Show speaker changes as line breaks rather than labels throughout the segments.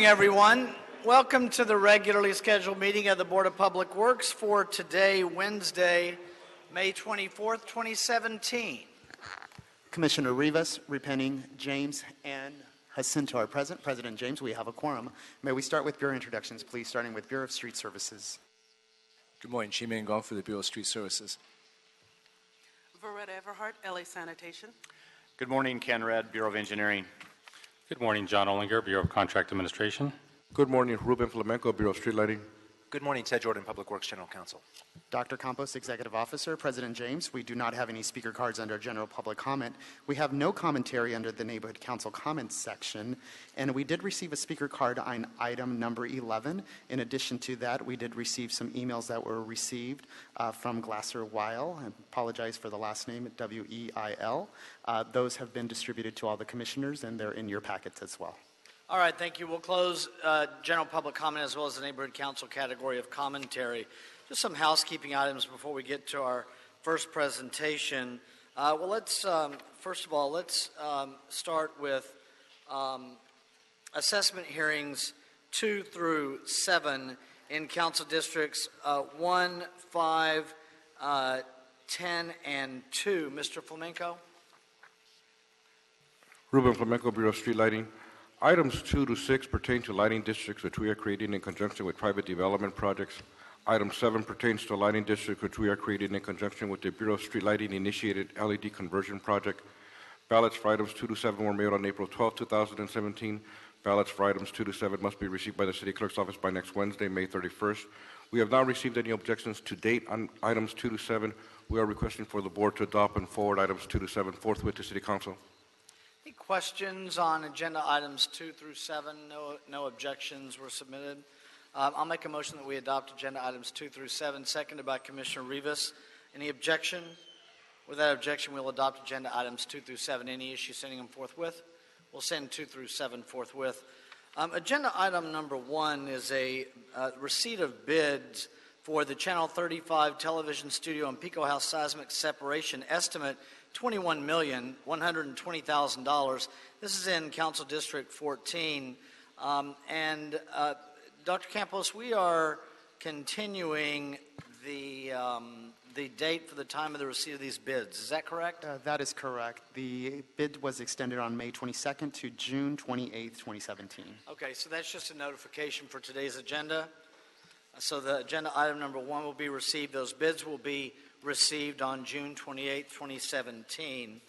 morning, everyone. Welcome to the regularly scheduled meeting of the Board of Public Works for today, Wednesday, May 24th, 2017.
Commissioner Rivas, Repenning, James, and Jacinto are present. President James, we have a quorum. May we start with Bureau introductions, please, starting with Bureau of Street Services.
Good morning. Chi-Ming Gong for the Bureau of Street Services.
Veretta Everhart, LA Sanitation.
Good morning, Ken Red, Bureau of Engineering.
Good morning, John Ollinger, Bureau of Contract Administration.
Good morning, Ruben Flamenco, Bureau of Street Lighting.
Good morning, Ted Jordan, Public Works General Counsel.
Dr. Campos, Executive Officer. President James, we do not have any speaker cards under general public comment. We have no commentary under the Neighborhood Council comments section, and we did receive a speaker card on item number 11. In addition to that, we did receive some emails that were received from Glasser Weil. I apologize for the last name, W-E-I-L. Those have been distributed to all the commissioners, and they're in your packets as well.
All right, thank you. We'll close general public comment as well as the Neighborhood Council category of commentary. Just some housekeeping items before we get to our first presentation. First of all, let's start with assessment hearings 2 through 7 in council districts 1, 5, 10, and 2. Mr. Flamenco.
Ruben Flamenco, Bureau of Street Lighting. Items 2 to 6 pertain to lighting districts which we are creating in conjunction with private development projects. Item 7 pertains to a lighting district which we are creating in conjunction with the Bureau of Street Lighting initiated LED conversion project. Ballots for items 2 to 7 were mailed on April 12, 2017. Ballots for items 2 to 7 must be received by the City Clerk's office by next Wednesday, May 31st. We have not received any objections to date on items 2 to 7. We are requesting for the board to adopt and forward items 2 to 7 forthwith to City Council.
Any questions on agenda items 2 through 7? No objections were submitted. I'll make a motion that we adopt agenda items 2 through 7, seconded by Commissioner Rivas. Any objection? Without objection, we'll adopt agenda items 2 through 7. Any issue sending them forthwith? We'll send 2 through 7 forthwith. Agenda item number 1 is a receipt of bids for the Channel 35 television studio and Pico House seismic separation estimate $21,120,000. This is in Council District 14. Dr. Campos, we are continuing the date for the time of the receipt of these bids. Is that correct?
That is correct. The bid was extended on May 22nd to June 28th, 2017.
Okay, so that's just a notification for today's agenda. So the agenda item number 1 will be received. Those bids will be received on June 28, 2017.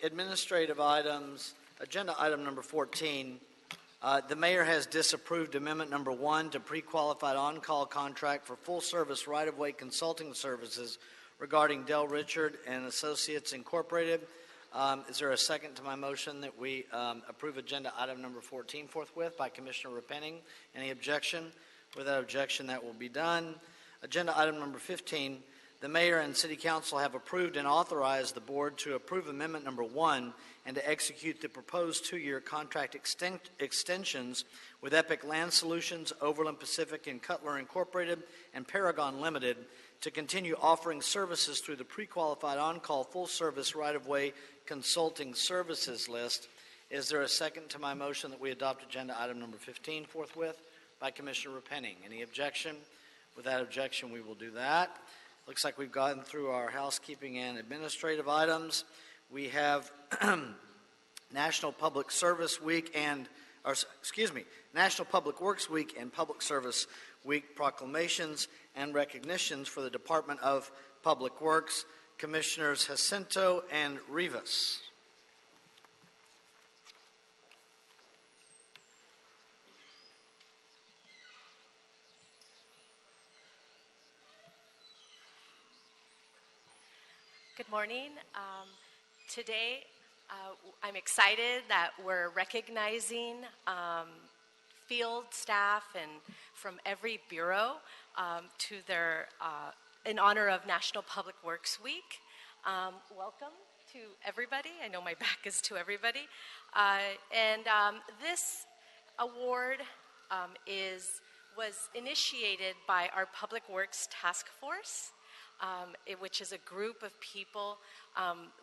Administrative items, agenda item number 14. The mayor has disapproved amendment number 1 to pre-qualified on-call contract for full-service right-of-way consulting services regarding Del Richard and Associates Incorporated. Is there a second to my motion that we approve agenda item number 14 forthwith by Commissioner Repenning? Any objection? Without objection, that will be done. Agenda item number 15. The mayor and city council have approved and authorized the board to approve amendment number 1 and to execute the proposed 2-year contract extensions with Epic Land Solutions, Overland Pacific and Cutler Incorporated, and Paragon Limited to continue offering services through the pre-qualified on-call full-service right-of-way consulting services list. Is there a second to my motion that we adopt agenda item number 15 forthwith? By Commissioner Repenning. Any objection? Without objection, we will do that. Looks like we've gotten through our housekeeping and administrative items. We have National Public Service Week National Public Works Week and Public Service Week proclamations and recognitions for the Department of Public Works. Commissioners Jacinto and Rivas.
Good morning. Today, I'm excited that we're recognizing field staff and from every bureau to their in honor of National Public Works Week. Welcome to everybody. I know my back is to everybody. This award was initiated by our Public Works Task Force, which is a group of people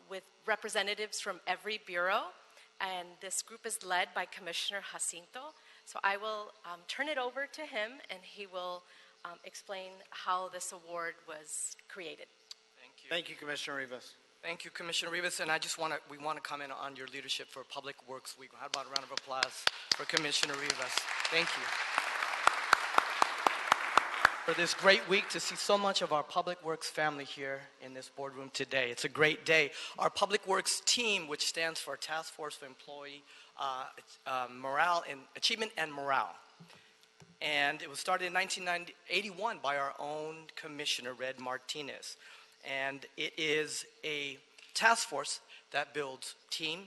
with representatives from every bureau. And this group is led by Commissioner Jacinto. So I will turn it over to him, and he will explain how this award was created.
Thank you.
Thank you, Commissioner Rivas.
Thank you, Commissioner Rivas, and we want to comment on your leadership for Public Works Week. How about a round of applause for Commissioner Rivas? Thank you. For this great week, to see so much of our Public Works family here in this boardroom today. It's a great day. Our Public Works team, which stands for Task Force for Employee Morale and Achievement and Morale. And it was started in 1981 by our own Commissioner, Red Martinez. And it is a task force that builds team,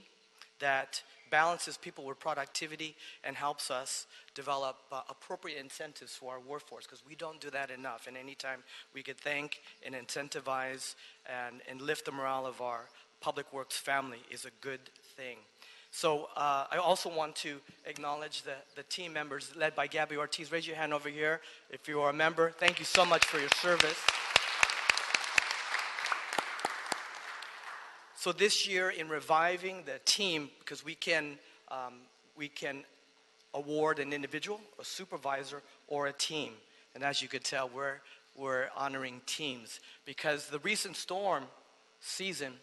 that balances people with productivity, and helps us develop appropriate incentives for our workforce, because we don't do that enough. And anytime we could thank and incentivize and lift the morale of our Public Works family is a good thing. So I also want to acknowledge the team members led by Gabby Ortiz. Raise your hand over here if you are a member. Thank you so much for your service. So this year, in reviving the team, because we can award an individual, a supervisor, or a team. And as you could tell, we're honoring teams, because the recent storm season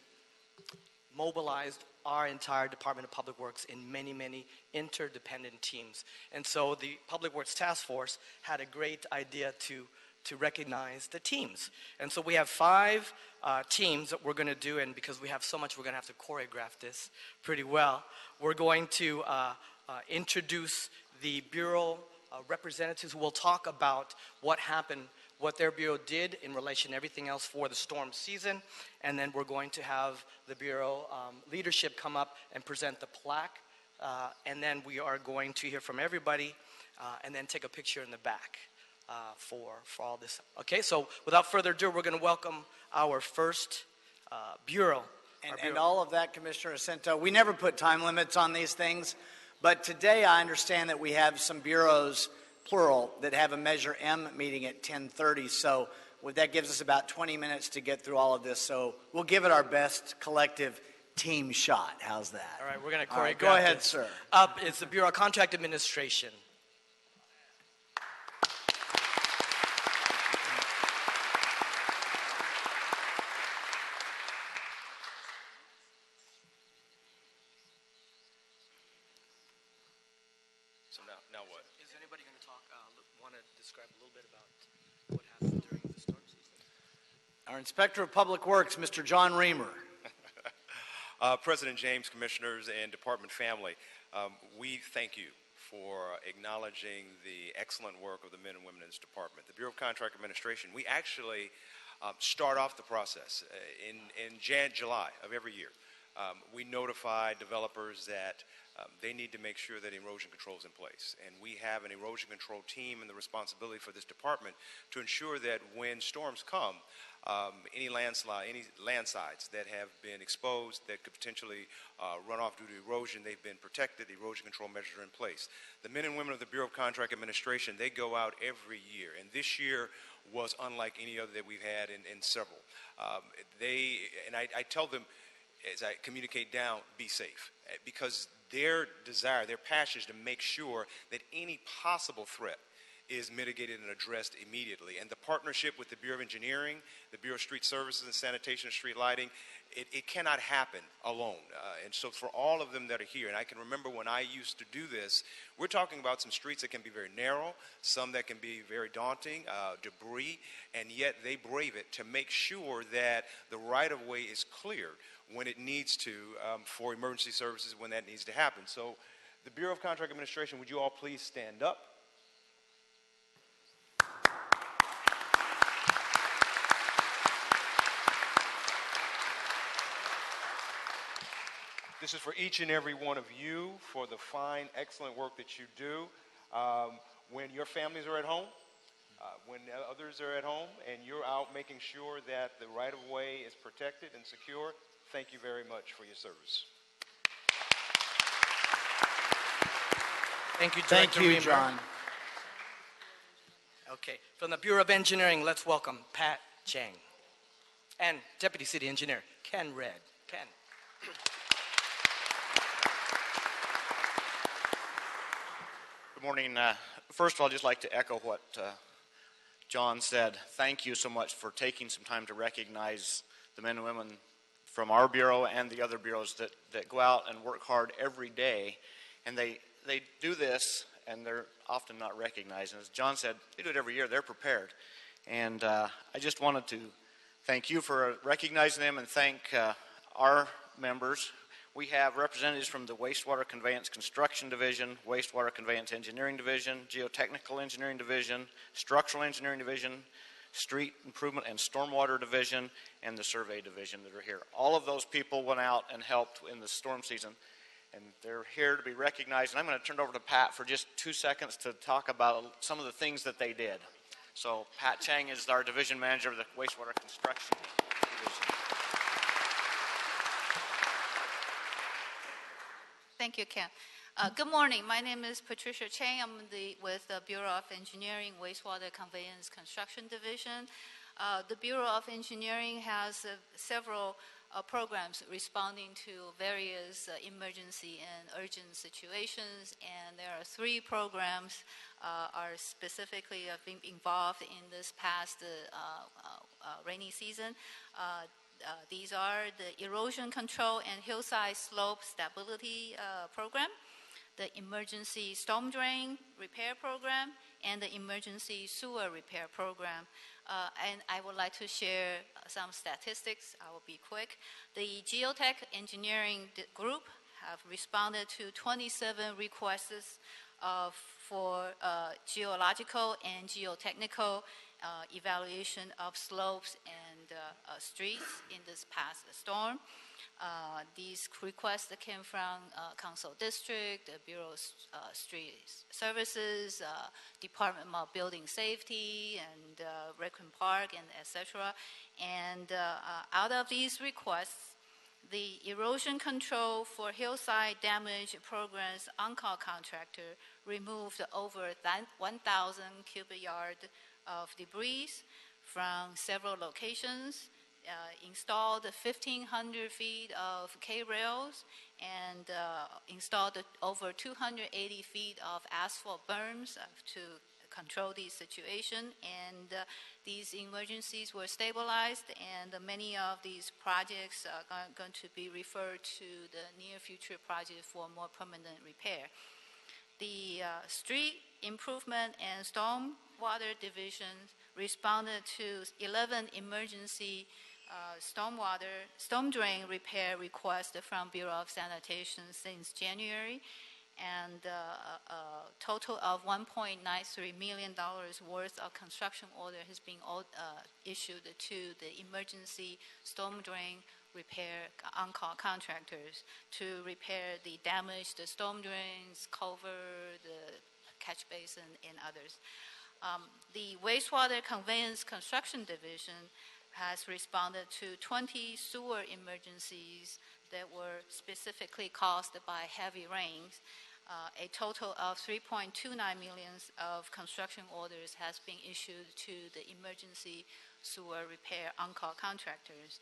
mobilized our entire Department of Public Works in many, many interdependent teams. And so the Public Works Task Force had a great idea to recognize the teams. And so we have 5 teams that we're going to do, and because we have so much, we're going to have to choreograph this pretty well. We're going to introduce the Bureau representatives who will talk about what happened, what their Bureau did in relation to everything else for the storm season, and then we're going to have the Bureau leadership come up and present the plaque, and then we are going to hear from everybody, and then take a picture in the back. For all this. Okay, so without further ado, we're going to welcome our first Bureau.
And all of that, Commissioner Jacinto, we never put time limits on these things, but today I understand that we have some bureaus, plural, that have a Measure M meeting at 10:30, so that gives us about 20 minutes to get through all of this, so we'll give it our best collective team shot. How's that?
All right, we're going to choreograph.
All right, go ahead,
this.
sir.
Up is the Bureau of Contract Administration. Now what? Is anybody going to want to describe a little bit about what happened during the storm season?
Our Inspector of Public Works, Mr. John Reamer.
President James, Commissioners, and Department family, we thank you for acknowledging the excellent work of the men and women in this department. The Bureau of Contract Administration, we actually start off the process in July of every year. We notify developers that they need to make sure that erosion control is in place. And we have an erosion control team and the responsibility for this department to ensure that when storms come, any landslides that have been exposed that could potentially run off due to erosion, they've been protected, erosion control measures are in place. The men and women of the Bureau of Contract Administration, they go out every year, and this year was unlike any other that we've had in several. I tell them, as I communicate down, be safe, because their desire, their passion is to make sure that any possible threat is mitigated and addressed immediately. And the partnership with the Bureau of Engineering, the Bureau of Street Services and Sanitation and Street Lighting, it cannot happen alone. And so for all of them that are here, and I can remember when I used to do this, we're talking about some streets that can be very narrow, some that can be very daunting, debris, and yet they brave it to make sure that the right-of-way is cleared when it needs to, for emergency services when that needs to happen. So the Bureau of Contract Administration, would you all please stand up? This is for each and every one of you for the fine, excellent work that you do. When your families are at home, when others are at home, and you're out making sure that the right-of-way is protected and secure, thank you very much for your service.
Thank you, Director Reamer.
John.
Okay, from the Bureau of Engineering, let's welcome Pat Chang. And Deputy City Engineer Ken Red. Ken.
Good
morning. First of all, I'd just like to echo what John said. Thank you so much for taking some time to recognize the men and women from our bureau and the other bureaus that go out and work hard every day. And they do this, and they're often not recognized. And as John said, they do it every year. They're prepared. And I just wanted to thank you for recognizing them and thank our members. We have representatives from the Wastewater Conveyance Construction Division, Wastewater Conveyance Engineering Division, Geotechnical Engineering Division, Structural Engineering Division, Street Improvement and Stormwater Division, and the Survey Division that are here. All of those people went out and helped in the storm season, and they're here to be recognized. And I'm going to turn it over to Pat for just 2 seconds to talk about some of the things that they did. So Pat Chang is our Division Manager of the Wastewater Construction Division.
Thank you, Ken. Good morning. My name is Patricia Chang. I'm with the Bureau of Engineering Wastewater Conveyance Construction Division. The Bureau of Engineering has several programs responding to various emergency and urgent situations, and there are 3 programs are specifically being involved in this past rainy season. These are the Erosion Control and Hillside Slope Stability Program, the Emergency Storm Drain Repair Program, and the Emergency Sewer Repair Program. And I would like to share some statistics. I will be quick. The Geotech Engineering Group have responded to 27 requests for geological and geotechnical evaluation of slopes and streets in this past storm. These requests came from Council District, the Bureau of Street Services, Department of Building Safety, and Raccoon Park, and etc. And out of these requests, the erosion control for hillside damage program's on-call contractor removed over 1,000 cubic yards of debris from several locations, installed 1,500 feet of K-rails, and installed over 280 feet of asphalt berms to control the situation. And these emergencies were stabilized, and many of these projects are going to be referred to the near future project for more permanent repair. The Street Improvement and Stormwater Division responded to 11 emergency storm drain repair requests from Bureau of Sanitation since January, and a total of $1.93 million worth of construction order has been issued to the emergency storm drain repair on-call contractors to repair the damaged storm drains, culvert, the catch basin, and others. The Wastewater Conveyance Construction Division has responded to 20 sewer emergencies that were specifically caused by heavy rains. A total of $3.29 million of construction orders has been issued to the emergency sewer repair on-call contractors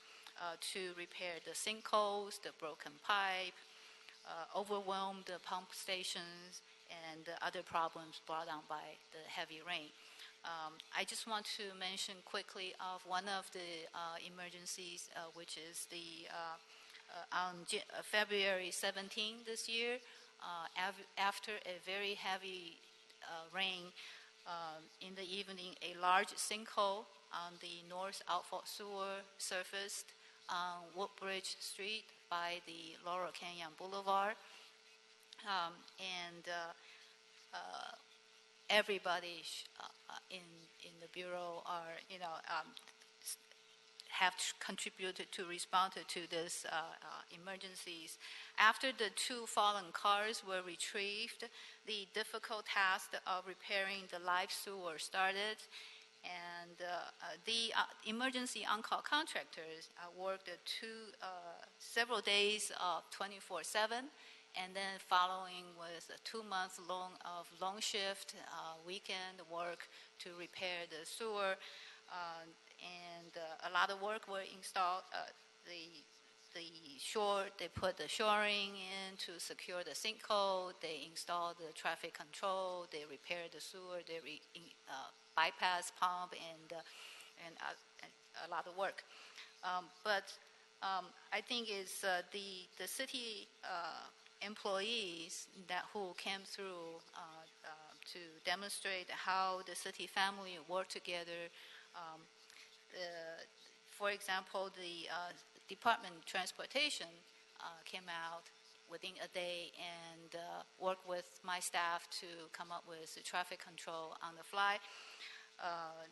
to repair the sinkholes, the broken pipe, overwhelmed pump stations, and other problems brought on by the heavy rain. I just want to mention quickly of one of the emergencies, which is the on February 17 this year, after a very heavy rain in the evening, a large sinkhole on the north outfall sewer surfaced on Woodbridge Street by the Laurel Canyon Boulevard, and everybody in the bureau are have contributed to respond to this emergencies. After the 2 fallen cars were retrieved, the difficult task of repairing the live sewer started, and the emergency on-call contractors worked several days of 24/7, and then following with a 2-month long of long shift weekend work to repair the sewer, and a lot of work were installed. The they put the shoring in to secure the sinkhole, they install the traffic control, they repair the sewer, they bypass pump, and a lot of work. But I think it's the city employees who came through to demonstrate how the city family work together. For example, the Department of Transportation came out within a day and worked with my staff to come up with the traffic control on the fly.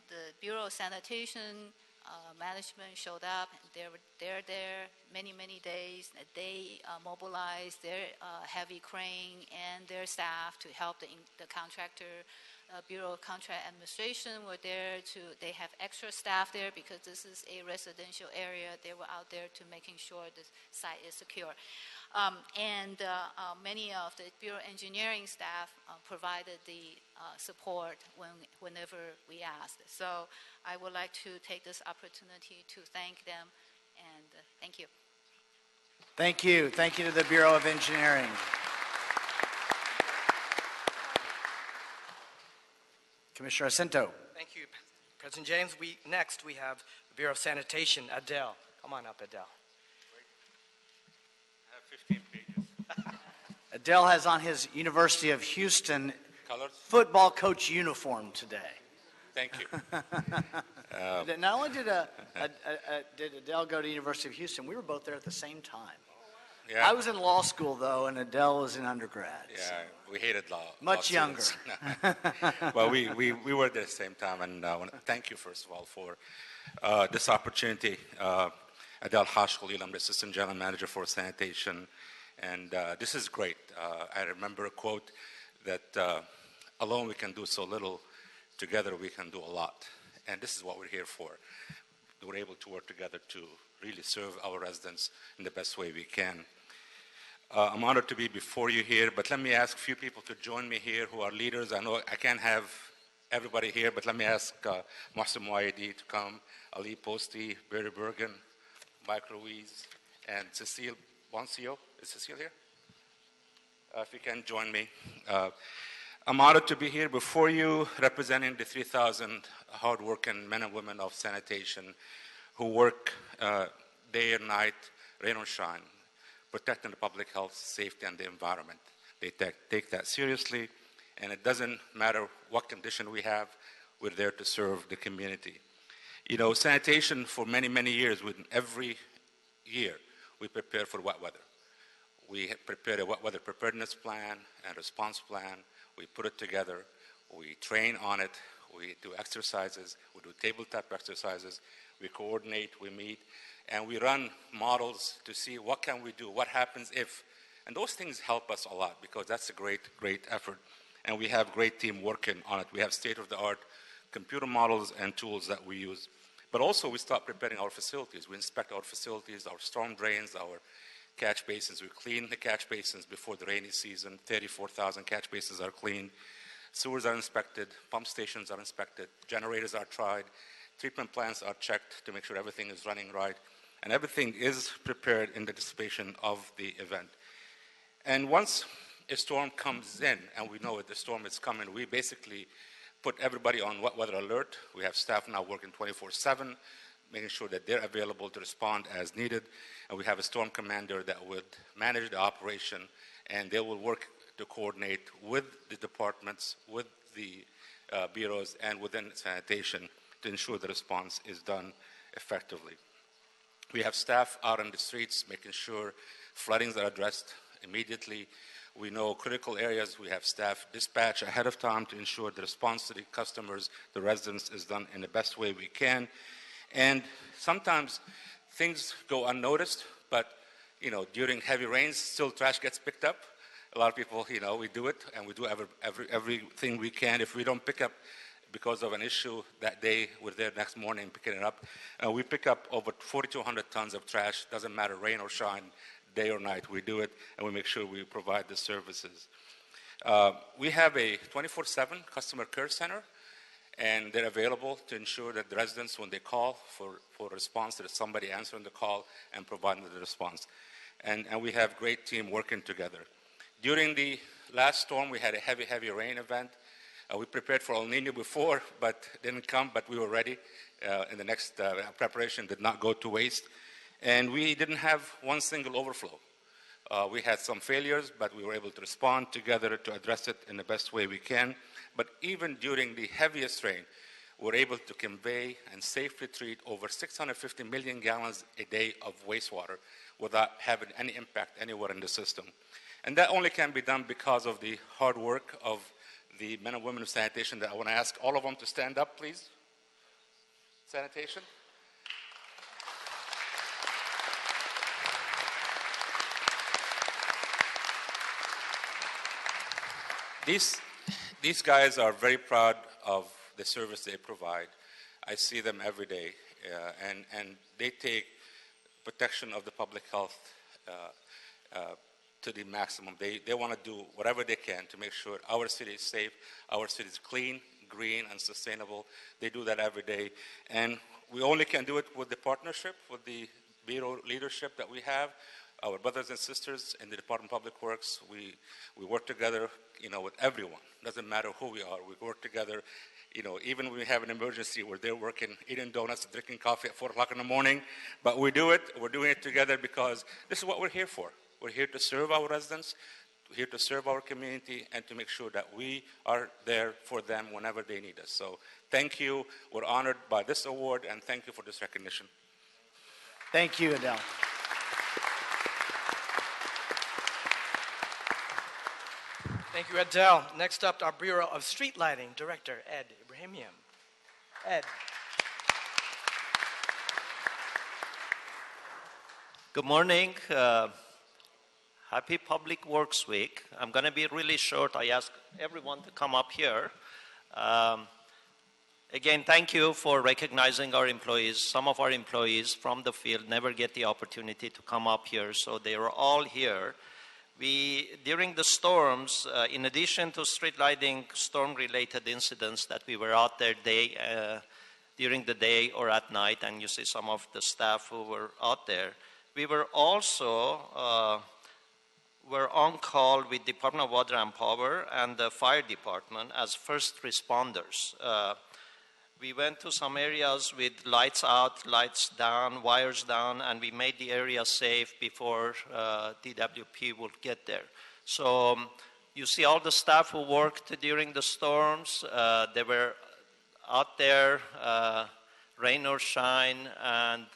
The Bureau of Sanitation management showed up. They're there many days. They mobilized their heavy crane and their staff to help the contractor. Bureau of Contract Administration were there they have extra staff there because this is a residential area. They were out there to making sure the site is secure. And many of the Bureau of Engineering staff provided the support whenever we asked. So I would like to take this opportunity to thank them, and thank you.
Thank you. Thank you to the Bureau of Engineering. Commissioner Jacinto.
Thank you, President James. Next, we have the Bureau of Sanitation, Adele. Come on up, Adele.
I have 15 pages.
Adele has on his University of Houston
Colors?
football coach uniform today.
Thank you.
Not only did Adele go to University of Houston, we were both there at the same time.
Yeah.
I was in law school, though, and Adele was in undergrad.
Yeah, we hated law.
Much younger.
Well, we were there at the same time, and thank you, first of all, for this opportunity. Adele Hashkhalil, I'm the Assistant General Manager for Sanitation, and this is great. I remember a quote that alone we can do so little, together we can do a lot, and this is what we're here for. We're able to work together to really serve our residents in the best way we can. I'm honored to be before you here, but let me ask a few people to join me here who are leaders. I know I can't have everybody here, but let me ask Mohsen Moayedi to come, Ali Posti, Barry Bergen, Mike Ruiz, and Cecile Boncio. Is Cecile here? If you can join me. I'm honored to be here before you representing the 3,000 hardworking men and women of sanitation who work day and night, rain or shine, protecting the public health, safety, and the environment. They take that seriously, and it doesn't matter what condition we have, we're there to serve the community. You know, sanitation for many, many years, every year, we prepare for wet weather. We prepare a wet weather preparedness plan and response plan. We put it together. We train on it. We do exercises. We do tabletop exercises. We coordinate. We meet. And we run models to see what can we do, what happens if. And those things help us a lot because that's a great, great effort. And we have great team working on it. We have state-of-the-art computer models and tools that we use. But also we start preparing our facilities. We inspect our facilities, our storm drains, our catch basins. We clean the catch basins before the rainy season. 34,000 catch basins are cleaned. Sewers are inspected. Pump stations are inspected. Generators are tried. Treatment plants are checked to make sure everything is running right. And everything is prepared in anticipation of the event. And once a storm comes in, and we know that the storm is coming, we basically put everybody on wet weather alert. We have staff now working 24/7, making sure that they're available to respond as needed. And we have a storm commander that would manage the operation, and they will work to coordinate with the departments, with the bureaus, and within sanitation to ensure the response is done effectively. We have staff out on the streets making sure floodings are addressed immediately. We know critical areas. We have staff dispatch ahead of time to ensure the response to the customers, the residents, is done in the best way we can. And sometimes things go unnoticed, but during heavy rains, still trash gets picked up. A lot of people, we do it, and we do everything we can. If we don't pick up because of an issue that day, we're there next morning picking it up. We pick up over 4,200 tons of trash. Doesn't matter rain or shine, day or night, we do it, and we make sure we provide the services. We have a 24/7 customer care center, and they're available to ensure that the residents, when they call for a response, there's somebody answering the call and providing the response. And we have great team working together. During the last storm, we had a heavy rain event. We prepared for El Nino before, but didn't come, but we were ready. And the next preparation did not go to waste. And we didn't have one single overflow. We had some failures, but we were able to respond together to address it in the best way we can. But even during the heaviest rain, we're able to convey and safely treat over 650 million gallons a day of wastewater without having any impact anywhere in the system. And that only can be done because of the hard work of the men and women of sanitation. That I want to ask all of them to stand up, please. Sanitation. These guys are very proud of the service they provide. I see them every day, and they take protection of the public health to the maximum. They want to do whatever they can to make sure our city is safe, our city is clean, green, and sustainable. They do that every day, and we only can do it with the partnership, with the Bureau leadership that we have. Our brothers and sisters in the Department of Public Works, we work together, with everyone. Doesn't matter who we are. We work together, even when we have an emergency where they're working, eating donuts, drinking coffee at 4 o'clock in the morning. But we do it. We're doing it together because this is what we're here for. We're here to serve our residents, we're here to serve our community, and to make sure that we are there for them whenever they need us. So thank you. We're honored by this award, and thank you for this recognition.
Thank you, Adele. Thank you, Adele. Next up, our Bureau of Street Lighting Director, Ed Ibrahimian. Ed.
Good morning. Happy Public Works Week. I'm going to be really short. I ask everyone to come up here. Again, thank you for recognizing our employees. Some of our employees from the field never get the opportunity to come up here, so they are all here. During the storms, in addition to street lighting storm-related incidents that we were out there during the day or at night, and you see some of the staff who were out there, we were also on call with Department of Water and Power and the Fire Department as first responders. We went to some areas with lights out, lights down, wires down, and we made the area safe before DWP would get there. So you see all the staff who worked during the storms, they were out there, rain or shine, and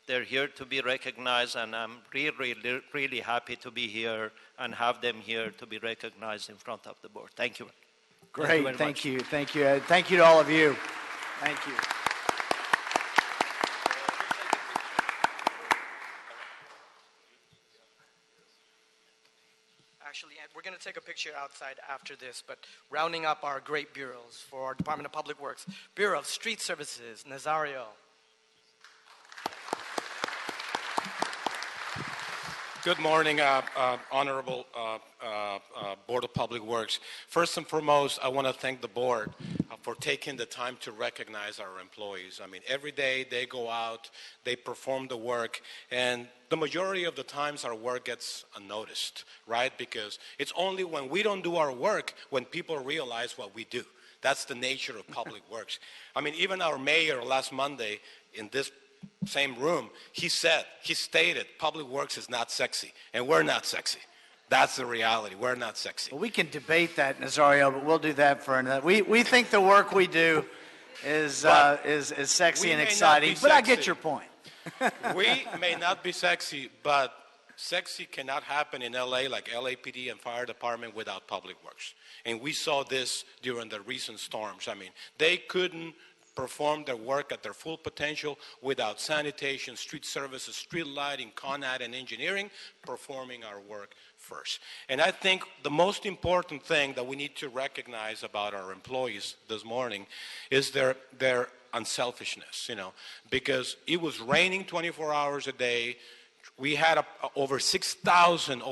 they're here to be recognized, and I'm really happy to be here and have them here to be recognized in front of the board. Thank you.
Great, thank you, Ed. Thank you to all of you. Thank you. Actually, Ed, we're going to take a picture outside after this, but rounding up our great bureaus for our Department of Public Works. Bureau of Street Services, Nazario.
Good morning, Honorable Board of Public Works. First and foremost, I want to thank the board for taking the time to recognize our employees. I mean, every day they go out, they perform the work, and the majority of the times our work gets unnoticed, right? Because it's only when we don't do our work when people realize what we do. That's the nature of public works. I mean, even our mayor last Monday in this same room, he stated, public works is not sexy, and we're not sexy. That's the reality. We're not sexy.
Well, we can debate that, Nazario, but we'll do that for another. We think the work we do is sexy and exciting, but I get your point.
We may not be sexy, but sexy cannot happen in LA like LAPD and fire department without public works. And we saw this during the recent storms. I mean, they couldn't perform their work at their full potential without sanitation, street services, street lighting, Con Ed, and engineering performing our work first. And I think the most important thing that we need to recognize about our employees this morning is their unselfishness, because it was raining 24 hours a day. We had over 6,000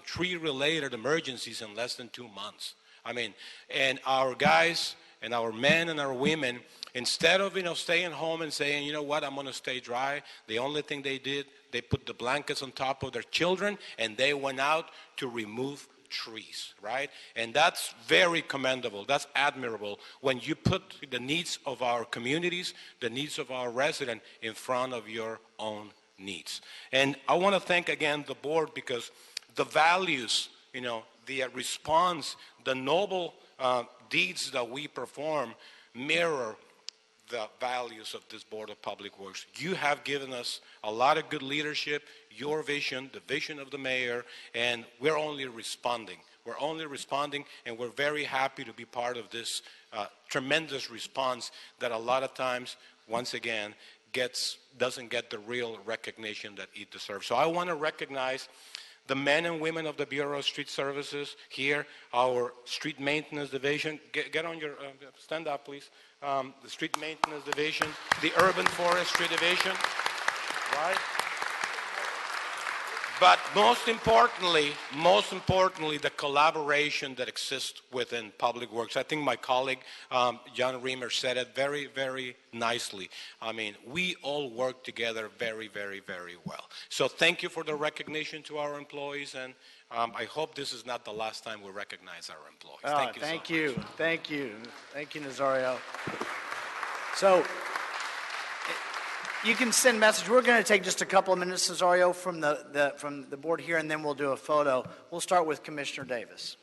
tree-related emergencies in less than 2 months. I mean, and our guys and our men and our women, instead of, staying home and saying, you know what, I'm going to stay dry, the only thing they did, they put the blankets on top of their children and they went out to remove trees, right? And that's very commendable. That's admirable when you put the needs of our communities, the needs of our residents in front of your own needs. And I want to thank again the board because the values, the response, the noble deeds that we perform mirror the values of this Board of Public Works. You have given us a lot of good leadership, your vision, the vision of the mayor, and we're only responding. We're only responding, and we're very happy to be part of this tremendous response that a lot of times, once again, doesn't get the real recognition that it deserves. So I want to recognize the men and women of the Bureau of Street Services here, our street maintenance division. Get on your, stand up please. The street maintenance division, the urban forestry division, right? But most importantly, the collaboration that exists within Public Works. I think my colleague, John Reamer, said it very, very nicely. I mean, we all work together very, very, very well. So thank you for the recognition to our employees, and I hope this is not the last time we recognize our employees. Thank you so much.
Thank you. Thank you, Nazario. So, you can send message. We're going to take just a couple of minutes, Nazario, from the board here, and then we'll do a photo. We'll start with Commissioner Davis.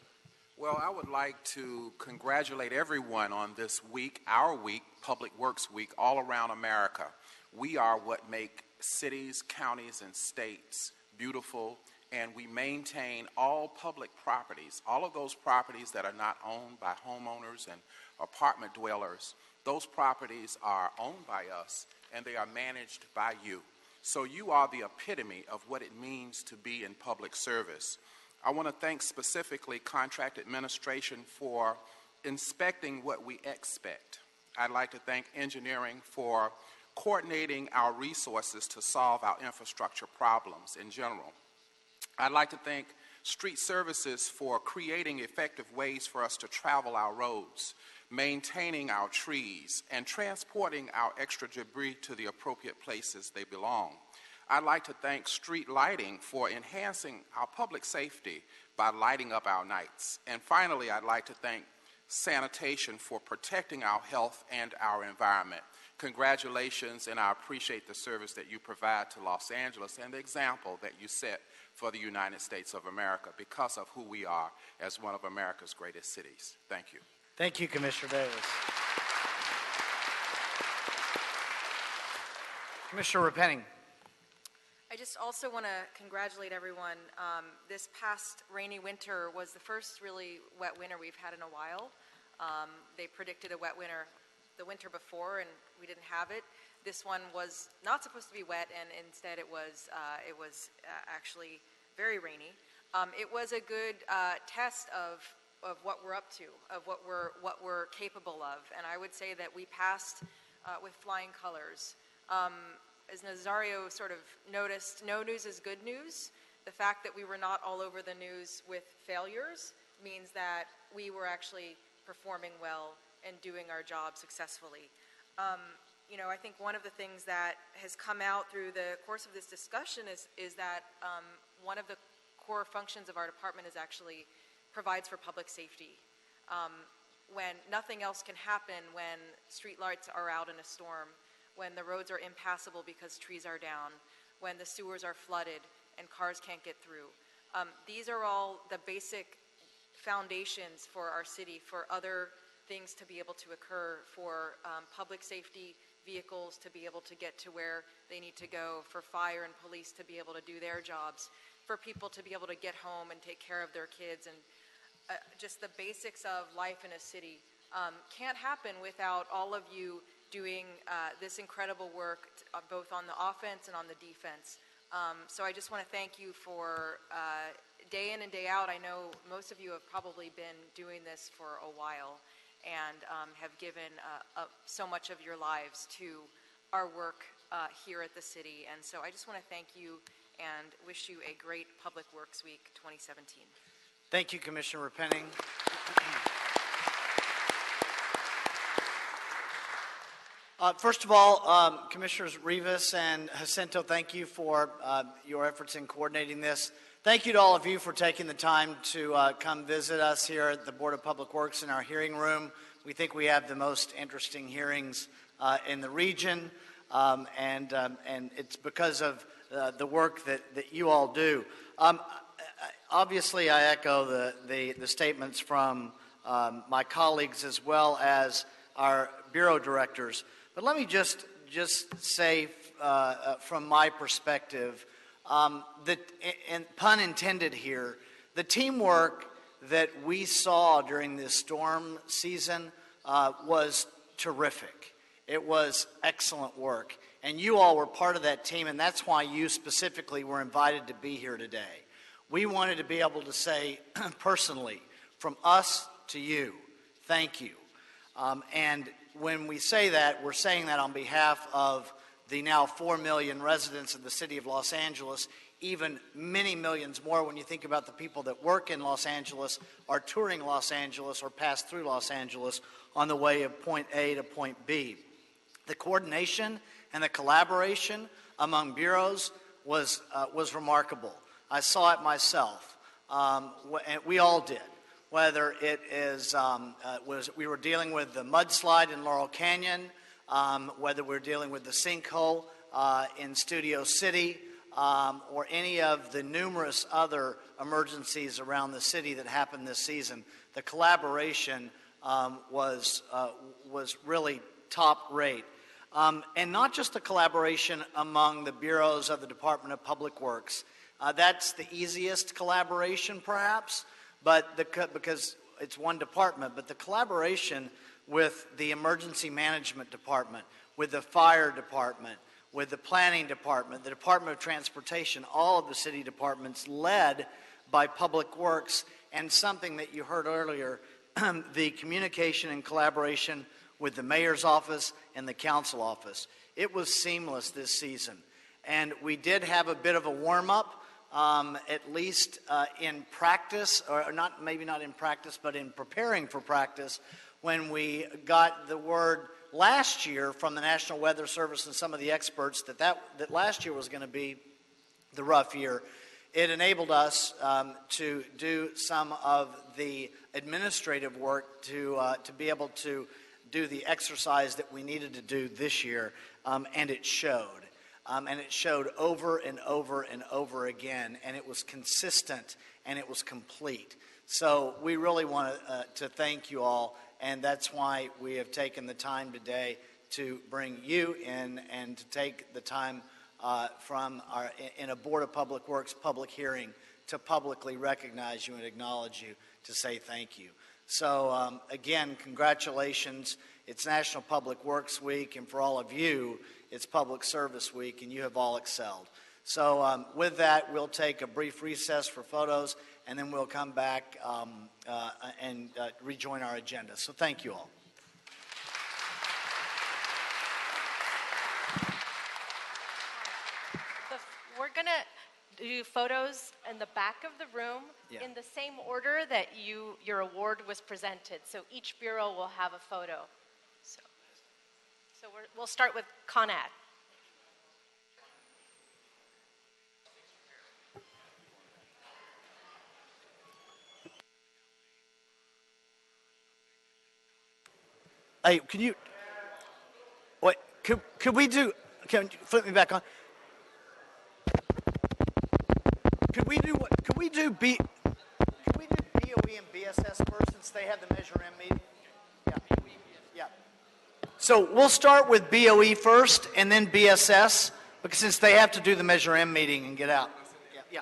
Well, I would like to congratulate everyone on this week, our week, Public Works Week, all around America. We are what make cities, counties, and states beautiful, and we maintain all public properties, all of those properties that are not owned by homeowners and apartment dwellers. Those properties are owned by us, and they are managed by you. So you are the epitome of what it means to be in public service. I want to thank specifically Contract Administration for inspecting what we expect. I'd like to thank Engineering for coordinating our resources to solve our infrastructure problems in general. I'd like to thank Street Services for creating effective ways for us to travel our roads, maintaining our trees, and transporting our extra debris to the appropriate places they belong. I'd like to thank Street Lighting for enhancing our public safety by lighting up our nights. And finally, I'd like to thank Sanitation for protecting our health and our environment. Congratulations, and I appreciate the service that you provide to Los Angeles and the example that you set for the United States of America because of who we are as one of America's greatest cities. Thank you.
Thank you, Commissioner Davis. Commissioner Repenning.
I just also want to congratulate everyone. This past rainy winter was the first really wet winter we've had in a while. They predicted a wet winter the winter before, and we didn't have it. This one was not supposed to be wet, and instead it was actually very rainy. It was a good test of what we're up to, of what we're capable of, and I would say that we passed with flying colors. As Nazario sort of noticed, no news is good news. The fact that we were not all over the news with failures means that we were actually performing well and doing our job successfully. I think one of the things that has come out through the course of this discussion is that one of the core functions of our department is actually provides for public safety. When nothing else can happen, when street lights are out in a storm, when the roads are impassable because trees are down, when the sewers are flooded and cars can't get through. These are all the basic foundations for our city, for other things to be able to occur, for public safety vehicles to be able to get to where they need to go, for fire and police to be able to do their jobs, for people to be able to get home and take care of their kids, and just the basics of life in a city can't happen without all of you doing this incredible work both on the offense and on the defense. So I just want to thank you for day in and day out. I know most of you have probably been doing this for a while and have given so much of your lives to our work here at the city. And so I just want to thank you and wish you a great Public Works Week 2017.
Thank you, Commissioner Repenning. First of all, Commissioners Rivas and Jacinto, thank you for your efforts in coordinating this. Thank you to all of you for taking the time to come visit us here at the Board of Public Works in our hearing room. We think we have the most interesting hearings in the region, and it's because of the work that you all do. Obviously, I echo the statements from my colleagues as well as our Bureau directors. But let me just say from my perspective that, and pun intended here, the teamwork that we saw during this storm season was terrific. It was excellent work. And you all were part of that team, and that's why you specifically were invited to be here today. We wanted to be able to say personally, from us to you, thank you. And when we say that, we're saying that on behalf of the now 4 million residents of the city of Los Angeles, even many millions more when you think about the people that work in Los Angeles, are touring Los Angeles or pass through Los Angeles on the way of point A to point B. The coordination and the collaboration among bureaus was remarkable. I saw it myself. We all did. Whether it is we were dealing with the mudslide in Laurel Canyon, whether we're dealing with the sinkhole in Studio City, or any of the numerous other emergencies around the city that happened this season, the collaboration was really top rate. And not just the collaboration among the bureaus of the Department of Public Works. That's the easiest collaboration, perhaps, but because it's one department, but the collaboration with the Emergency Management Department, with the Fire Department, with the Planning Department, the Department of Transportation, all of the city departments led by Public Works, and something that you heard earlier, the communication and collaboration with the mayor's office and the council office. It was seamless this season. And we did have a bit of a warm-up, at least in practice, or not, maybe not in practice, but in preparing for practice, when we got the word last year from the National Weather Service and some of the experts that last year was going to be the rough year. It enabled us to do some of the administrative work to be able to do the exercise that we needed to do this year, and it showed. And it showed over and over and over again, and it was consistent and it was complete. So we really want to thank you all, and that's why we have taken the time today to bring you in and to take the time in a Board of Public Works public hearing to publicly recognize you and acknowledge you, to say thank you. So again, congratulations. It's National Public Works Week, and for all of you, it's Public Service Week, and you have all excelled. So with that, we'll take a brief recess for photos, and then we'll come back and rejoin our agenda. So thank you all.
We're going to do photos in the back of the room in the same order that your award was presented. So each bureau will have a photo. So we'll start with Con Ed.
Hey, can you wait? Could we do? Can you flip me back on? Could we do what? Could we do BOE and BSS first, since they have the Measure M meeting? Yeah. So we'll start with BOE first, and then BSS, because since they have to do the Measure M meeting and get out. Yeah.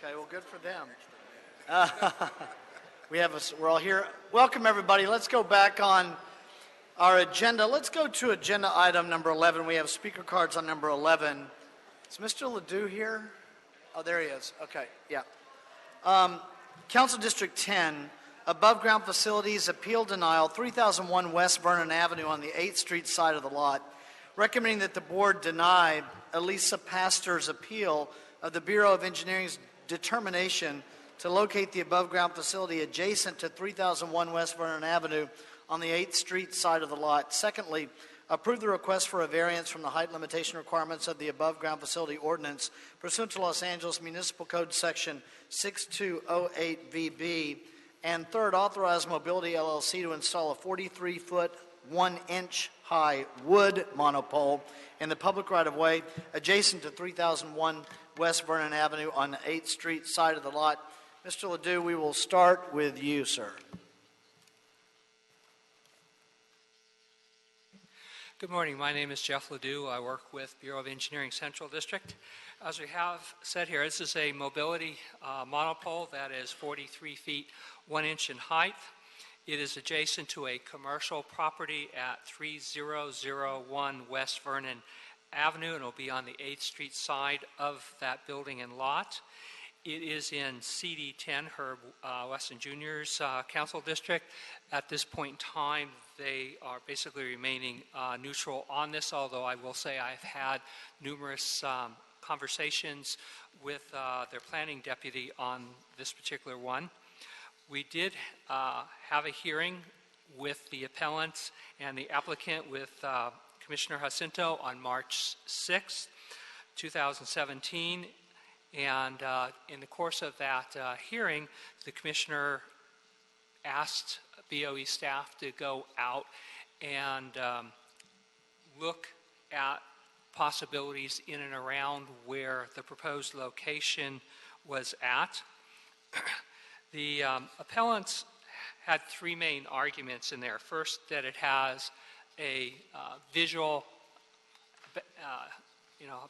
Okay, well, good for them. We're all here. Welcome, everybody. Let's go back on our agenda. Let's go to agenda item number 11. We have speaker cards on number 11. Is Mr. Ledoux here? Oh, there he is. Okay, yeah. Council District 10, above-ground facilities appeal denial, 3001 West Vernon Avenue on the 8th Street side of the lot. Recommending that the board deny Elisa Pastor's appeal of the Bureau of Engineering's determination to locate the above-ground facility adjacent to 3001 West Vernon Avenue on the 8th Street side of the lot. Secondly, approve the request for a variance from the height limitation requirements of the above-ground facility ordinance pursuant to Los Angeles Municipal Code Section 6208VB. And third, authorize Mobility LLC to install a 43-foot, 1-inch high wood monopole in the public right-of-way adjacent to 3001 West Vernon Avenue on the 8th Street side of the lot. Mr. Ledoux, we will start with you, sir.
Good morning. My name is Jeff Ledoux. I work with Bureau of Engineering Central District. As we have said here, this is a mobility monopole that is 43 feet 1 inch in height. It is adjacent to a commercial property at 3001 West Vernon Avenue, and it will be on the 8th Street side of that building and lot. It is in CD10, Herb Weston Jr.'s council district. At this point in time, they are basically remaining neutral on this, although I will say I've had numerous conversations with their planning deputy on this particular one. We did have a hearing with the appellants and the applicant with Commissioner Jacinto on March 6, 2017. And in the course of that hearing, the commissioner asked BOE staff to go out and look at possibilities in and around where the proposed location was at. The appellants had three main arguments in there. First, that it has a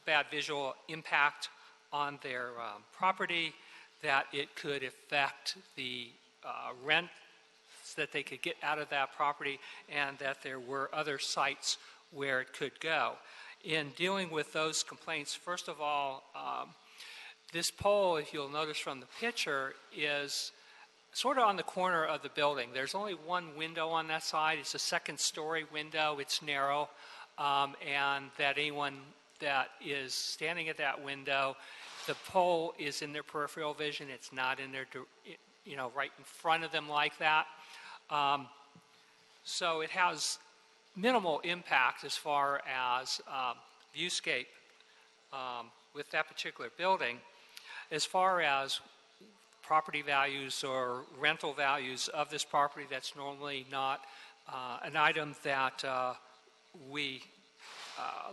bad visual impact on their property, that it could affect the rent that they could get out of that property, and that there were other sites where it could go. In dealing with those complaints, first of all, this pole, if you'll notice from the picture, is sort of on the corner of the building. There's only one window on that side. It's a second-story window. It's narrow, and that anyone that is standing at that window, the pole is in their peripheral vision. It's not in their, right in front of them like that. So it has minimal impact as far as viewscape with that particular building. As far as property values or rental values of this property, that's normally not an item that we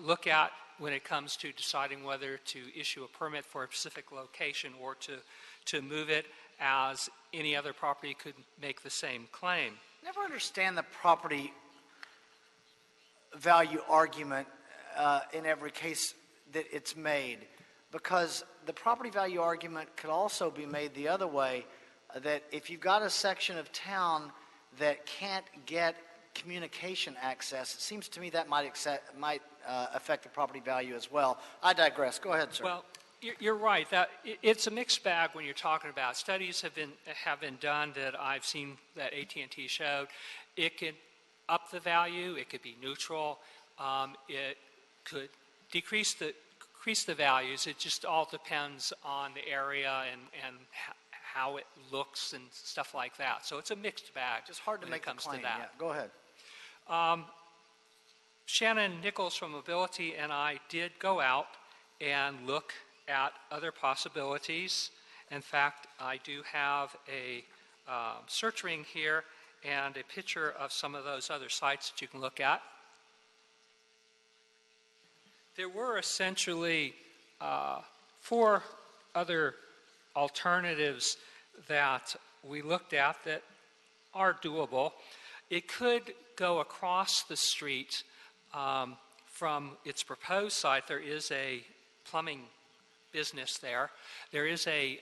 look at when it comes to deciding whether to issue a permit for a specific location or to move it, as any other property could make the same claim.
Never understand the property value argument in every case that it's made, because the property value argument could also be made the other way, that if you've got a section of town that can't get communication access, it seems to me that might affect the property value as well. I digress. Go ahead, sir.
Well, you're right. That it's a mixed bag when you're talking about. Studies have been done that I've seen that AT&T showed. It could up the value. It could be neutral. It could increase the values. It just all depends on the area and how it looks and stuff like that. So it's a mixed bag.
Just hard to
when
make
it comes
the claim.
to that.
Yeah, go ahead.
Shannon Nichols from Mobility and I did go out and look at other possibilities. In fact, I do have a search ring here and a picture of some of those other sites that you can look at. There were essentially 4 other alternatives that we looked at that are doable. It could go across the street from its proposed site. There is a plumbing business there. There is a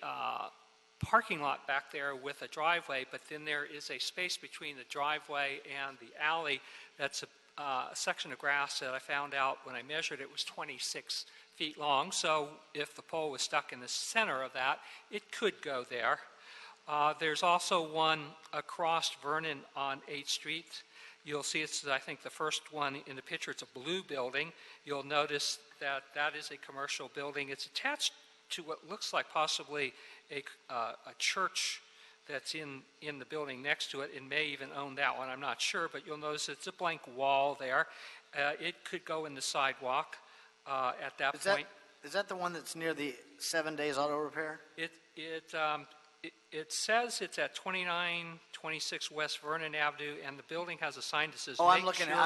parking lot back there with a driveway, but then there is a space between the driveway and the alley that's a section of grass that I found out when I measured it was 26 feet long. So if the pole was stuck in the center of that, it could go there. There's also one across Vernon on 8th Street. You'll see it's, I think, the first one in the picture. It's a blue building. You'll notice that that is a commercial building. It's attached to what looks like possibly a church that's in the building next to it. It may even own that one. I'm not sure, but you'll notice it's a blank wall there. It could go in the sidewalk at that point.
Is that the one that's near the 7 Days Auto Repair?
It says it's at 2926 West Vernon Avenue, and the building has a sign that says.
Oh, I'm looking at.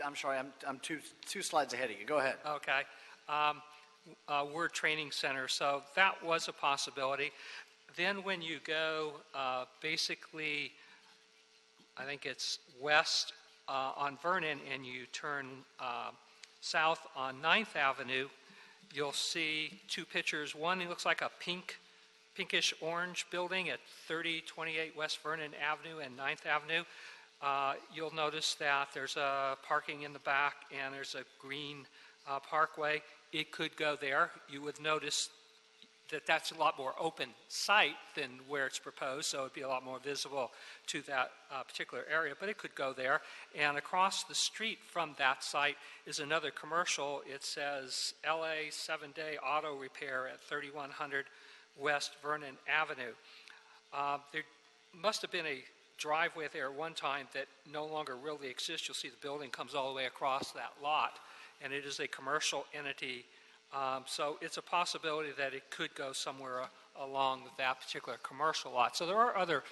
I'm sorry. I'm two slides ahead of you. Go ahead.
Okay. Word Training Center. So that was a possibility. Then when you go, basically, I think it's west on Vernon, and you turn south on 9th Avenue, you'll see two pictures. One, it looks like a pinkish orange building at 3028 West Vernon Avenue and 9th Avenue. You'll notice that there's a parking in the back and there's a green parkway. It could go there. You would notice that that's a lot more open site than where it's proposed, so it'd be a lot more visible to that particular area, but it could go there. And across the street from that site is another commercial. It says LA 7-Day Auto Repair at 3100 West Vernon Avenue. There must have been a driveway there at one time that no longer really exists. You'll see the building comes all the way across that lot, and it is a commercial entity. So it's a possibility that it could go somewhere along that particular commercial lot. So there are other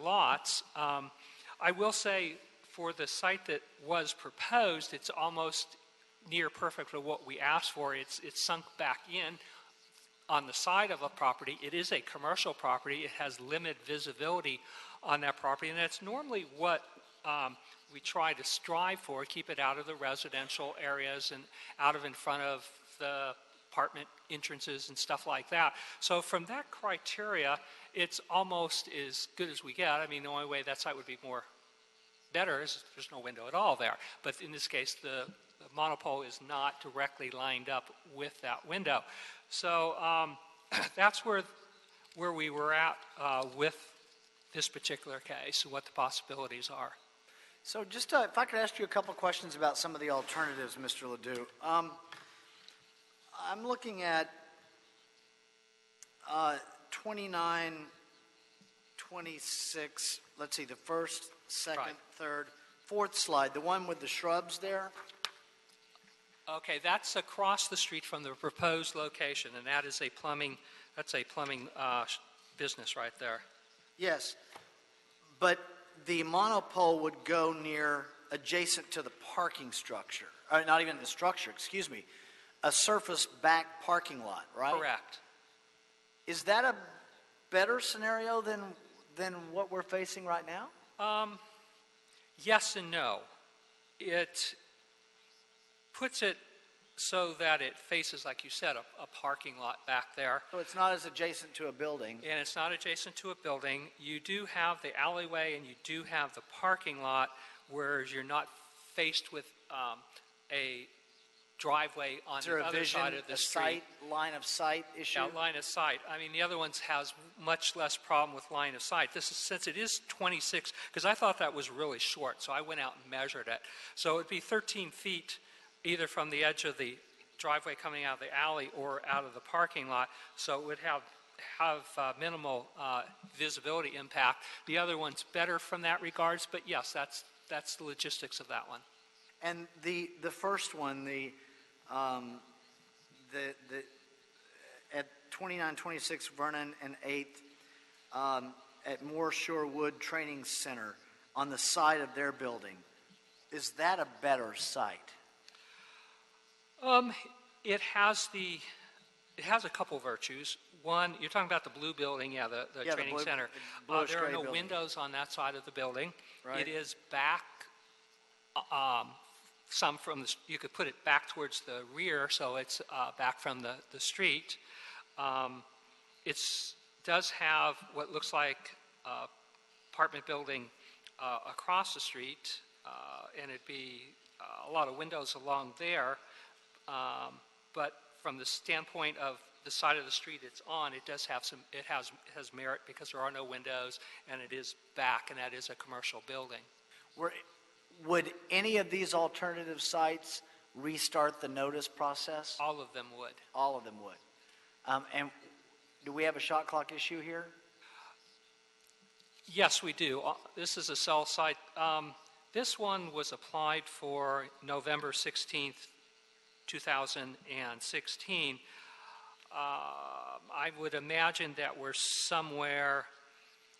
lots. I will say for the site that was proposed, it's almost near perfect for what we asked for. It's sunk back in on the side of a property. It is a commercial property. It has limited visibility on that property, and that's normally what we try to strive for, keep it out of the residential areas and out of in front of the apartment entrances and stuff like that. So from that criteria, it's almost as good as we get. I mean, the only way that site would be more better is there's no window at all there. But in this case, the monopole is not directly lined up with that window. So that's where we were at with this particular case and what the possibilities are.
So just if I could ask you a couple questions about some of the alternatives, Mr. Ledoux. I'm looking at 29, 26, let's see, the first, second, third, fourth slide, the one with the shrubs there.
Okay, that's across the street from the proposed location, and that is a plumbing business right there.
Yes, but the monopole would go adjacent to the parking structure, or not even the structure, excuse me, a surface back parking lot, right?
Correct.
Is that a better scenario than what we're facing right now?
Yes and no. It puts it so that it faces, like you said, a parking lot back there.
So it's not as adjacent to a building.
And it's not adjacent to a building. You do have the alleyway and you do have the parking lot, whereas you're not faced with a driveway on the other side of the street.
Line of sight issue?
Yeah, line of sight. I mean, the other ones has much less problem with line of sight. This is, since it is 26, because I thought that was really short, so I went out and measured it. So it'd be 13 feet either from the edge of the driveway coming out of the alley or out of the parking lot, so it would have minimal visibility impact. The other one's better from that regards, but yes, that's the logistics of that one.
And the first one, at 2926 Vernon and 8th at Moore Shore Wood Training Center on the side of their building, is that a better site?
It has a couple virtues. One, you're talking about the blue building, the training center. There are no windows on that side of the building. Right. It is back some from the, you could put it back towards the rear, so it's back from the street. It does have what looks like apartment building across the street, and it'd be a lot of windows along there. But from the standpoint of the side of the street it's on, it does have some, it has merit because there are no windows, and it is back, and that is a commercial building.
Would any of these alternative sites restart the notice process?
All of them would.
All of them would. And do we have a shot clock issue here?
Yes, we do. This is a cell site. This one was applied for November 16th, 2016. I would imagine that we're somewhere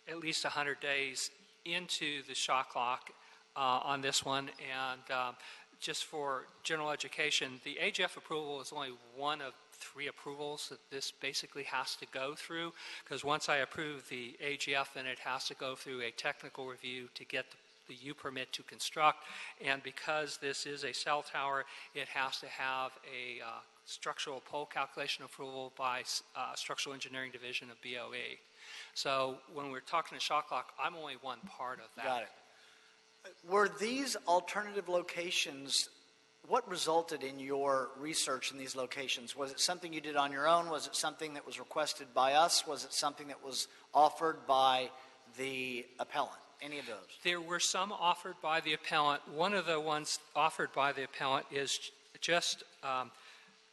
at least 100 days into the shot clock on this one. And just for general education, the AGF approval is only one of 3 approvals that this basically has to go through, because once I approve the AGF, then it has to go through a technical review to get the U permit to construct. And because this is a cell tower, it has to have a structural pole calculation approval by Structural Engineering Division of BOE. So when we're talking to shot clock, I'm only one part of that.
Got it. Were these alternative locations, what resulted in your research in these locations? Was it something you did on your own? Was it something that was requested by us? Was it something that was offered by the appellant? Any of those?
There were some offered by the appellant. One of the ones offered by the appellant is just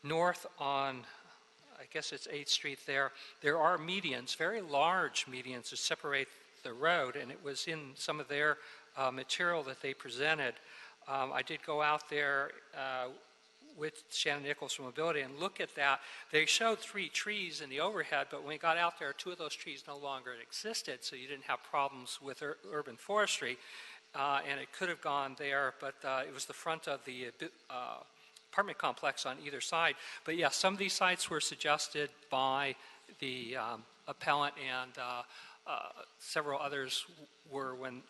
north on, I guess it's 8th Street there. There are medians, very large medians that separate the road, and it was in some of their material that they presented. I did go out there with Shannon Nichols from Mobility and look at that. They showed 3 trees in the overhead, but when we got out there, 2 of those trees no longer existed, so you didn't have problems with urban forestry, and it could have gone there, but it was the front of the apartment complex on either side. But yeah, some of these sites were suggested by the appellant, and several others were when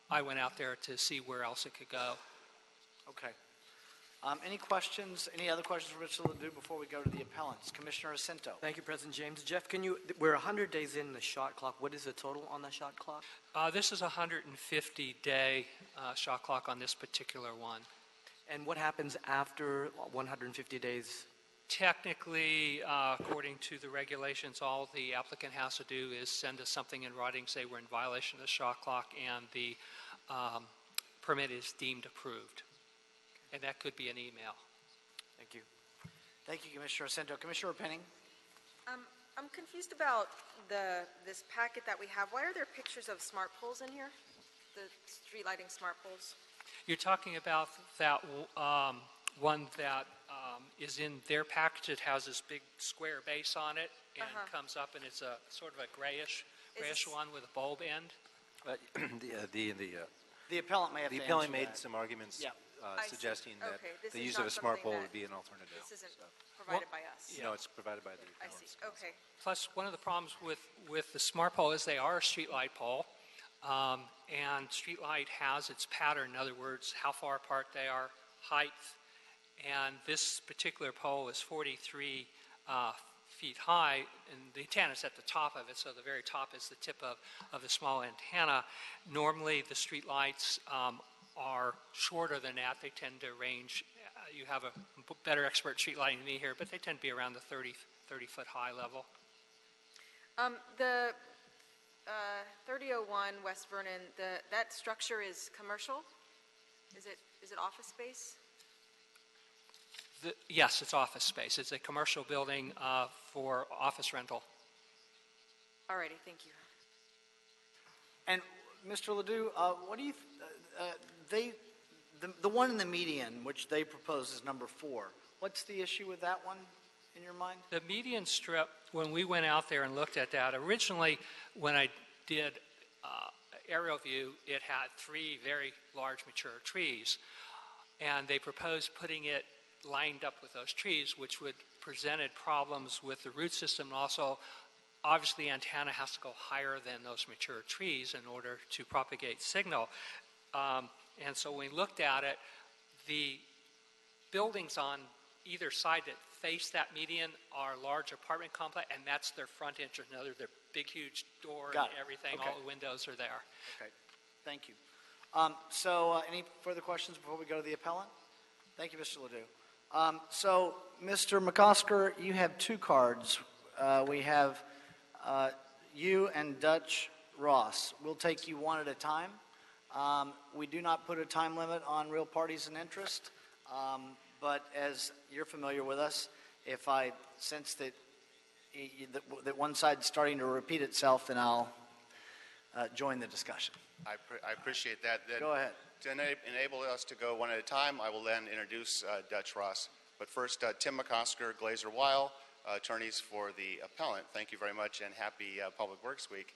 I went out there to see where else it could go.
Okay. Any questions, any other questions for Mr. Ledoux before we go to the appellants? Commissioner Jacinto.
Thank you, President James. Jeff, we're 100 days in the shot clock. What is the total on the shot clock?
This is a 150-day shot clock on this particular one.
And what happens after 150 days?
Technically, according to the regulations, all the applicant has to do is send us something in writing, say we're in violation of the shot clock, and the permit is deemed approved. And that could be an email.
Thank you.
Thank you, Commissioner Jacinto. Commissioner Penning?
I'm confused about this packet that we have. Why are there pictures of smart poles in here? The street lighting smart poles?
You're talking about that one that is in their package. It has this big square base on it and comes up, and it's a sort of a grayish one with a bulb end.
The appellant may have
The
to
appellant
answer
made
that.
some arguments
suggesting
that
this
the
is
use
not
of a smart
something
pole
that-
would be an alternative.
This isn't provided by us.
No, it's provided by the
I
appellants.
see. Okay.
Plus, one of the problems with the smart pole is they are a street light pole, and street light has its pattern. In other words, how far apart they are, height, and this particular pole is 43 feet high, and the antenna is at the top of it, so the very top is the tip of the small antenna. Normally, the street lights are shorter than that. They tend to range, you have a better expert street lighting than me here, but they tend to be around the 30-foot high level.
The 3001 West Vernon, that structure is commercial? Is it office space?
Yes, it's office space. It's a commercial building for office rental.
All righty, thank you.
And Mr. Ledoux, what do you, the one in the median, which they propose is number 4, what's the issue with that one in your mind?
The median strip, when we went out there and looked at that, originally when I did aerial view, it had 3 very large mature trees, and they proposed putting it lined up with those trees, which would presented problems with the root system. And also, obviously, the antenna has to go higher than those mature trees in order to propagate signal. And so when we looked at it, The buildings on either side that face that median are large apartment complex, and that's their front entrance. Another, their big, huge door
Got
and
it.
everything.
Okay.
All the windows are there.
Okay, thank you. Any further questions before we go to the appellant? Thank you, Mr. Ledoux. So, Mr. McCosker, you have two cards. We have you and Dutch Ross. We'll take you one at a time. We do not put a time limit on real parties and interest, but as you're familiar with us, if I sense that that one side's starting to repeat itself, then I'll join the discussion.
I appreciate that. Then
Go ahead.
To enable us to go one at a time, I will then introduce Dutch Ross. But first, Tim McCosker, Glazer Weil, attorneys for the appellant. Thank you very much, and happy Public Works Week.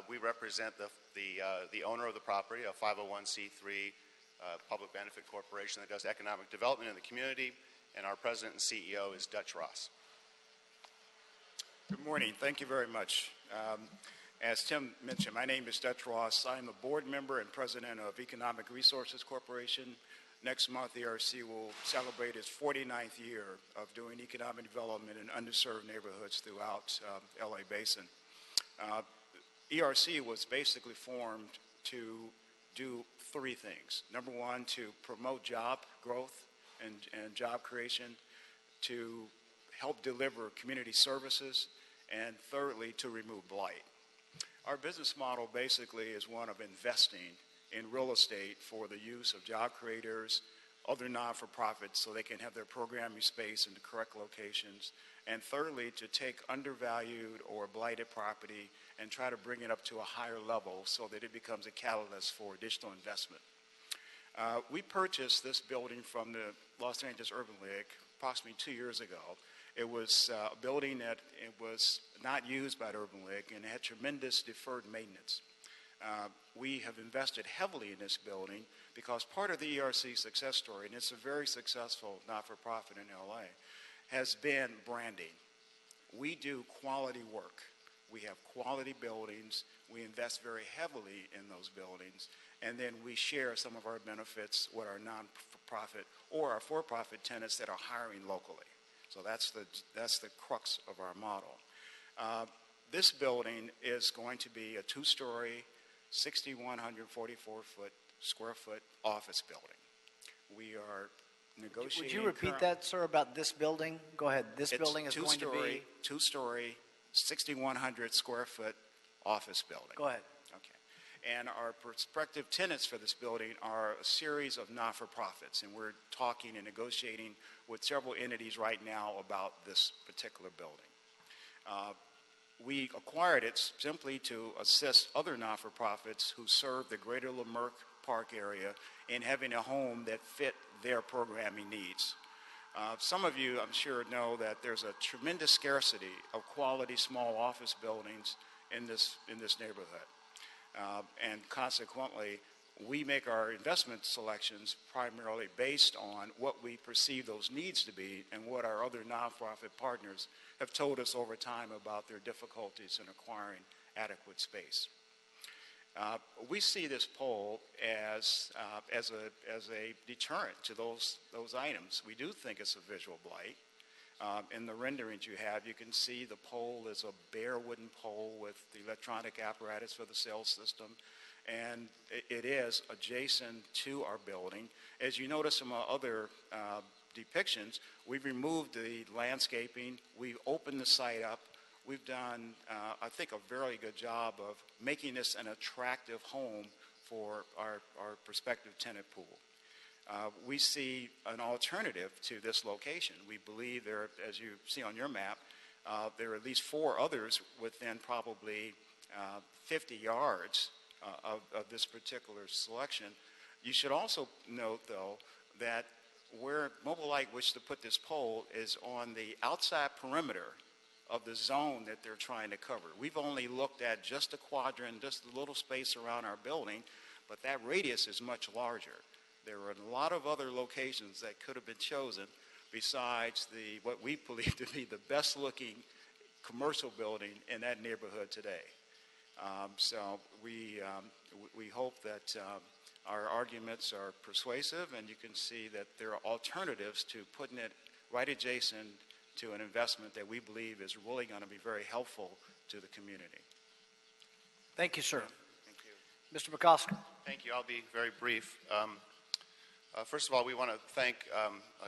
We represent the owner of the property, a 501c3 public benefit corporation that does economic development in the community, and our president and CEO is Dutch Ross.
Good morning. Thank you very much. As Tim mentioned, my name is Dutch Ross. I'm a board member and president of Economic Resources Corporation. Next month, ERC will celebrate its 49th year of doing economic development in underserved neighborhoods throughout LA Basin. ERC was basically formed to do three things. Number one, to promote job growth and job creation, to help deliver community services, and thirdly, to remove blight. Our business model basically is one of investing in real estate for the use of job creators, other non-for-profits, so they can have their programming space in the correct locations, and thirdly, to take undervalued or blighted property and try to bring it up to a higher level so that it becomes a catalyst for additional investment. We purchased this building from the Los Angeles Urban League approximately 2 years ago. It was a building that it was not used by the Urban League and had tremendous deferred maintenance. We have invested heavily in this building because part of the ERC success story, and it's a very successful not-for-profit in LA, has been branding. We do quality work. We have quality buildings. We invest very heavily in those buildings, and then we share some of our benefits with our non-for-profit or our for-profit tenants that are hiring locally. So that's the crux of our model. This building is going to be a two-story, 6,144 square foot office building. We are negotiating.
Would you repeat that, sir, about this building? Go ahead. This building is going to be
two-story, 6,100 square foot office building.
Go ahead.
Okay. And our prospective tenants for this building are a series of not-for-profits, and we're talking and negotiating with several entities right now about this particular building. We acquired it simply to assist other not-for-profits who serve the greater Leimert Park area in having a home that fit their programming needs. Some of you, I'm sure, know that there's a tremendous scarcity of quality small office buildings in this neighborhood. And consequently, we make our investment selections primarily based on what we perceive those needs to be and what our other nonprofit partners have told us over time about their difficulties in acquiring adequate space. We see this poll as a deterrent to those items. We do think it's a visual blight. In the renderings you have, you can see the pole is a bare wooden pole with the electronic apparatus for the sales system, and it is adjacent to our building. As you notice from our other depictions, we've removed the landscaping, we've opened the site up, we've done, I think, a very good job of making this an attractive home for our prospective tenant pool. We see an alternative to this location. We believe there, as you see on your map, there are at least 4 others within probably 50 yards of this particular selection. You should also note, though, that where Mobile Light wished to put this pole is on the outside perimeter of the zone that they're trying to cover. We've only looked at just a quadrant, just a little space around our building, but that radius is much larger. There are a lot of other locations that could have been chosen besides what we believe to be the best looking commercial building in that neighborhood today. So we hope that Our arguments are persuasive, and you can see that there are alternatives to putting it right adjacent to an investment that we believe is really going to be very helpful to the community.
Thank you, sir.
Thank you.
Mr. McCosker.
Thank you. I'll be very brief. First of all, we want to thank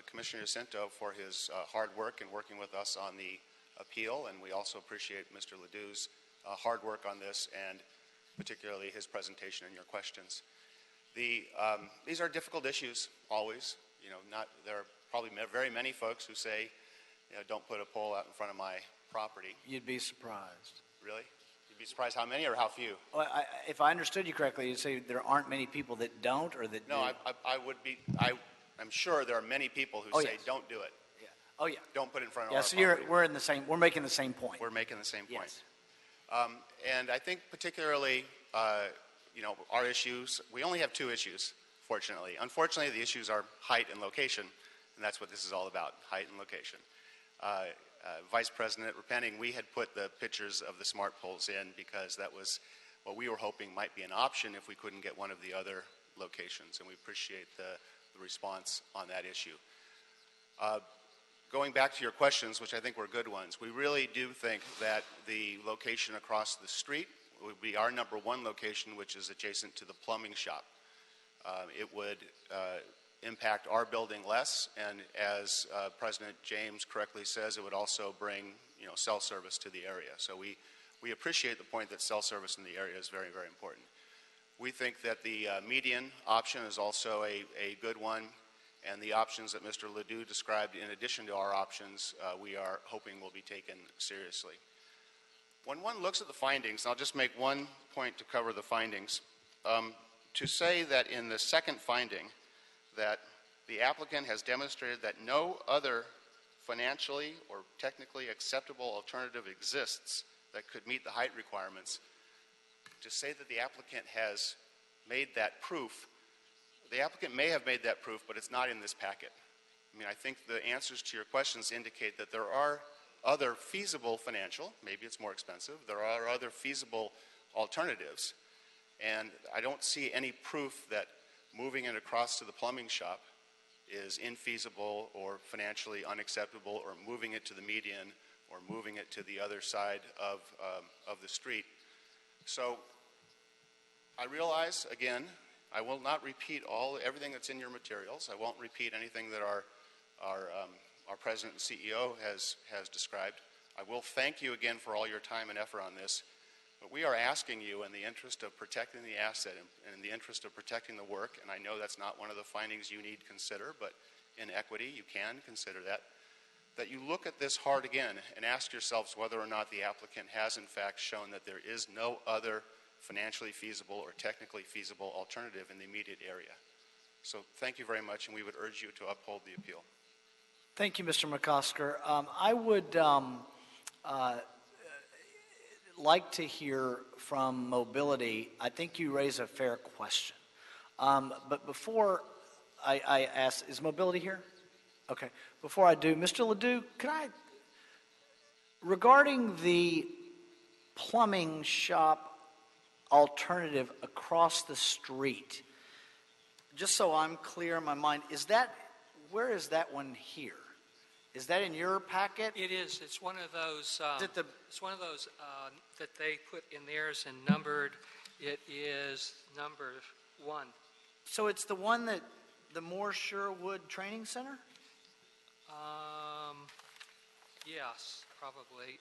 Commissioner Jacinto for his hard work in working with us on the appeal, and we also appreciate Mr. Ledoux's hard work on this, and particularly his presentation and your questions. These are difficult issues, always. There are probably very many folks who say, don't put a pole out in front of my property.
You'd be surprised.
Really? You'd be surprised how many or how few?
Well, if I understood you correctly, you say there aren't many people that don't, or that
No,
do.
I'm sure there are many people who say,
yes.
don't do it.
Yeah. Oh, yeah.
Don't put it in front of
Yeah,
our
so
property.
we're making the same point.
We're making the same point.
Yes.
And I think particularly, our issues, we only have two issues, fortunately. Unfortunately, the issues are height and location, and that's what this is all about, height and location. Vice President Repenning, we had put the pictures of the smart poles in because that was what we were hoping might be an option if we couldn't get one of the other locations, and we appreciate the response on that issue. Going back to your questions, which I think were good ones, we really do think that the location across the street would be our number one location, which is adjacent to the plumbing shop. It would impact our building less, and as President James correctly says, it would also bring cell service to the area. So we appreciate the point that cell service in the area is very, very important. We think that the median option is also a good one, and the options that Mr. Ledoux described in addition to our options, we are hoping will be taken seriously. When one looks at the findings, and I'll just make one point to cover the findings, to say that in the second finding that the applicant has demonstrated that no other financially or technically acceptable alternative exists that could meet the height requirements, to say that the applicant has made that proof, the applicant may have made that proof, but it's not in this packet. I mean, I think the answers to your questions indicate that there are other feasible financial, maybe it's more expensive, there are other feasible alternatives, and I don't see any proof that moving it across to the plumbing shop is infeasible or financially unacceptable, or moving it to the median or moving it to the other side of the street. So I realize, again, I will not repeat everything that's in your materials. I won't repeat anything that our President and CEO has described. I will thank you again for all your time and effort on this, but we are asking you, in the interest of protecting the asset and in the interest of protecting the work, and I know that's not one of the findings you need to consider, but in equity you can consider that you look at this hard again and ask yourselves whether or not the applicant has in fact shown that there is no other financially feasible or technically feasible alternative in the immediate area. So thank you very much, and we would urge you to uphold the appeal.
Thank you, Mr. McCosker. I would like to hear from Mobility. I think you raise a fair question. But before I ask, is Mobility here? Okay. Before I do, Mr. Ledoux, regarding the plumbing shop alternative across the street, just so I'm clear in my mind, where is that one here? Is that in your packet?
It is. It's one of those. It's one of those that they put in theirs and numbered. It is number 1.
So it's the one that the Moore Sherwood Training Center?
Yes, probably.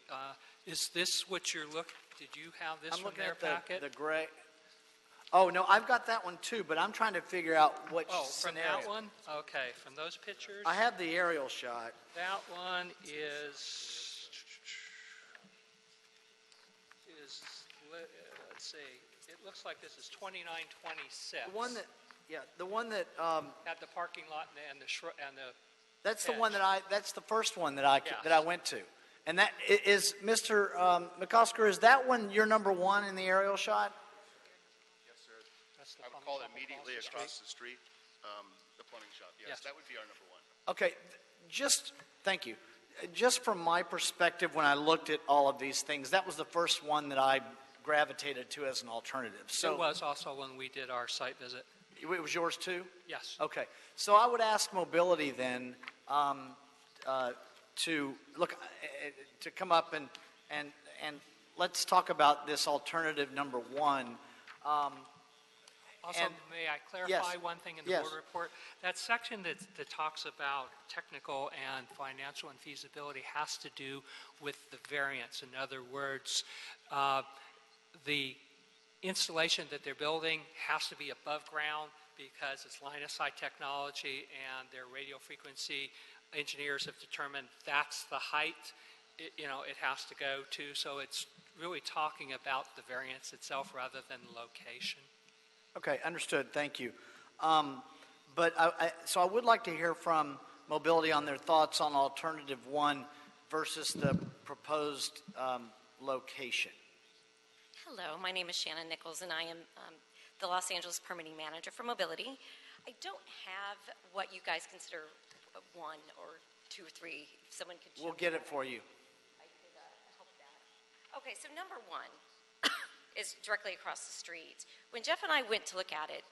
Is this what you're looking? Did you have this
I'm
from
looking
their
at
packet?
the gray. Oh no, I've got that one too, but I'm trying to figure out which
from
scenario.
that one? Okay, from those pictures.
I have the aerial shot.
That one is let's see. It looks like this is 2926.
The one that
at the parking lot and the
that's the
hedge.
one that's the first one that I went to. And that is Mr. McCosker, is that one your number 1 in the aerial shot?
Yes, sir. I would call it immediately across the street, the plumbing shop. Yes, that would be our number 1.
Okay, thank you. Just from my perspective, when I looked at all of these things, that was the first one that I gravitated to as an alternative. So
it was also when we did our site visit.
It was yours too?
Yes.
Okay. So I would ask mobility then to look to come up and let's talk about this alternative number one.
Also, may I clarify
yes,
one thing in the
yes.
board report? That section that talks about technical and financial and feasibility has to do with the variance. In other words, the installation that they're building has to be above ground because it's line of sight technology, and their radio frequency engineers have determined that's the height it has to go to. So it's really talking about the variance itself rather than the location.
Okay, understood. Thank you. So I would like to hear from mobility on their thoughts on alternative one versus the proposed location.
Hello, my name is Shannon Nichols, and I am the Los Angeles Permitting Manager for Mobility. I don't have what you guys consider one or two or three. If someone could.
We'll get it for you.
I could help that. Okay, so number one is directly across the street. When Jeff and I went to look at it,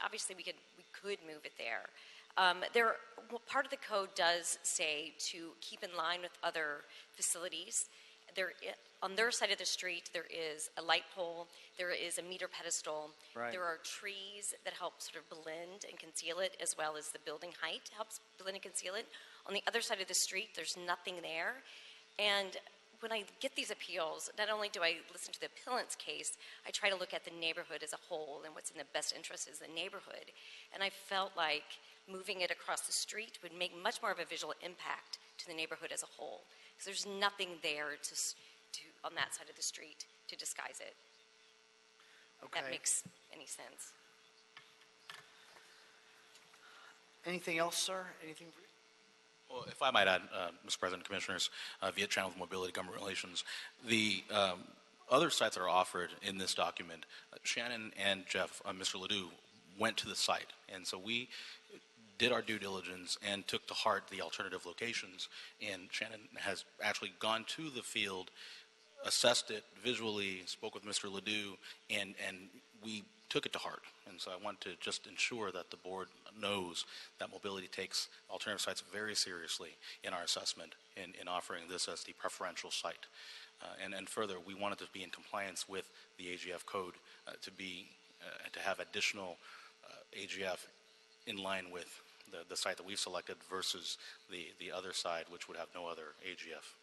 obviously we could move it there. Part of the code does say to keep in line with other facilities. On their side of the street, there is a light pole, there is a meter pedestal,
Right.
there are trees that help sort of blend and conceal it, as well as the building height helps blend and conceal it. On the other side of the street, there's nothing there. And when I get these appeals, not only do I listen to the appellant's case, I try to look at the neighborhood as a whole and what's in the best interest is the neighborhood. And I felt like moving it across the street would make much more of a visual impact to the neighborhood as a whole, because there's nothing there to on that side of the street to disguise it.
Okay.
That makes any sense.
Anything else, sir? Anything?
Well, if I might add, Mr. President, Commissioners, via Channel of Mobility Government Relations, the other sites that are offered in this document, Shannon and Jeff, Mr. Ledoux, went to the site. And so we did our due diligence and took to heart the alternative locations. And Shannon has actually gone to the field, assessed it visually, spoke with Mr. Ledoux, and we took it to heart. And so I want to just ensure that the board knows that mobility takes alternative sites very seriously in our assessment in offering this as the preferential site. And further, we wanted to be in compliance with the AGF code to have additional AGF in line with the site that we've selected versus the other side, which would have no other AGF.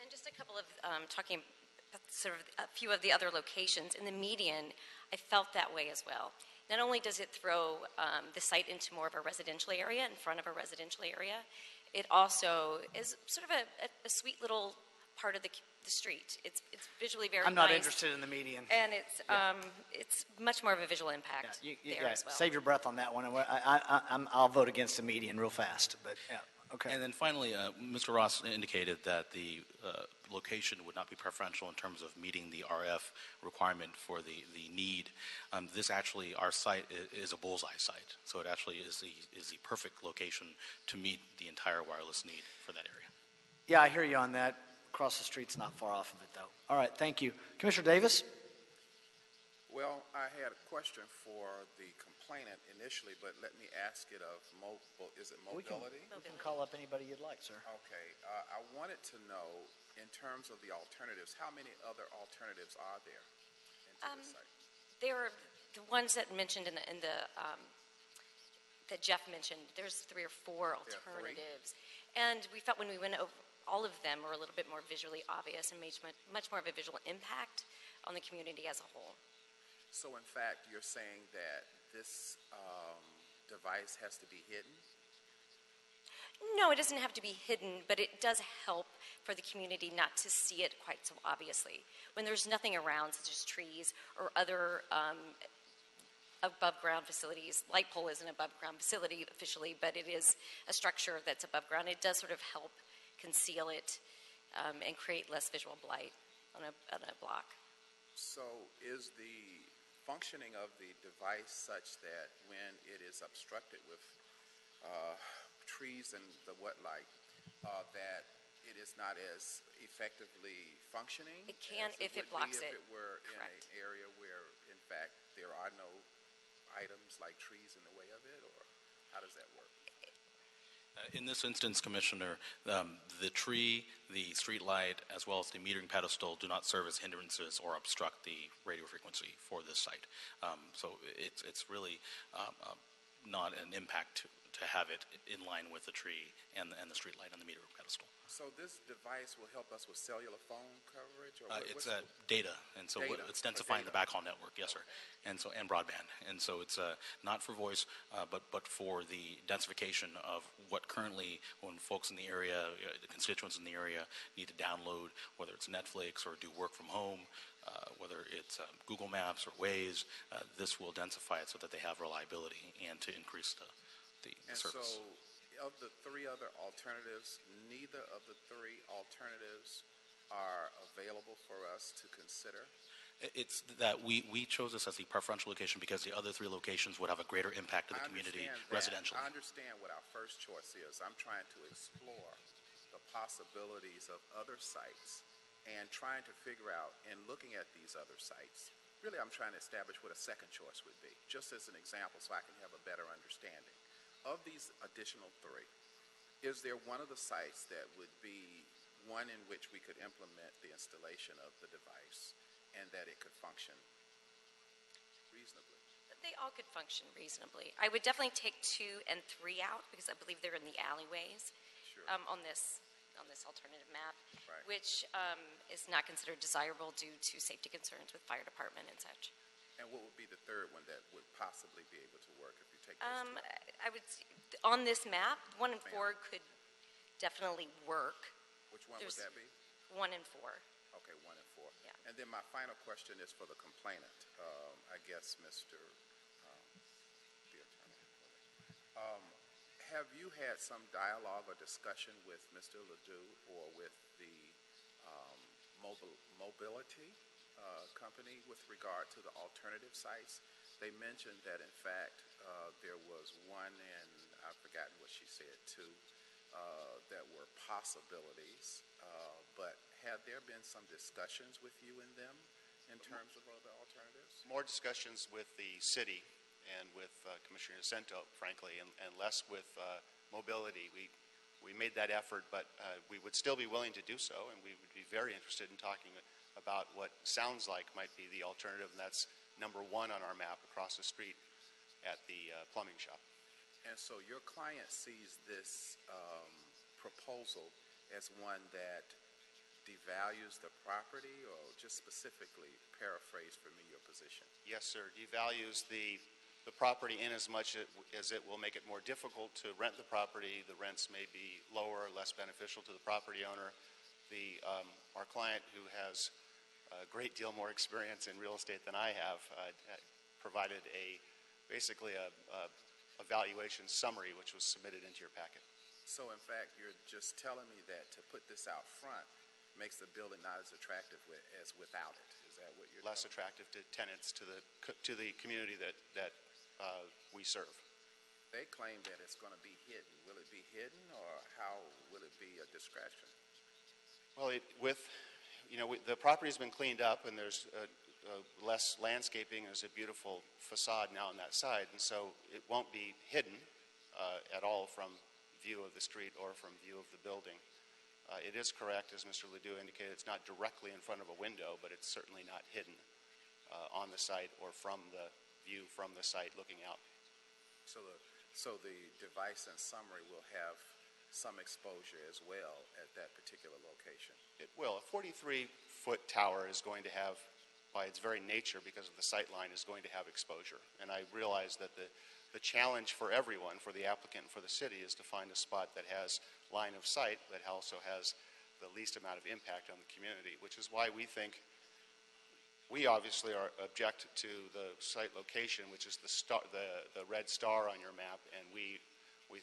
And just a couple of talking sort of a few of the other locations in the median, I felt that way as well. Not only does it throw the site into more of a residential area, in front of a residential area, it also is sort of a sweet little part of the street. It's visually very nice.
I'm not interested in the median.
And it's much more of a visual impact there as well.
Save your breath on that one. I'll vote against the median real fast. But yeah, okay.
And then finally, Mr. Ross indicated that the location would not be preferential in terms of meeting the RF requirement for the need. This actually, our site is a bullseye site, so it actually is the perfect location to meet the entire wireless need for that area.
Yeah, I hear you on that. Across the street's not far off of it, though. All right, thank you. Commissioner Davis?
Well, I had a question for the complainant initially, but let me ask it of mobility?
We can call up anybody you'd like, sir.
Okay. I wanted to know, in terms of the alternatives, how many other alternatives are there into the site?
There are the ones that mentioned in the that Jeff mentioned. There's 3 or 4 alternatives, and we felt when we went over all of them were a little bit more visually obvious and made much more of a visual impact on the community as a whole.
So, in fact, you're saying that this device has to be hidden?
No, it doesn't have to be hidden, but it does help for the community not to see it quite so obviously. When there's nothing around, such as trees or other above-ground facilities. Light pole is an above-ground facility officially, but it is a structure that's above ground. It does sort of help conceal it and create less visual blight on a block.
So is the functioning of the device such that when it is obstructed with trees and the what-like, that it is not as effectively functioning?
It can if it blocks it.
If it were in an area where, in fact, there are no
items like trees in the way of it, or how does that work?
In this instance, Commissioner, the tree, the street light, as well as the metering pedestal do not serve as hindrances or obstruct the radio frequency for this site. So it's really not an impact to have it in line with the tree and the street light and the meter pedestal.
So this device will help us with cellular phone coverage, or
It's data, and so
Data,
it's densifying the backhaul network, yes, sir, and broadband, and so it's not for voice, but for the densification of what currently, when folks in the area, the constituents in the area, need to download, whether it's Netflix or do work from home, whether it's Google Maps or Waze, this will densify it so that they have reliability and to increase the service.
So, of the three other alternatives, neither of the three alternatives are available for us to consider?
It's that we chose this as the preferential location because the other three locations would have a greater impact to the community residentially.
I understand what our first choice is. I'm trying to explore the possibilities of other sites and trying to figure out, in looking at these other sites, really I'm trying to establish what a second choice would be, just as an example so I can have a better understanding. Of these additional three, is there one of the sites that would be one in which we could implement the installation of the device and that it could function reasonably?
They all could function reasonably. I would definitely take 2 and 3 out because I believe they're in the alleyways on this alternative map,
Right.
which is not considered desirable due to safety concerns with fire department and such.
And what would be the third one that would possibly be able to work if you take those two?
I would on this map, 1 and 4 could definitely work.
Which one
There's
would that be?
1 and 4.
Okay, 1 and 4.
Yeah.
And then my final question is for the complainant. I guess, Mr. The attorney. Have you had some dialogue or discussion with Mr. Ledoux or with the mobility company with regard to the alternative sites? They mentioned that, in fact, there was one, and I've forgotten what she said, 2, that were possibilities. But have there been some discussions with you and them in terms of other alternatives?
More discussions with the city and with Commissioner Jacinto, frankly, and less with mobility. We made that effort, but we would still be willing to do so, and we would be very interested in talking about what sounds like might be the alternative, and that's number 1 on our map across the street at the plumbing shop.
And so your client sees this proposal as one that devalues the property, or just specifically paraphrase for me your position?
Yes, sir. Devalues the property in as much as it will make it more difficult to rent the property. The rents may be lower, less beneficial to the property owner. Our client, who has a great deal more experience in real estate than I have, provided basically a valuation summary which was submitted into your packet.
So in fact, you're just telling me that to put this out front makes the building not as attractive as without it. Is that what you're
Less attractive to tenants, to the community that we serve.
They claim that it's going to be hidden. Will it be hidden, or how will it be a discretion?
Well, the property's been cleaned up, and there's less landscaping. There's a beautiful facade now on that side, and so it won't be hidden at all from view of the street or from view of the building. It is correct, as Mr. Ledoux indicated, it's not directly in front of a window, but it's certainly not hidden on the site or from the view from the site looking out.
So the device and summary will have some exposure as well at that particular location.
It will. A 43-foot tower is going to have, by its very nature, because of the sight line, is going to have exposure. And I realize that the challenge for everyone, for the applicant and for the city, is to find a spot that has line of sight, but also has the least amount of impact on the community, which is why we think, we obviously object to the site location, which is the red star on your map, and we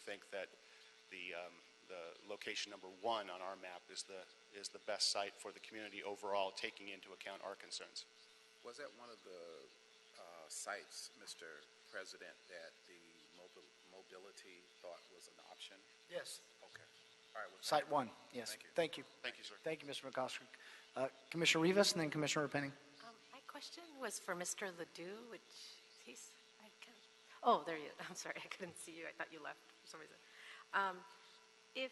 think that the location number 1 on our map is the best site for the community overall, taking into account our concerns.
Was that one of the sites, Mr. President, that the mobility thought was an option?
Yes.
Okay. All right. Well,
Site 1, yes. Thank you.
Thank you, sir.
Thank you, Mr. McCosker. Commissioner Rivas and then Commissioner Penning.
My question was for Mr. Ledoux, which
Oh, there you, I'm sorry, I couldn't see you. I thought you left for some reason. If,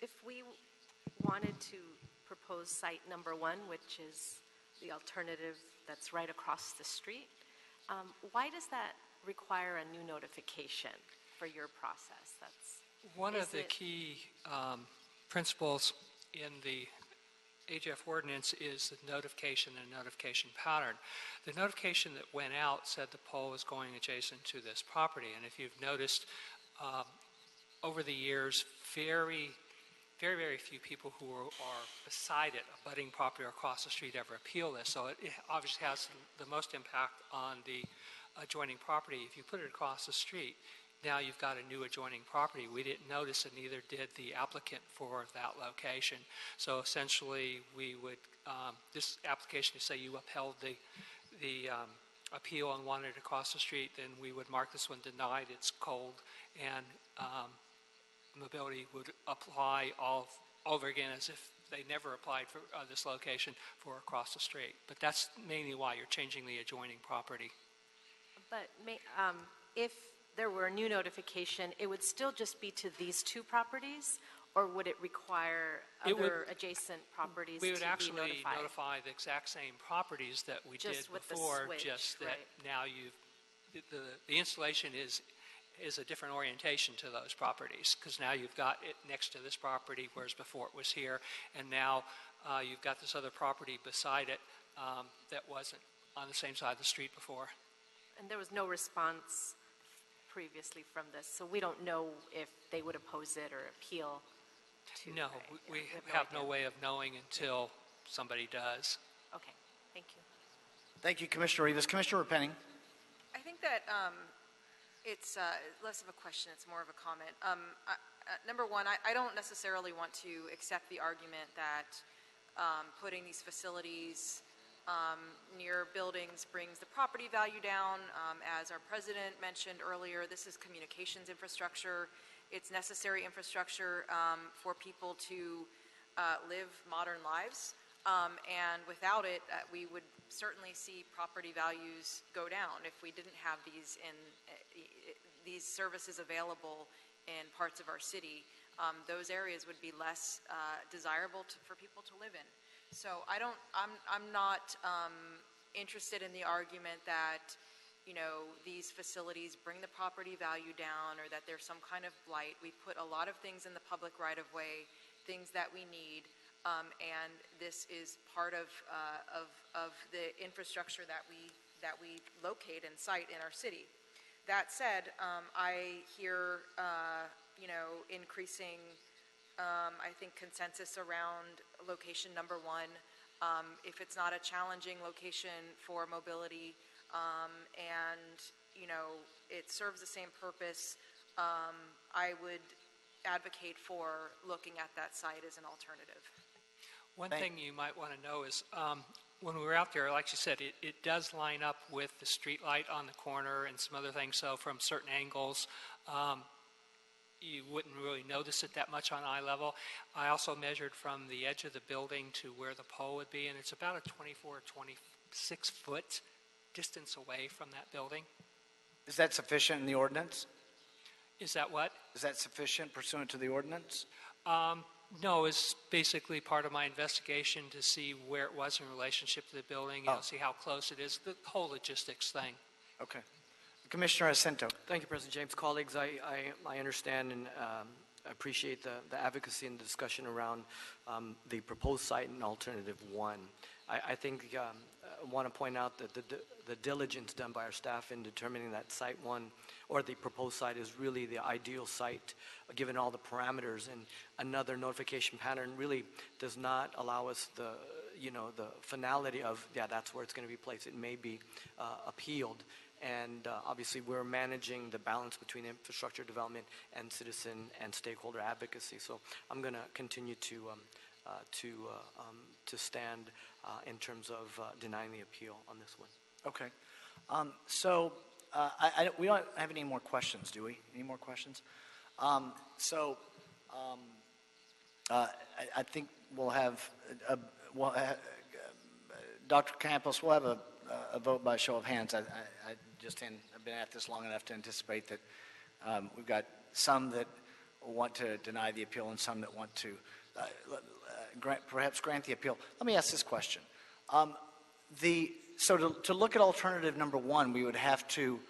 if we wanted to propose site number one, which is the alternative that's right across the street, why does that require a new notification for your process? That's
One of the key principles in the AGF ordinance is the notification and notification pattern. The notification that went out said the pole was going adjacent to this property, and if you've noticed, over the years, very few people who are beside it, abutting property or across the street, ever appeal this. So it obviously has the most impact on the adjoining property. If you put it across the street, now you've got a new adjoining property. We didn't notice, and neither did the applicant for that location. So essentially, we would, this application, to say you upheld the appeal and wanted it across the street, then we would mark this one denied, it's cold, and mobility would apply all over again as if they never applied for this location for across the street. But that's mainly why you're changing the adjoining property.
But if there were a new notification, it would still just be to these two properties, or would it require other adjacent properties to be notified?
We would actually notify the exact same properties that we did before, just that now the installation is a different orientation to those properties, because now you've got it next to this property, whereas before it was here, and now you've got this other property beside it that wasn't on the same side of the street before.
And there was no response previously from this, so we don't know if they would oppose it or appeal to.
No, we have no way of knowing until somebody does.
Okay, thank you.
Thank you, Commissioner Rivas. Commissioner Penning.
I think that it's less of a question, it's more of a comment. Number one, I don't necessarily want to accept the argument that putting these facilities near buildings brings the property value down. As our president mentioned earlier, this is communications infrastructure. It's necessary infrastructure for people to live modern lives. And without it, we would certainly see property values go down if we didn't have these services available in parts of our city. Those areas would be less desirable for people to live in. So I'm not interested in the argument that, you know, these facilities bring the property value down or that there's some kind of blight. We put a lot of things in the public right-of-way, things that we need. And this is part of the infrastructure that we locate and site in our city. That said, I hear you know, increasing I think consensus around location number one. If it's not a challenging location for mobility and you know it serves the same purpose, I would advocate for looking at that site as an alternative.
One thing you might want to know is when we were out there, like you said, it does line up with the street light on the corner and some other things. So from certain angles, you wouldn't really notice it that much on eye level. I also measured from the edge of the building to where the pole would be, and it's about a 24, 26 foot distance away from that building.
Is that sufficient in the ordinance?
Is that what?
Is that sufficient pursuant to the ordinance?
No, it's basically part of my investigation to see where it was in relationship to the building, you know, see how close it is, the whole logistics thing.
Okay. Commissioner Jacinto.
Thank you, President James. Colleagues, I understand and appreciate the advocacy and the discussion around the proposed site and alternative one. I think I want to point out that the diligence done by our staff in determining that site one or the proposed site is really the ideal site given all the parameters, and another notification pattern really does not allow us the finality of, yeah, that's where it's going to be placed. It may be appealed. And obviously, we're managing the balance between infrastructure development and citizen and stakeholder advocacy. So I'm going to continue to stand in terms of denying the appeal on this one.
Okay. We don't have any more questions, do we? Any more questions? I think we'll have Dr. Campos. We'll have a vote by show of hands. I I've been at this long enough to anticipate that we've got some that want to deny the appeal and some that want to perhaps grant the appeal. Let me ask this question. So to look at alternative number one, we'd have to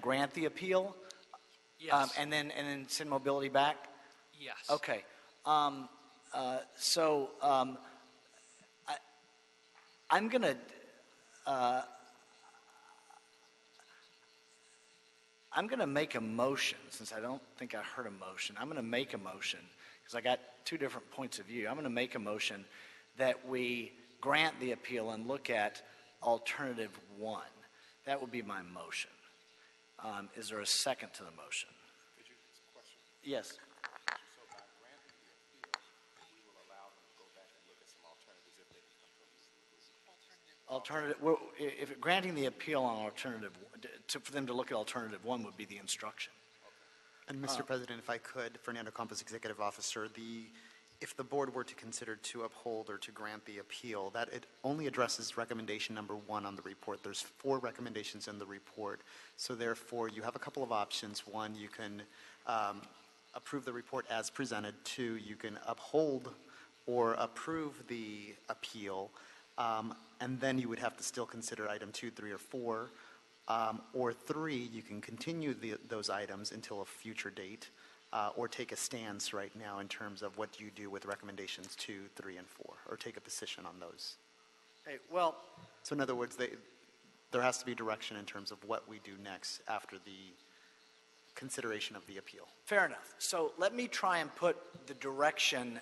grant the appeal?
Yes.
And then send mobility back?
Yes.
Okay. I'm going to make a motion, since I don't think I heard a motion. I'm going to make a motion, because I got two different points of view. I'm going to make a motion that we grant the appeal and look at alternative one. That would be my motion. Is there a second to the motion? Yes. If granting the appeal on alternative, for them to look at alternative one would be the instruction.
And Mr. President, if I could, Fernando Campos, Executive Officer, if the board were to consider to uphold or to grant the appeal, that it only addresses recommendation number one on the report. There's 4 recommendations in the report, so therefore you have a couple of options. One, you can approve the report as presented. 2, you can uphold or approve the appeal, and then you would have to still consider item 2, 3, or 4. Or 3, you can continue those items until a future date, or take a stance right now in terms of what you do with recommendations 2, 3, and 4, or take a position on those.
Hey, well,
so in other words, there has to be direction in terms of what we do next after the consideration of the appeal.
Fair enough. So let me try and put the direction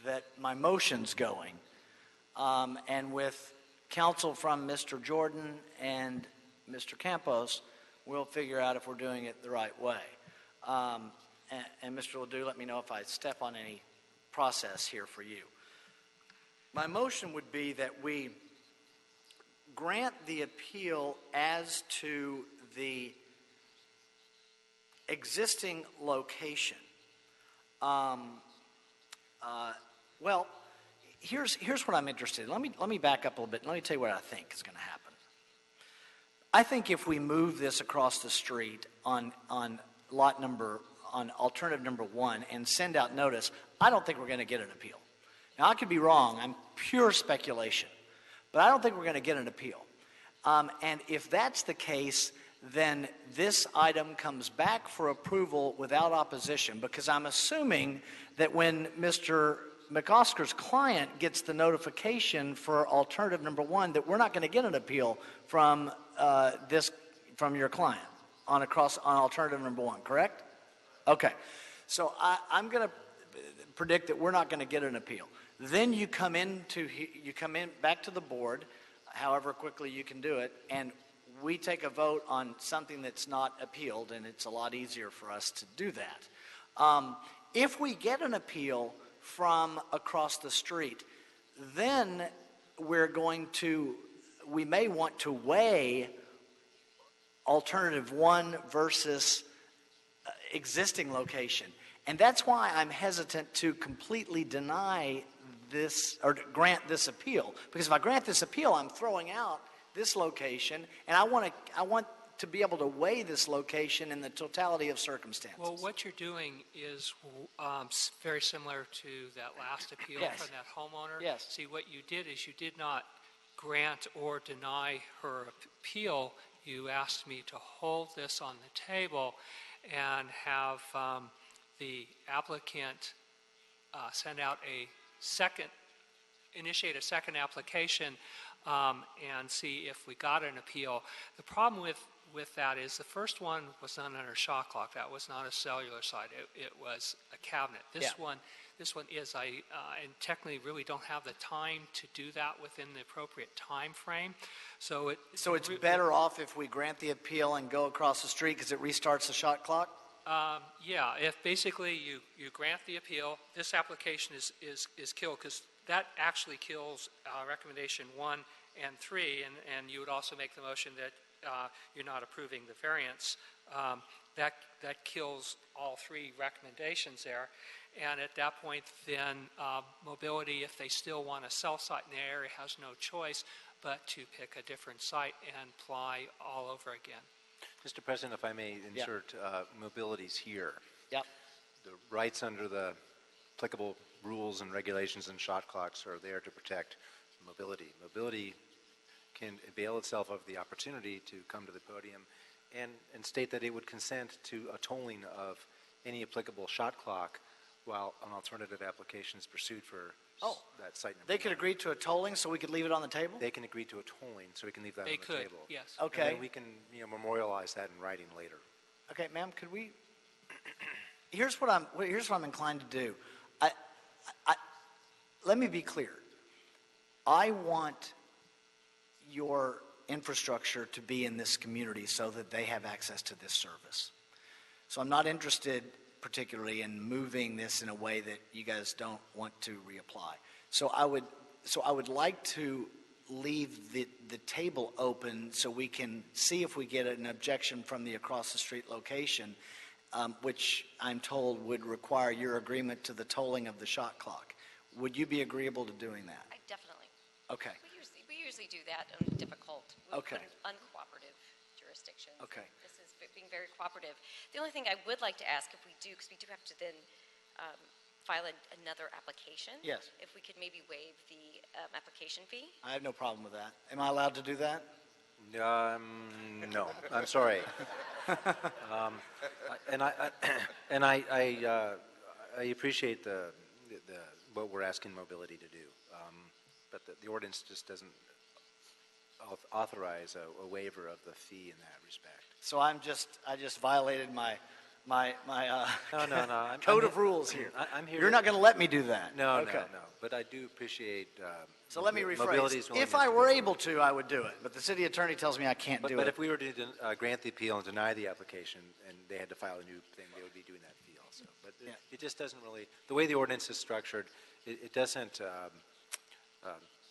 that my motion's going, and with counsel from Mr. Jordan and Mr. Campos, we'll figure out if we're doing it the right way. And Mr. Ledoux, let me know if I step on any process here for you. My motion would be that we grant the appeal as to the existing location. Well, here's what I'm interested in. Let me back up a little bit and let me tell you what I think is going to happen. I think if we move this across the street on alternative number one and send out notice, I don't think we're going to get an appeal. Now, I could be wrong. I'm pure speculation. But I don't think we're going to get an appeal. And if that's the case, then this item comes back for approval without opposition, because I'm assuming that when Mr. McOscar's client gets the notification for alternative number one, that we're not going to get an appeal from your client on alternative number one, correct? Okay. So I'm going to predict that we're not going to get an appeal. Then you come in back to the board, however quickly you can do it, and we take a vote on something that's not appealed, and it's a lot easier for us to do that. If we get an appeal from across the street, then we may want to weigh alternative one versus existing location. And that's why I'm hesitant to completely deny this or grant this appeal. Because if I grant this appeal, I'm throwing out this location, and I want to be able to weigh this location in the totality of circumstances.
Well, what you're doing is very similar to that last appeal from that homeowner.
Yes.
See, what you did is you did not grant or deny her appeal. You asked me to hold this on the table and have the applicant initiate a second application and see if we got an appeal. The problem with that is the first one was done under shock lock. That was not a cellular site. It was a cabinet. This one is. And technically really don't have the time to do that within the appropriate time frame. So
it's better off if we grant the appeal and go across the street because it restarts the shot clock?
Yeah, if basically you grant the appeal, this application is killed, because that actually kills recommendation 1 and 3, and you would also make the motion that you're not approving the variance. That kills all 3 recommendations there. And at that point, then mobility, if they still want a cell site in the area, has no choice but to pick a different site and apply all over again.
Mr. President, if I may insert, mobility's here.
Yep.
The rights under the applicable rules and regulations and shot clocks are there to protect mobility. Mobility can avail itself of the opportunity to come to the podium and state that it would consent to a tolling of any applicable shot clock while an alternative application is pursued for that site number.
They could agree to a tolling so we could leave it on the table?
They can agree to a tolling so we can leave that
They
on the
could,
table.
yes.
Okay.
And then we can memorialize that in writing later.
Okay, ma'am, could we, here's what I'm inclined to do. Let me be clear. I want your infrastructure to be in this community so that they have access to this service. So I'm not interested particularly in moving this in a way that you guys don't want to reapply. So I would like to leave the table open so we can see if we get an objection from the across the street location, which I'm told would require your agreement to the tolling of the shot clock. Would you be agreeable to doing that?
Definitely.
Okay.
We usually do that in difficult,
Okay.
uncooperative jurisdictions.
Okay.
This is being very cooperative. The only thing I would like to ask, if we do, because we do have to then file another application.
Yes.
If we could maybe waive the application fee.
I have no problem with that. Am I allowed to do that?
No, I'm sorry. I appreciate what we're asking mobility to do, but the ordinance just doesn't authorize a waiver of the fee in that respect.
So I just violated my
No.
code of rules here.
I'm here.
You're not going to let me do that.
No,
Okay.
no. But I do appreciate.
So let me
mobility's
rephrase.
willingness
If I
to
were
move
able to, I would do it. But the city attorney tells me I can't do it.
But if we were to grant the appeal and deny the application, and they had to file a new thing, they would be doing that fee also. But it just doesn't really, the way the ordinance is structured, it doesn't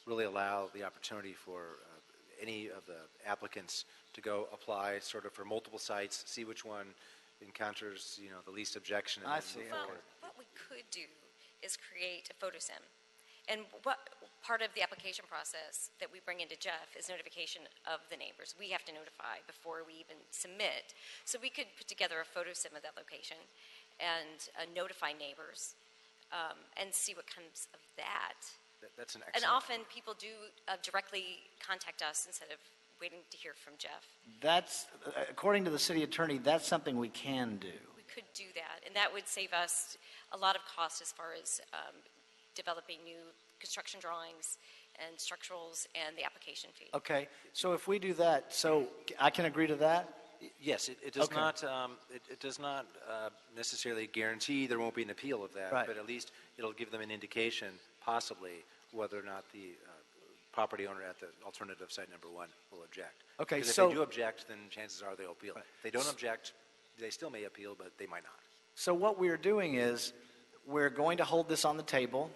really allow the opportunity for any of the applicants to go apply sort of for multiple sites, see which one encounters, the least objection. And
I
then
see.
move
Okay.
forward.
What we could do is create a photo sim. And what part of the application process that we bring into Jeff is notification of the neighbors. We have to notify before we even submit. So we could put together a photo sim of that location and notify neighbors and see what comes of that.
That's an
And
excellent.
often people do directly contact us instead of waiting to hear from Jeff.
That's, according to the city attorney, that's something we can do.
We could do that, and that would save us a lot of cost as far as developing new construction drawings and structurals and the application fee.
Okay, so if we do that, so I can agree to that?
Yes, it does
Okay.
not. It does not necessarily guarantee there won't be an appeal of that,
Right.
but at least it'll give them an indication, possibly, whether or not the property owner at the alternative site number one will object.
Okay,
because
so-
if they do object, then chances are they'll appeal. If they don't object, they still may appeal, but they might not.
So what we're doing is, we're going to hold this on the table.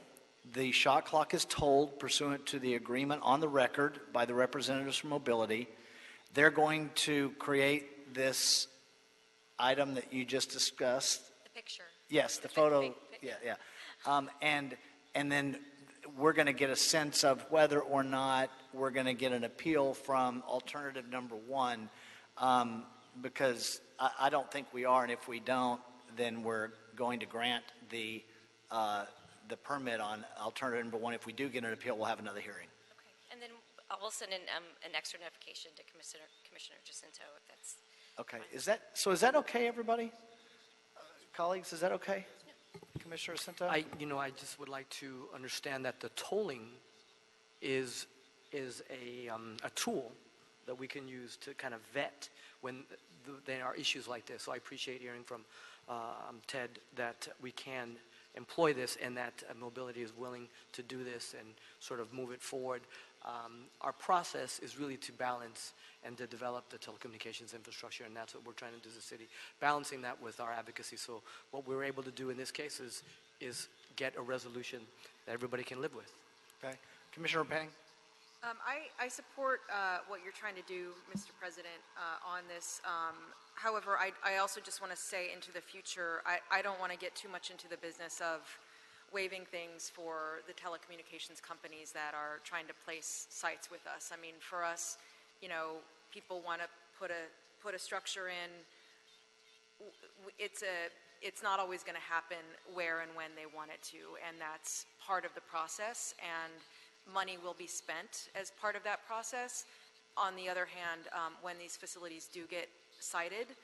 The shot clock is tolled pursuant to the agreement on the record by the representatives from Mobility. They're going to create this item that you just discussed.
The picture.
Yes, the photo, yeah. And then we're going to get a sense of whether or not we're going to get an appeal from alternative number one, because I don't think we are, and if we don't, then we're going to grant the permit on alternative number one. If we do get an appeal, we'll have another hearing.
Okay, and then I'll send in an extra notification to Commissioner Jacinto if that's.
Okay, is that okay, everybody? Colleagues, is that okay? Commissioner Jacinto?
I just would like to understand that the tolling is a tool that we can use to kind of vet when there are issues like this. So I appreciate hearing from Ted that we can employ this and that Mobility is willing to do this and sort of move it forward. Our process is really to balance and to develop the telecommunications infrastructure, and that's what we're trying to do as a city, balancing that with our advocacy. So what we're able to do in this case is get a resolution that everybody can live with.
Okay. Commissioner Penning?
I support what you're trying to do, Mr. President, on this. However, I also just want to say into the future, I don't want to get too much into the business of waiving things for the telecommunications companies that are trying to place sites with us. I mean, for us, people want to put a structure in. It's not always going to happen where and when they want it to, and that's part of the process, and money will be spent as part of that process. On the other hand, when these facilities do get sited,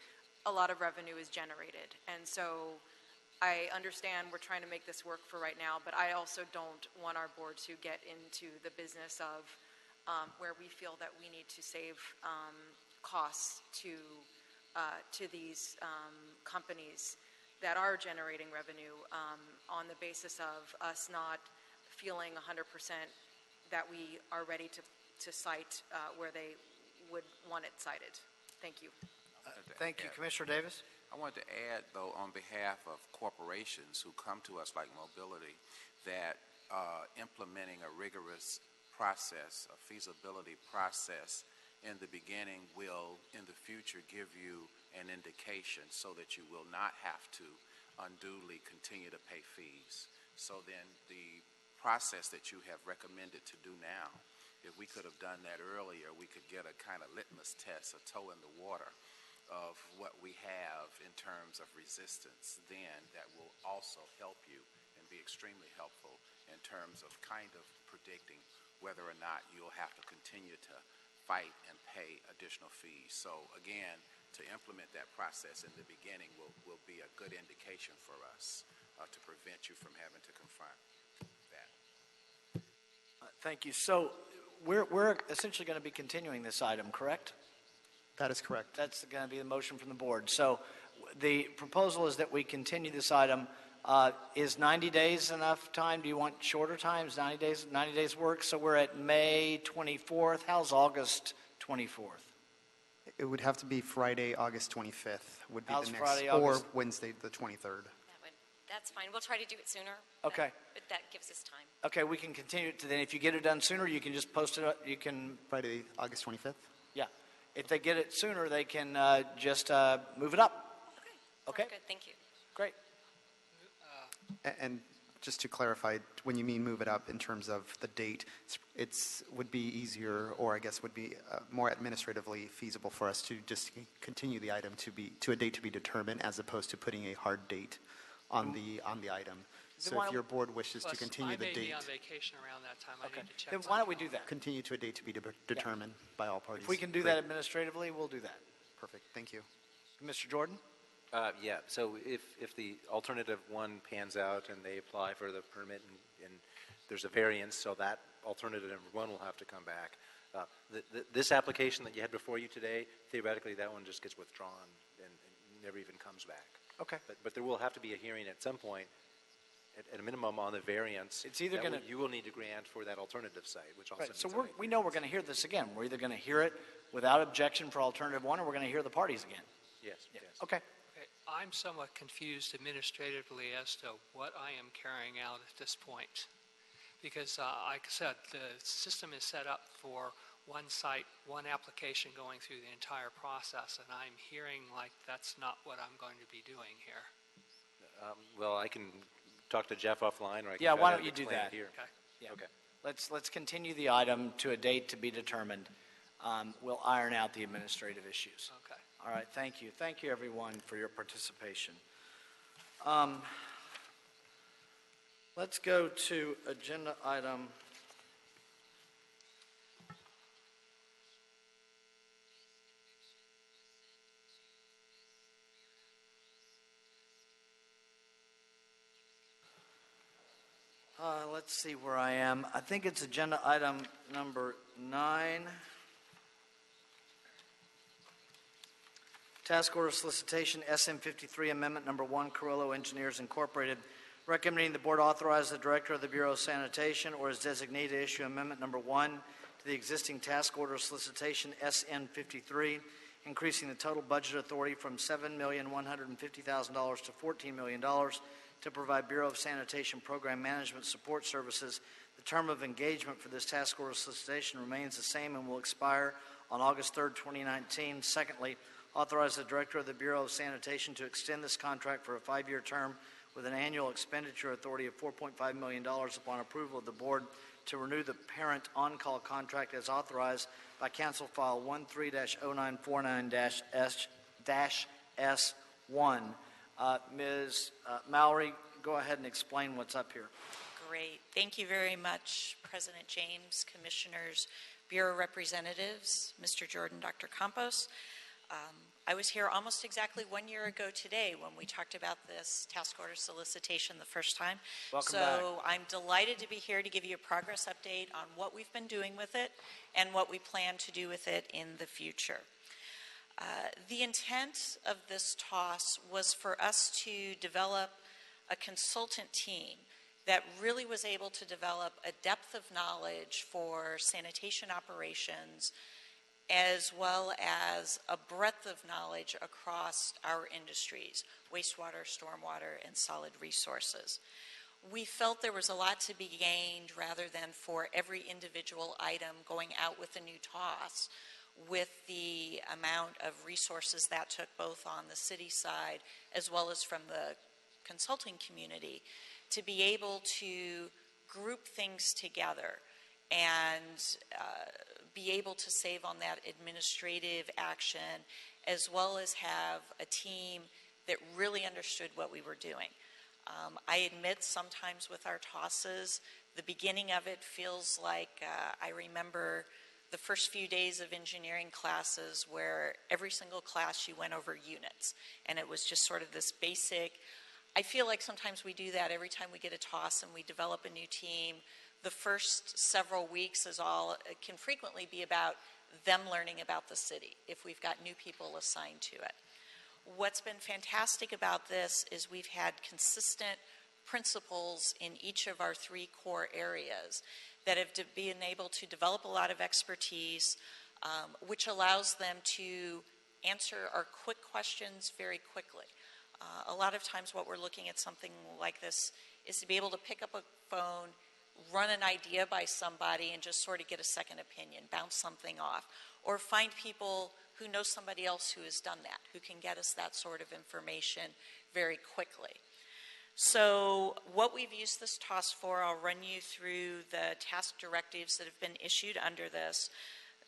a lot of revenue is generated. And so I understand we're trying to make this work for right now, but I also don't want our board to get into the business of where we feel that we need to save costs to these companies that are generating revenue on the basis of us not feeling 100% that we are ready to cite where they would want it cited. Thank you.
Thank you. Commissioner Davis?
I wanted to add, though, on behalf of corporations who come to us like Mobility, that implementing a rigorous process, a feasibility process in the beginning will, in the future, give you an indication so that you will not have to unduly continue to pay fees. So then the process that you have recommended to do now, if we could have done that earlier, we could get a kind of litmus test, a toe in the water of what we have in terms of resistance. Then that will also help you and be extremely helpful in terms of kind of predicting whether or not you'll have to continue to fight and pay additional fees. So again, to implement that process in the beginning will be a good indication for us to prevent you from having to confront that.
Thank you. So we're essentially going to be continuing this item, correct?
That is correct.
That's going to be the motion from the board. So the proposal is that we continue this item. Is 90 days enough time? Do you want shorter times? 90 days work. So we're at May 24th. How's August 24th?
It would have to be Friday, August 25th would be
How's
the next,
Friday,
or
August?
Wednesday, the 23rd.
That's fine. We'll try to do it sooner.
Okay.
But that gives us time.
Okay, we can continue it to then. If you get it done sooner, you can just post it. You can
Friday, August 25th?
Yeah. If they get it sooner, they can just move it up. Okay.
Sounds good. Thank you.
Great.
And just to clarify, when you mean move it up in terms of the date, it's would be easier, or I guess would be more administratively feasible for us to just continue the item to a date to be determined, as opposed to putting a hard date on the item. So if your board wishes to continue the
I may
date,
be on vacation around that time. I need to check.
Then why don't we do that?
continue to a date to be determined by all parties.
If we can do that administratively, we'll do that.
Perfect. Thank you.
Mr. Jordan?
Yeah, so if the alternative one pans out and they apply for the permit and there's a variance, so that alternative number one will have to come back. This application that you had before you today, theoretically that one just gets withdrawn and never even comes back.
Okay.
But there will have to be a hearing at some point, at a minimum on the variance.
It's either going to...
You will need to grant for that alternative site, which also
Right, so
needs
we know we're going to hear this again. We're either going to hear it without objection for alternative one, or we're going to hear the parties again.
Yes.
Okay.
I'm somewhat confused administratively as to what I am carrying out at this point. Because, like I said, the system is set up for one site, one application going through the entire process, and I'm hearing like that's not what I'm going to be doing here.
Well, I can talk to Jeff offline, or I can
Yeah,
try
why
to
don't you do
explain it
that?
here.
Okay.
Yeah. Okay. Let's continue the item to a date to be determined. We'll iron out the administrative issues.
Okay.
All right, thank you. Thank you, everyone, for your participation. Let's go to agenda item let's see where I am. I think it's agenda item number 9. Task order solicitation SM53 amendment number 1, Carrillo Engineers Incorporated, recommending the board authorize the director of the Bureau of Sanitation or his designee to issue amendment number 1 to the existing task order solicitation SN53, increasing the total budget authority from $7,150,000 to $14 million to provide Bureau of Sanitation program management support services. The term of engagement for this task order solicitation remains the same and will expire on August 3rd, 2019. Secondly, authorize the director of the Bureau of Sanitation to extend this contract for a 5-year term with an annual expenditure authority of $4.5 million upon approval of the board to renew the parent on-call contract as authorized by Council File 13-0949-S1. Ms. Mallory, go ahead and explain what's up here.
Great. Thank you very much, President James, Commissioners, Bureau Representatives, Mr. Jordan, Dr. Campos. I was here almost exactly 1 year ago today when we talked about this task order solicitation the first time.
Welcome
so
back.
I'm delighted to be here to give you a progress update on what we've been doing with it and what we plan to do with it in the future. The intent of this TOS was for us to develop a consultant team that really was able to develop a depth of knowledge for sanitation operations as well as a breadth of knowledge across our industries, wastewater, stormwater, and solid resources. We felt there was a lot to be gained rather than for every individual item going out with a new TOS with the amount of resources that took both on the city side as well as from the consulting community to be able to group things together and be able to save on that administrative action as well as have a team that really understood what we were doing. I admit sometimes with our TOSs, the beginning of it feels like I remember the first few days of engineering classes where every single class you went over units and it was just sort of this basic. I feel like sometimes we do that every time we get a TOS and we develop a new team. The first several weeks it can frequently be about them learning about the city if we've got new people assigned to it. What's been fantastic about this is we've had consistent principals in each of our three core areas that have been able to develop a lot of expertise, which allows them to answer our quick questions very quickly. A lot of times what we're looking at something like this is to be able to pick up a phone, run an idea by somebody and just sort of get a second opinion, bounce something off, or find people who know somebody else who has done that, who can get us that sort of information very quickly. So what we've used this TOS for, I'll run you through the task directives that have been issued under this.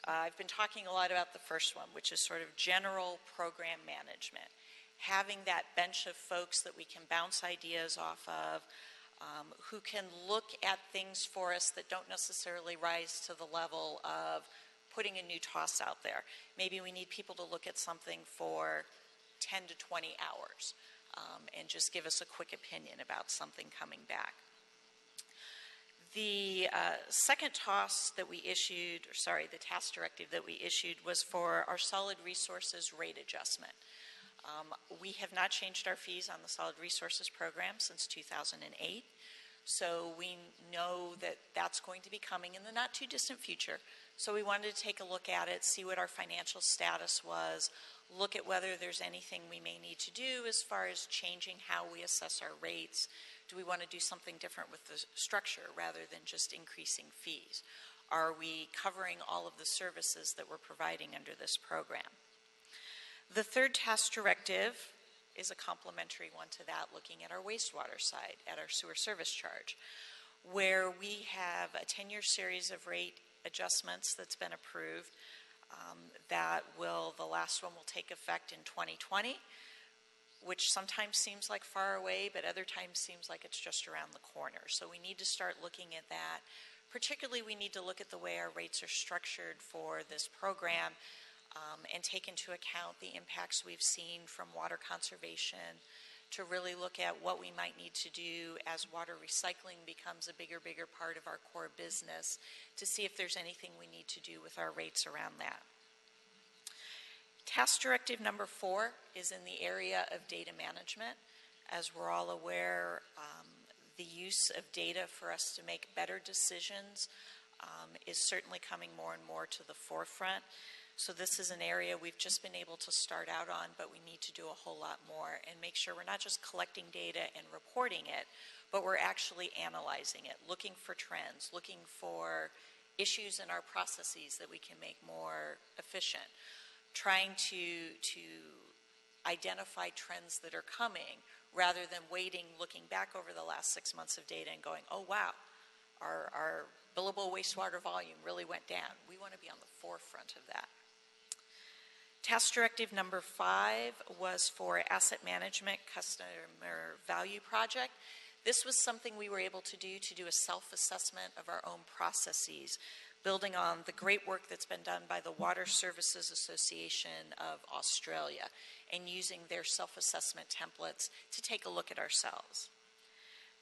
I've been talking a lot about the first one, which is sort of general program management. Having that bench of folks that we can bounce ideas off of, who can look at things for us that don't necessarily rise to the level of putting a new TOS out there. Maybe we need people to look at something for 10 to 20 hours and just give us a quick opinion about something coming back. The second TOS that we issued, the task directive that we issued was for our solid resources rate adjustment. We have not changed our fees on the solid resources program since 2008, so we know that that's going to be coming in the not too distant future. So we wanted to take a look at it, see what our financial status was, look at whether there's anything we may need to do as far as changing how we assess our rates. Do we want to do something different with the structure rather than just increasing fees? Are we covering all of the services that we're providing under this program? The third task directive is a complementary one to that, looking at our wastewater side, at our sewer service charge, where we have a 10-year series of rate adjustments that's been approved. The last one will take effect in 2020, which sometimes seems like far away, but other times seems like it's just around the corner. So we need to start looking at that. Particularly, we need to look at the way our rates are structured for this program and take into account the impacts we've seen from water conservation, to really look at what we might need to do as water recycling becomes a bigger part of our core business, to see if there's anything we need to do with our rates around that. Task directive number 4 is in the area of data management. As we're all aware, the use of data for us to make better decisions is certainly coming more and more to the forefront. So this is an area we've just been able to start out on, but we need to do a whole lot more and make sure we're not just collecting data and reporting it, but we're actually analyzing it, looking for trends, looking for issues in our processes that we can make more efficient, trying to identify trends that are coming rather than waiting, looking back over the last 6 months of data and going, oh, wow, our billable wastewater volume really went down. We want to be on the forefront of that. Task directive number 5 was for asset management customer value project. This was something we were able to do a self-assessment of our own processes, building on the great work that's been done by the Water Services Association of Australia and using their self-assessment templates to take a look at ourselves.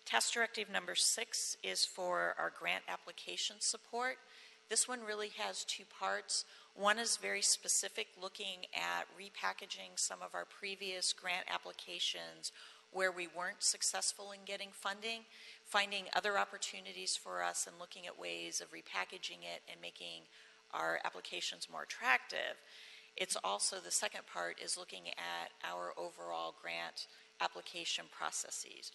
Task directive number 6 is for our grant application support. This one really has 2 parts. One is very specific, looking at repackaging some of our previous grant applications where we weren't successful in getting funding, finding other opportunities for us and looking at ways of repackaging it and making our applications more attractive. It's also, the second part is looking at our overall grant application processes.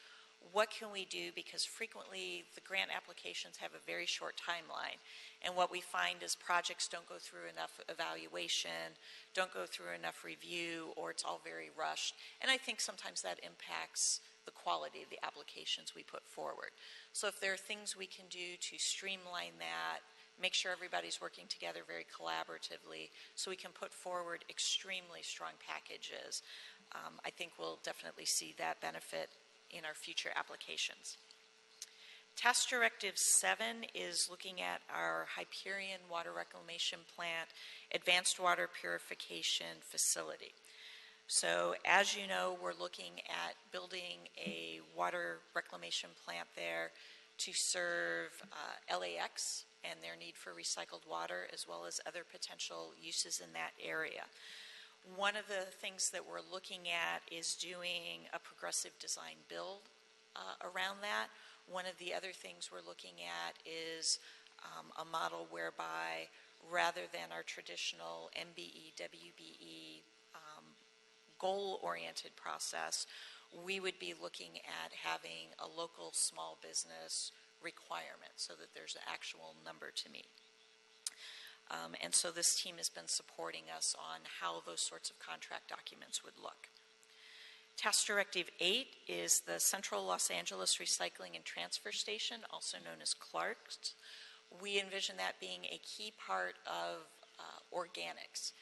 What can we do? Because frequently the grant applications have a very short timeline. And what we find is projects don't go through enough evaluation, don't go through enough review, or it's all very rushed. And I think sometimes that impacts the quality of the applications we put forward. So if there are things we can do to streamline that, make sure everybody's working together very collaboratively so we can put forward extremely strong packages, I think we'll definitely see that benefit in our future applications. Task Directive 7 is looking at our Hyperion Water Reclamation Plant Advanced Water Purification Facility. So as you know, we're looking at building a water reclamation plant there to serve LAX and their need for recycled water, as well as other potential uses in that area. One of the things that we're looking at is doing a progressive design build around that. One of the other things we're looking at is a model whereby rather than our traditional MBE, WBE goal-oriented process, we would be looking at having a local small business requirement so that there's an actual number to meet. And so this team has been supporting us on how those sorts of contract documents would look. Task Directive 8 is the Central Los Angeles Recycling and Transfer Station, also known as CLARCS. We envision that being a key part of organics.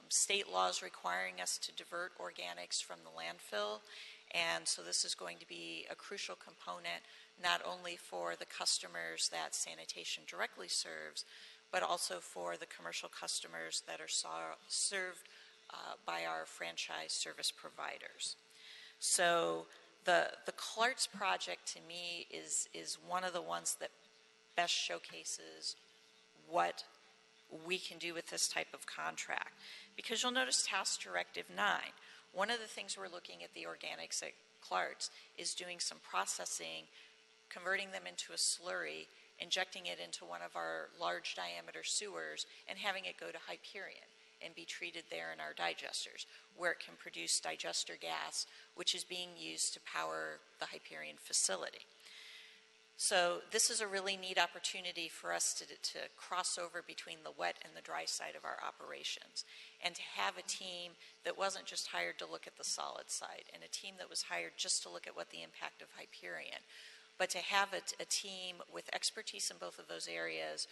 State laws requiring us to divert organics from the landfill, and so this is going to be a crucial component not only for the customers that sanitation directly serves, but also for the commercial customers that are served by our franchise service providers. So the CLARCS project to me is one of the ones that best showcases what we can do with this type of contract. Because you'll notice Task Directive 9, one of the things we're looking at the organics at CLARCS is doing some processing, converting them into a slurry, injecting it into one of our large diameter sewers, and having it go to Hyperion and be treated there in our digesters, where it can produce digester gas, which is being used to power the Hyperion facility. So this is a really neat opportunity for us to cross over between the wet and the dry side of our operations, and to have a team that wasn't just hired to look at the solid side, and a team that was hired just to look at what the impact of Hyperion, but to have a team with expertise in both of those areas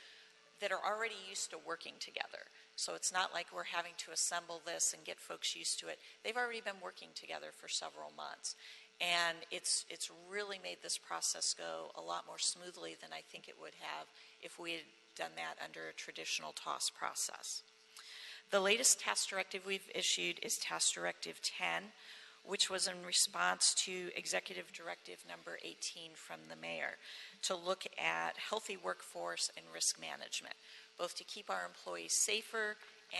that are already used to working together. So it's not like we're having to assemble this and get folks used to it. They've already been working together for several months. And it's really made this process go a lot more smoothly than I think it would have if we had done that under a traditional TOS process. The latest task directive we've issued is Task Directive 10, which was in response to Executive Directive number 18 from the mayor to look at healthy workforce and risk management, both to keep our employees safer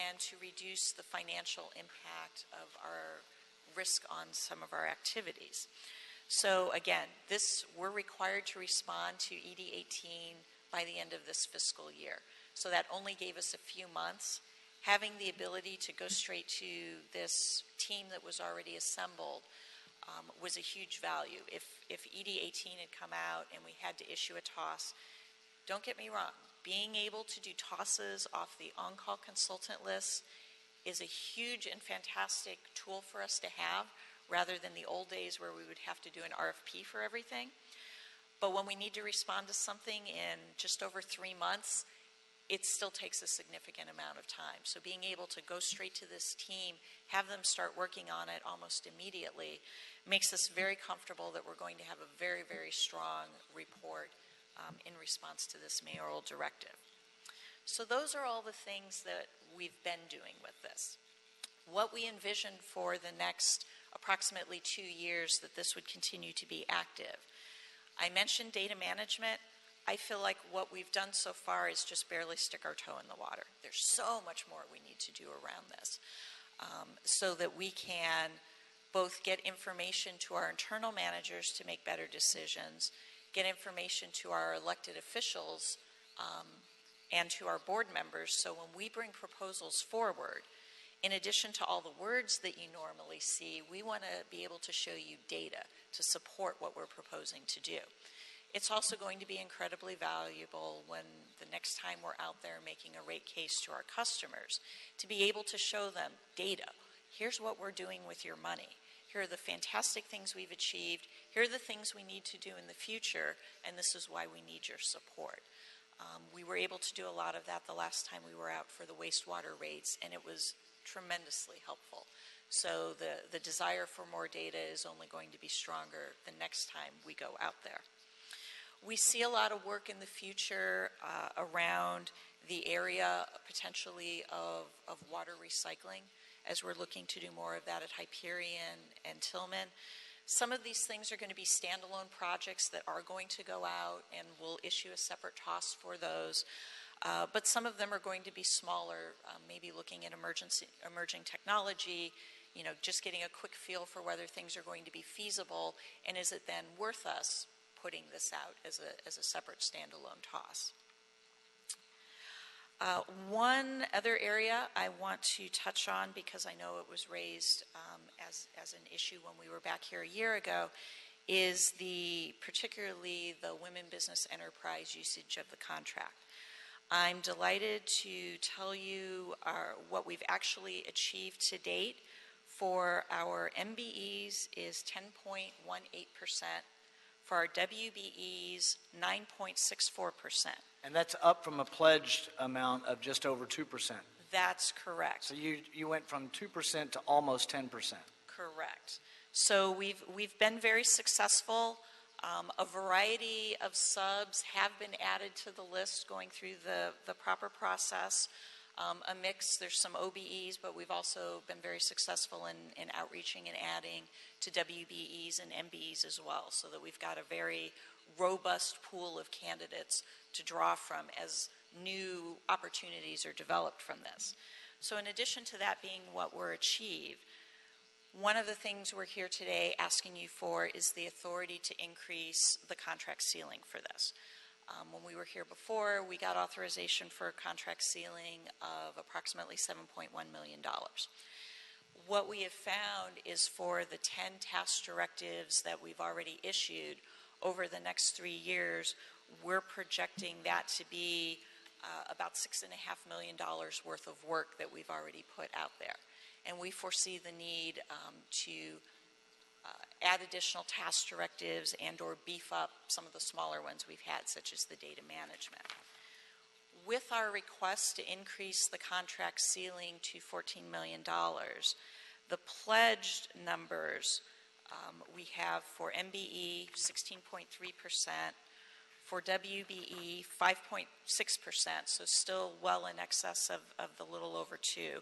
and to reduce the financial impact of our risk on some of our activities. So again, we're required to respond to ED 18 by the end of this fiscal year. So that only gave us a few months. Having the ability to go straight to this team that was already assembled was a huge value. If ED 18 had come out and we had to issue a TOS, don't get me wrong, being able to do TOSs off the on-call consultant list is a huge and fantastic tool for us to have, rather than the old days where we would have to do an RFP for everything. But when we need to respond to something in just over 3 months, it still takes a significant amount of time. So being able to go straight to this team, have them start working on it almost immediately, makes us very comfortable that we're going to have a very, very strong report in response to this mayoral directive. So those are all the things that we've been doing with this. What we envision for the next approximately 2 years that this would continue to be active. I mentioned data management. I feel like what we've done so far is just barely stick our toe in the water. There's so much more we need to do around this, so that we can both get information to our internal managers to make better decisions, get information to our elected officials and to our board members, so when we bring proposals forward, in addition to all the words that you normally see, we want to be able to show you data to support what we're proposing to do. It's also going to be incredibly valuable when the next time we're out there making a rate case to our customers, to be able to show them data. Here's what we're doing with your money. Here are the fantastic things we've achieved. Here are the things we need to do in the future, and this is why we need your support. We were able to do a lot of that the last time we were out for the wastewater rates, and it was tremendously helpful. So the desire for more data is only going to be stronger the next time we go out there. We see a lot of work in the future around the area potentially of water recycling, as we're looking to do more of that at Hyperion and Tillman. Some of these things are going to be standalone projects that are going to go out, and we'll issue a separate TOS for those. But some of them are going to be smaller, maybe looking at emerging technology, just getting a quick feel for whether things are going to be feasible, and is it then worth us putting this out as a separate standalone TOS. One other area I want to touch on, because I know it was raised as an issue when we were back here a year ago, is particularly the women business enterprise usage of the contract. I'm delighted to tell you what we've actually achieved to date for our MBEs is 10.18%. For our WBEs, 9.64%.
And that's up from a pledged amount of just over 2%.
That's correct.
So you went from 2% to almost 10%.
Correct. So we've been very successful. A variety of subs have been added to the list going through the proper process. A mix, there's some OBEs, but we've also been very successful in outreaching and adding to WBEs and MBEs as well, so that we've got a very robust pool of candidates to draw from as new opportunities are developed from this. So in addition to that being what we're achieved, one of the things we're here today asking you for is the authority to increase the contract ceiling for this. When we were here before, we got authorization for a contract ceiling of approximately $7.1 million. What we have found is for the 10 task directives that we've already issued over the next 3 years, we're projecting that to be about $6.5 million worth of work that we've already put out there. And we foresee the need to add additional task directives and or beef up some of the smaller ones we've had, such as the data management. With our request to increase the contract ceiling to $14 million, the pledged numbers we have for MBE 16.3%, for WBE 5.6%, so still well in excess of the little over 2.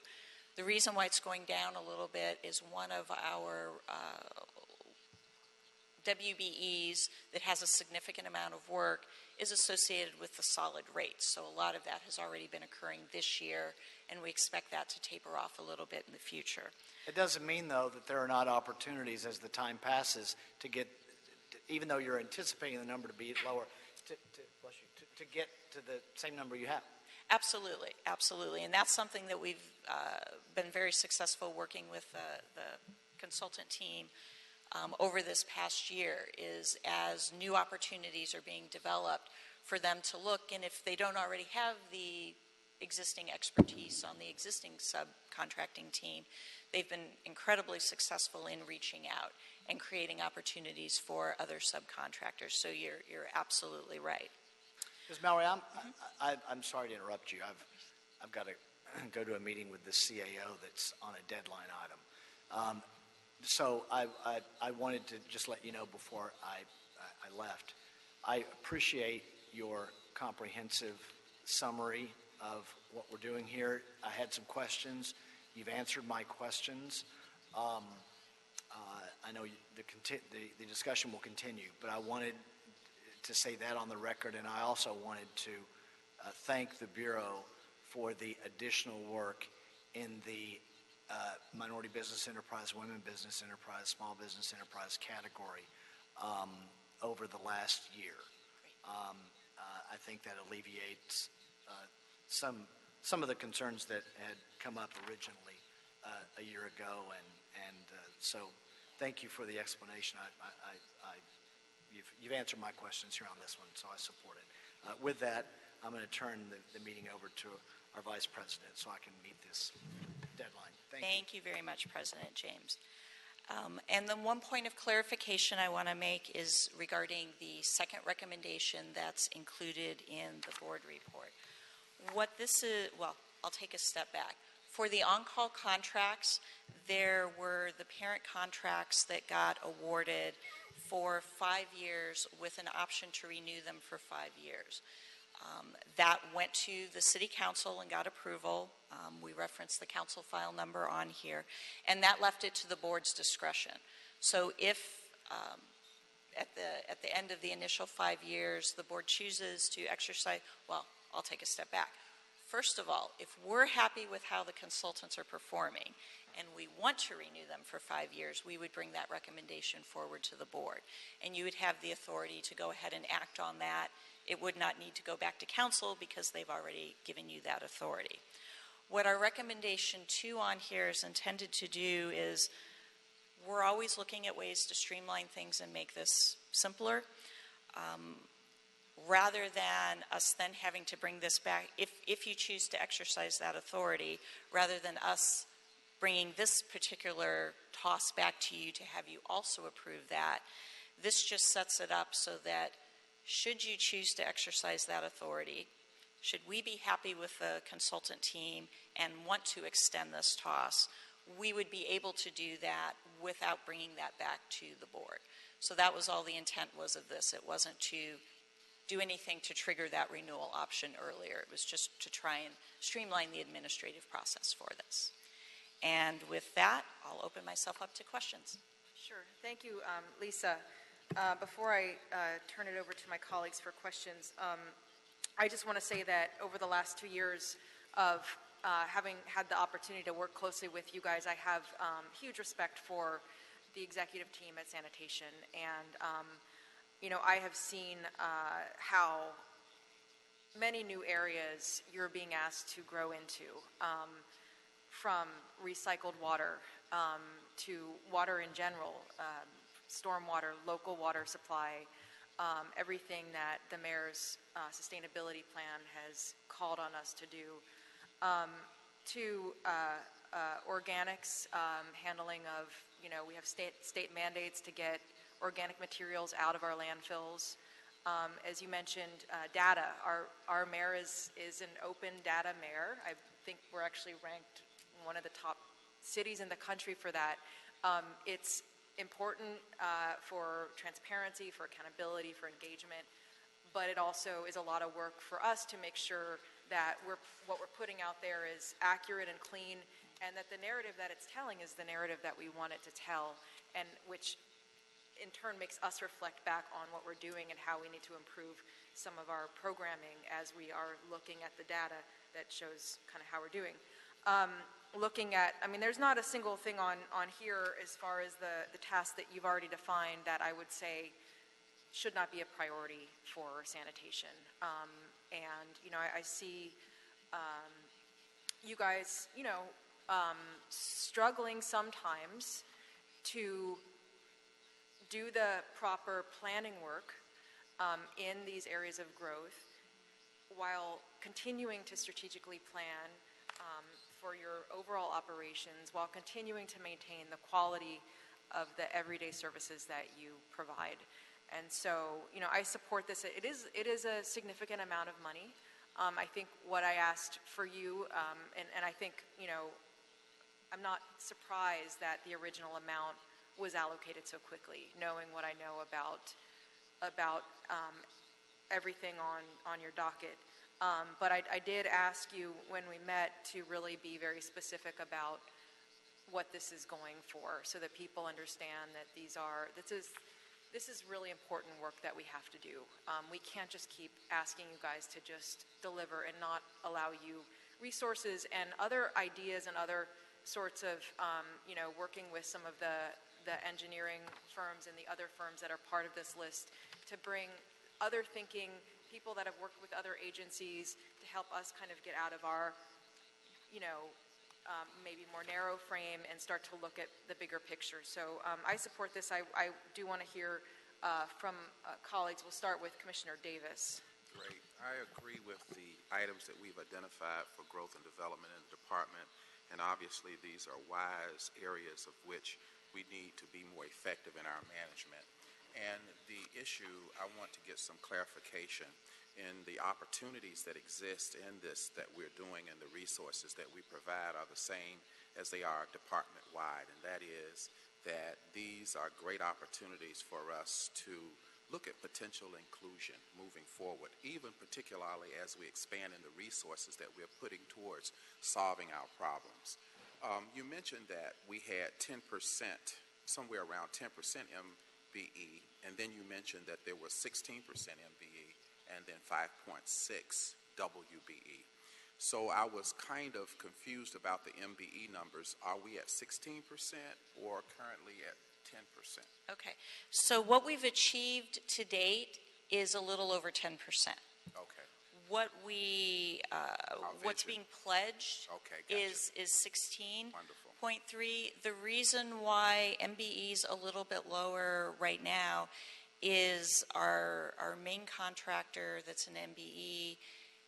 The reason why it's going down a little bit is one of our WBEs that has a significant amount of work is associated with the solid rates. So a lot of that has already been occurring this year, and we expect that to taper off a little bit in the future.
It doesn't mean, though, that there are not opportunities as the time passes to get, even though you're anticipating the number to be lower, to get to the same number you have.
Absolutely, absolutely. And that's something that we've been very successful working with the consultant team over this past year, is as new opportunities are being developed for them to look, and if they don't already have the existing expertise on the existing subcontracting team, they've been incredibly successful in reaching out and creating opportunities for other subcontractors. So you're absolutely right.
Ms. Mallory, I'm sorry to interrupt you. I've got to go to a meeting with the CAO that's on a deadline item. So I wanted to just let you know before I left. I appreciate your comprehensive summary of what we're doing here. I had some questions. You've answered my questions. I know the discussion will continue, but I wanted to say that on the record, and I also wanted to thank the Bureau for the additional work in the minority business enterprise, women business enterprise, small business enterprise category over the last year. I think that alleviates some of the concerns that had come up originally a year ago, and so thank you for the explanation. You've answered my questions here on this one, so I support it. With that, I'm going to turn the meeting over to our Vice President so I can meet this deadline.
Thank you very much, President James. And the one point of clarification I want to make is regarding the second recommendation that's included in the board report. What this is, well, I'll take a step back. For the on-call contracts, there were the parent contracts that got awarded for 5 years with an option to renew them for 5 years. That went to the City Council and got approval. We referenced the council file number on here, and that left it to the board's discretion. So if at the end of the initial 5 years the board chooses to exercise, well, I'll take a step back. First of all, if we're happy with how the consultants are performing and we want to renew them for 5 years, we would bring that recommendation forward to the board. And you would have the authority to go ahead and act on that. It would not need to go back to council because they've already given you that authority. What our recommendation 2 on here is intended to do is we're always looking at ways to streamline things and make this simpler. Rather than us then having to bring this back, if you choose to exercise that authority, rather than us bringing this particular toss back to you to have you also approve that, this just sets it up so that should you choose to exercise that authority, should we be happy with the consultant team and want to extend this toss, we would be able to do that without bringing that back to the board. So that was all the intent was of this. It wasn't to do anything to trigger that renewal option earlier. It was just to try and streamline the administrative process for this. And with that, I'll open myself up to questions.
Sure. Thank you, Lisa. Before I turn it over to my colleagues for questions, I just want to say that over the last 2 years of having had the opportunity to work closely with you guys, I have huge respect for the executive team at Sanitation. And you know, I have seen how many new areas you're being asked to grow into, from recycled water to water in general, stormwater, local water supply, everything that the mayor's sustainability plan has called on us to do, to organics, handling of, you know, we have state mandates to get organic materials out of our landfills. As you mentioned, data. Our mayor is an open data mayor. I think we're actually ranked one of the top cities in the country for that. It's important for transparency, for accountability, for engagement, but it also is a lot of work for us to make sure that what we're putting out there is accurate and clean, and that the narrative that it's telling is the narrative that we want it to tell, and which in turn makes us reflect back on what we're doing and how we need to improve some of our programming as we are looking at the data that shows kind of how we're doing. Looking at, I mean, there's not a single thing on here as far as the tasks that you've already defined that I would say should not be a priority for sanitation. And, you know, I see you guys, you know, struggling sometimes to do the proper planning work in these areas of growth while continuing to strategically plan for your overall operations, while continuing to maintain the quality of the everyday services that you provide. And so, I support this. It is a significant amount of money. I think what I asked for you, and I think, I'm not surprised that the original amount was allocated so quickly, knowing what I know about everything on your docket. But I did ask you when we met to really be very specific about what this is going for, so that people understand that this is really important work that we have to do. We can't just keep asking you guys to just deliver and not allow you resources and other ideas and other sorts of, working with some of the engineering firms and the other firms that are part of this list to bring other thinking, people that have worked with other agencies to help us kind of get out of our, maybe more narrow frame and start to look at the bigger picture. So I support this. I do want to hear from colleagues. We'll start with Commissioner Davis.
Great. I agree with the items that we've identified for growth and development in the department. And obviously, these are wise areas of which we need to be more effective in our management. And the issue, I want to get some clarification in the opportunities that exist in this that we're doing, and the resources that we provide are the same as they are department-wide. And that is that these are great opportunities for us to look at potential inclusion moving forward, even particularly as we expand in the resources that we're putting towards solving our problems. You mentioned that we had 10%, somewhere around 10% MBE, and then you mentioned that there was 16% MBE and then 5.6 WBE. So I was kind of confused about the MBE numbers. Are we at 16% or currently at 10%?
Okay, so what we've achieved to date is a little over 10%.
Okay.
What's being pledged is 16.3. The reason why MBE is a little bit lower right now is our main contractor that's an MBE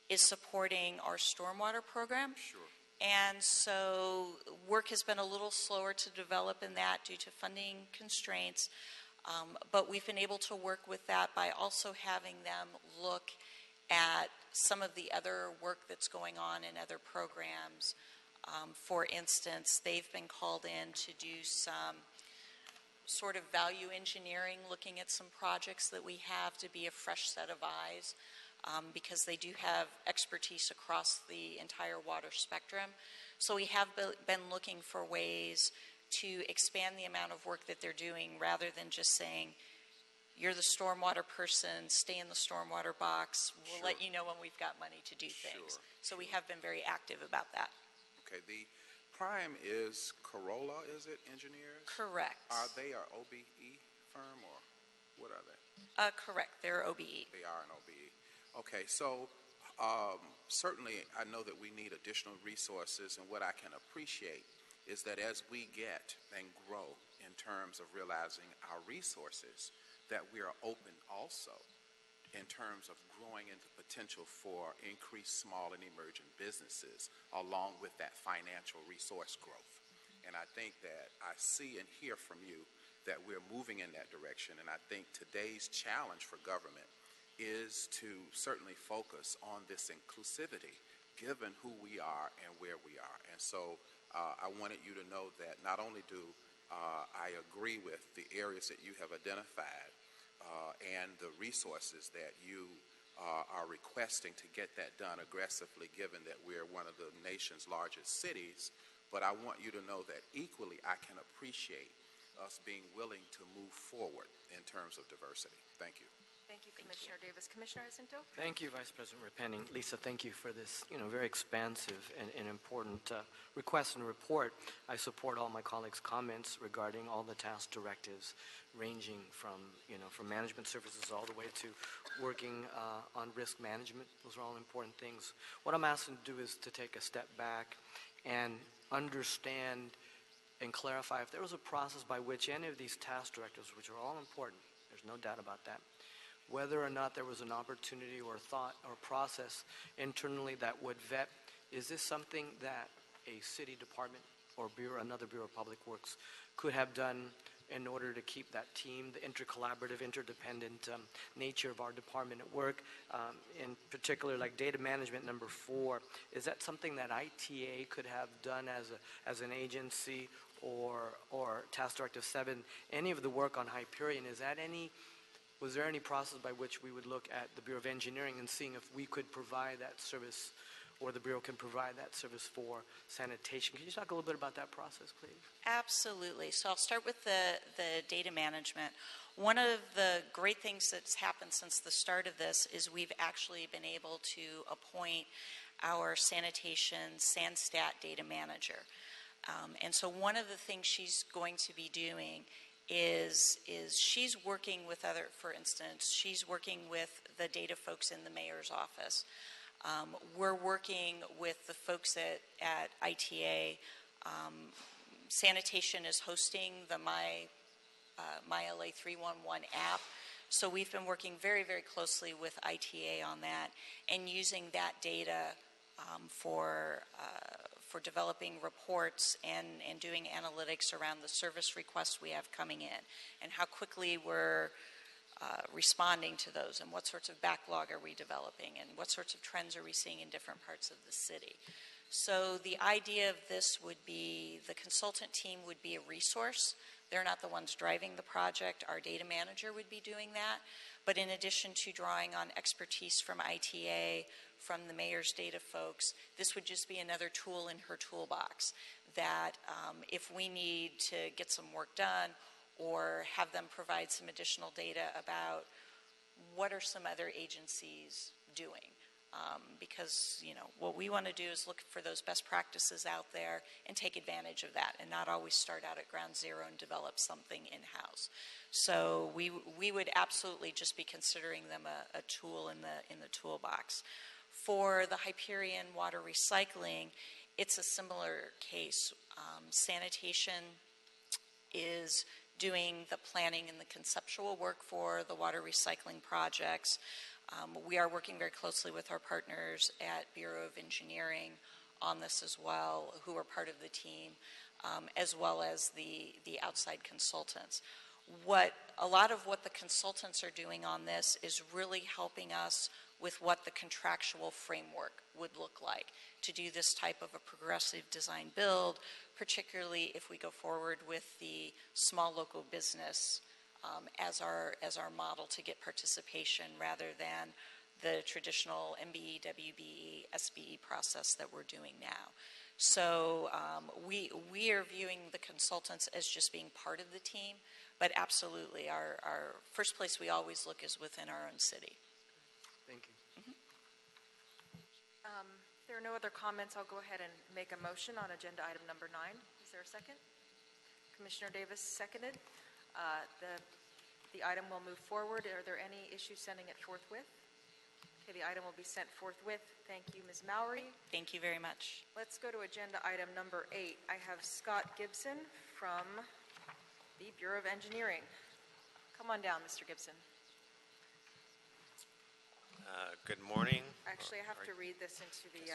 is supporting our stormwater program.
Sure.
And so work has been a little slower to develop in that due to funding constraints, but we've been able to work with that by also having them look at some of the other work that's going on in other programs. For instance, they've been called in to do some sort of value engineering, looking at some projects that we have to be a fresh set of eyes, because they do have expertise across the entire water spectrum. So we have been looking for ways to expand the amount of work that they're doing, rather than just saying, you're the stormwater person, stay in the stormwater box, we'll let you know when we've got money to do things. So we have been very active about that.
Okay, the prime is Corolla, is it, engineers?
Correct.
Are they an OBE firm, or what are they?
Correct, they're OBE.
They are an OBE. Okay, so certainly I know that we need additional resources, and what I can appreciate is that as we get and grow in terms of realizing our resources, that we are open also in terms of growing into potential for increased small and emerging businesses, along with that financial resource growth. And I think that I see and hear from you that we're moving in that direction. And I think today's challenge for government is to certainly focus on this inclusivity, given who we are and where we are. And so I wanted you to know that not only do I agree with the areas that you have identified and the resources that you are requesting to get that done aggressively, given that we're one of the nation's largest cities, but I want you to know that equally I can appreciate us being willing to move forward in terms of diversity. Thank you.
Thank you, Commissioner Davis. Commissioner Jacinto?
Thank you, Vice President Repenning. Lisa, thank you for this, very expansive and important request and report. I support all my colleagues' comments regarding all the task directives, ranging from, from management services all the way to working on risk management. Those are all important things. What I'm asking to do is to take a step back and understand and clarify if there was a process by which any of these task directives, which are all important, there's no doubt about that, whether or not there was an opportunity or thought or process internally that would vet, is this something that a city department or another Bureau of Public Works could have done in order to keep that team, the intercollaborative, interdependent nature of our department at work, in particular like data management number 4, is that something that ITA could have done as an agency or Task Directive 7, any of the work on Hyperion, was there any process by which we would look at the Bureau of Engineering and seeing if we could provide that service or the Bureau can provide that service for sanitation? Can you talk a little bit about that process, please?
Absolutely. So I'll start with the data management. One of the great things that's happened since the start of this is we've actually been able to appoint our sanitation SanStat data manager. And so one of the things she's going to be doing is she's working with for instance, she's working with the data folks in the mayor's office. We're working with the folks at ITA. Sanitation is hosting the My LA 311 app. So we've been working very, very closely with ITA on that and using that data for developing reports and doing analytics around the service requests we have coming in and how quickly we're responding to those and what sorts of backlog are we developing and what sorts of trends are we seeing in different parts of the city. So the idea of this would be the consultant team would be a resource. They're not the ones driving the project. Our data manager would be doing that. But in addition to drawing on expertise from ITA, from the mayor's data folks, this would just be another tool in her toolbox that if we need to get some work done or have them provide some additional data about what are some other agencies doing. Because, what we want to do is look for those best practices out there and take advantage of that and not always start out at ground zero and develop something in-house. So we would absolutely just be considering them a tool in the toolbox. For the Hyperion water recycling, it's a similar case. Sanitation is doing the planning and the conceptual work for the water recycling projects. We are working very closely with our partners at Bureau of Engineering on this as well, who are part of the team, as well as the outside consultants. A lot of what the consultants are doing on this is really helping us with what the contractual framework would look like to do this type of a progressive design build, particularly if we go forward with the small local business as our model to get participation rather than the traditional MBE, WBE, SBE process that we're doing now. So we are viewing the consultants as just being part of the team, but absolutely our first place we always look is within our own city.
Thank you.
If there are no other comments, I'll go ahead and make a motion on agenda item number 9. Is there a second? Commissioner Davis seconded. The item will move forward. Are there any issues sending it forthwith? Okay, the item will be sent forthwith. Thank you, Ms. Mowry.
Thank you very much.
Let's go to agenda item number 8. I have Scott Gibson from the Bureau of Engineering. Come on down, Mr. Gibson.
Good morning.
Actually, I have to read this into the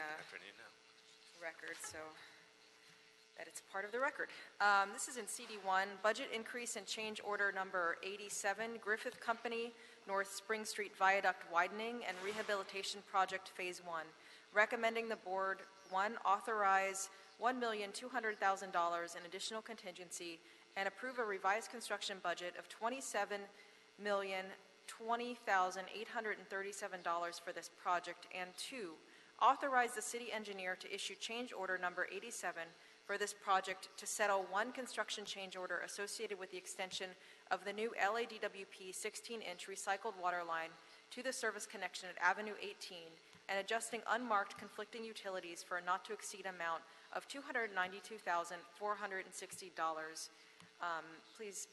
record so that it's part of the record. This is in CD1, budget increase and change order number 87, Griffith Company, North Spring Street Viaduct Widening and Rehabilitation Project Phase 1. Recommending the board, 1, authorize $1,200,000 in additional contingency and approve a revised construction budget of $27,020,837 for this project, and 2, authorize the city engineer to issue change order number 87 for this project to settle one construction change order associated with the extension of the new LADWP 16-inch recycled water line to the service connection at Avenue 18 and adjusting unmarked conflicting utilities for a not to exceed amount of $292,460. Please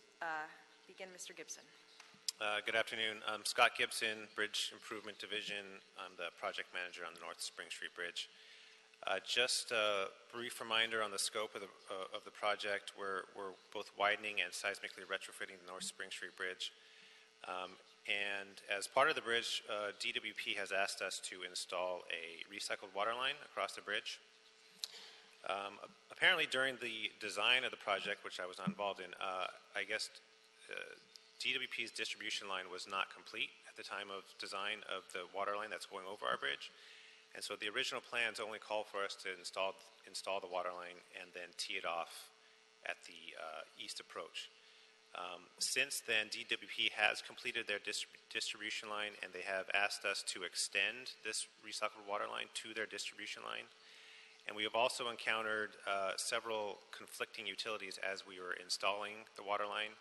begin, Mr. Gibson.
Good afternoon. I'm Scott Gibson, Bridge Improvement Division. I'm the project manager on the North Spring Street Bridge. Just a brief reminder on the scope of the project. We're both widening and seismically retrofitting the North Spring Street Bridge. And as part of the bridge, DWP has asked us to install a recycled water line across the bridge. Apparently during the design of the project, which I was not involved in, I guess DWP's distribution line was not complete at the time of design of the water line that's going over our bridge. And so the original plans only call for us to install the water line and then tee it off at the east approach. Since then, DWP has completed their distribution line, and they have asked us to extend this recycled water line to their distribution line. And we have also encountered several conflicting utilities as we were installing the water line.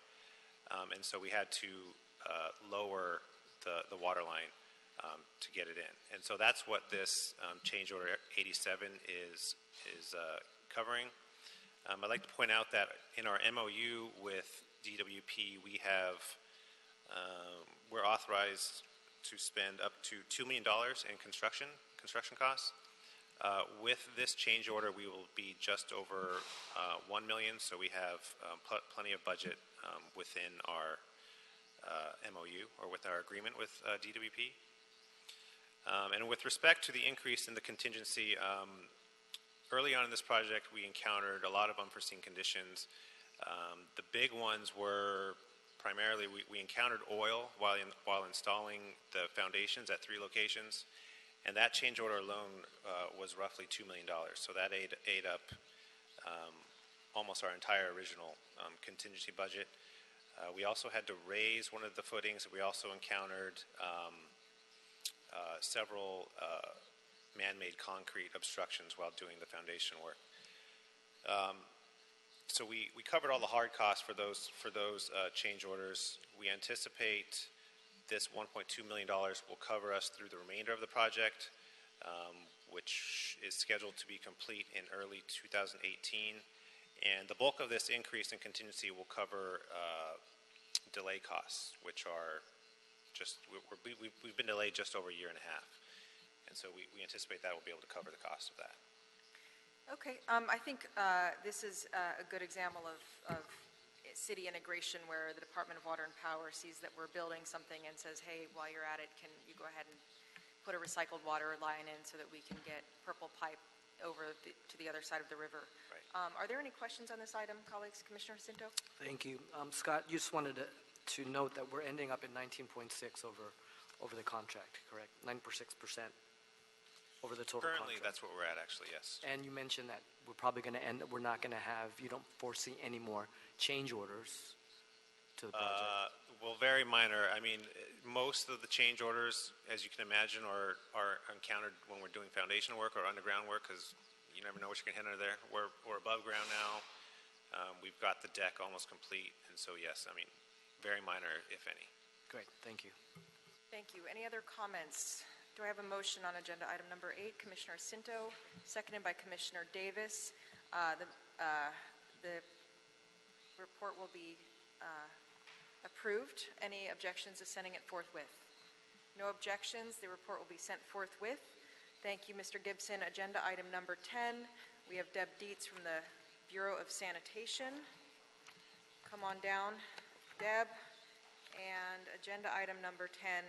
And so we had to lower the water line to get it in. And so that's what this change order 87 is covering. I'd like to point out that in our MOU with DWP, we're authorized to spend up to $2 million in construction costs. With this change order, we will be just over $1 million, so we have plenty of budget within our MOU, or with our agreement with DWP. And with respect to the increase in the contingency, early on in this project, we encountered a lot of unforeseen conditions. The big ones were primarily we encountered oil while installing the foundations at 3 locations. And that change order alone was roughly $2 million. So that ate up almost our entire original contingency budget. We also had to raise one of the footings. We also encountered several man-made concrete obstructions while doing the foundation work. So we covered all the hard costs for those change orders. We anticipate this $1.2 million will cover us through the remainder of the project, which is scheduled to be complete in early 2018. And the bulk of this increase in contingency will cover delay costs, which are just, we've been delayed just over a year and a half. And so we anticipate that will be able to cover the cost of that.
Okay, I think this is a good example of city integration where the Department of Water and Power sees that we're building something and says, hey, while you're at it, can you go ahead and put a recycled water line in so that we can get purple pipe over to the other side of the river.
Right.
Are there any questions on this item, colleagues? Commissioner Jacinto?
Thank you. Scott, you just wanted to note that we're ending up at 19.6 over the contract, correct? 9.6% over the total
Currently,
contract.
that's what we're at, actually, yes.
And you mentioned that we're probably going to we're not going to have, you don't foresee any more change orders to the project?
Well, very minor. I mean, most of the change orders, as you can imagine, are encountered when we're doing foundation work or underground work, because you never know what you're going to hit under there. We're above ground now. We've got the deck almost complete, and so yes, I mean, very minor, if any.
Great, thank you.
Thank you. Any other comments? Do I have a motion on agenda item number 8? Commissioner Jacinto, seconded by Commissioner Davis. The report will be approved. Any objections to sending it forthwith? No objections. The report will be sent forthwith. Thank you, Mr. Gibson. Agenda item number 10. We have Deb Dietz from the Bureau of Sanitation. Come on down, Deb. And agenda item number 10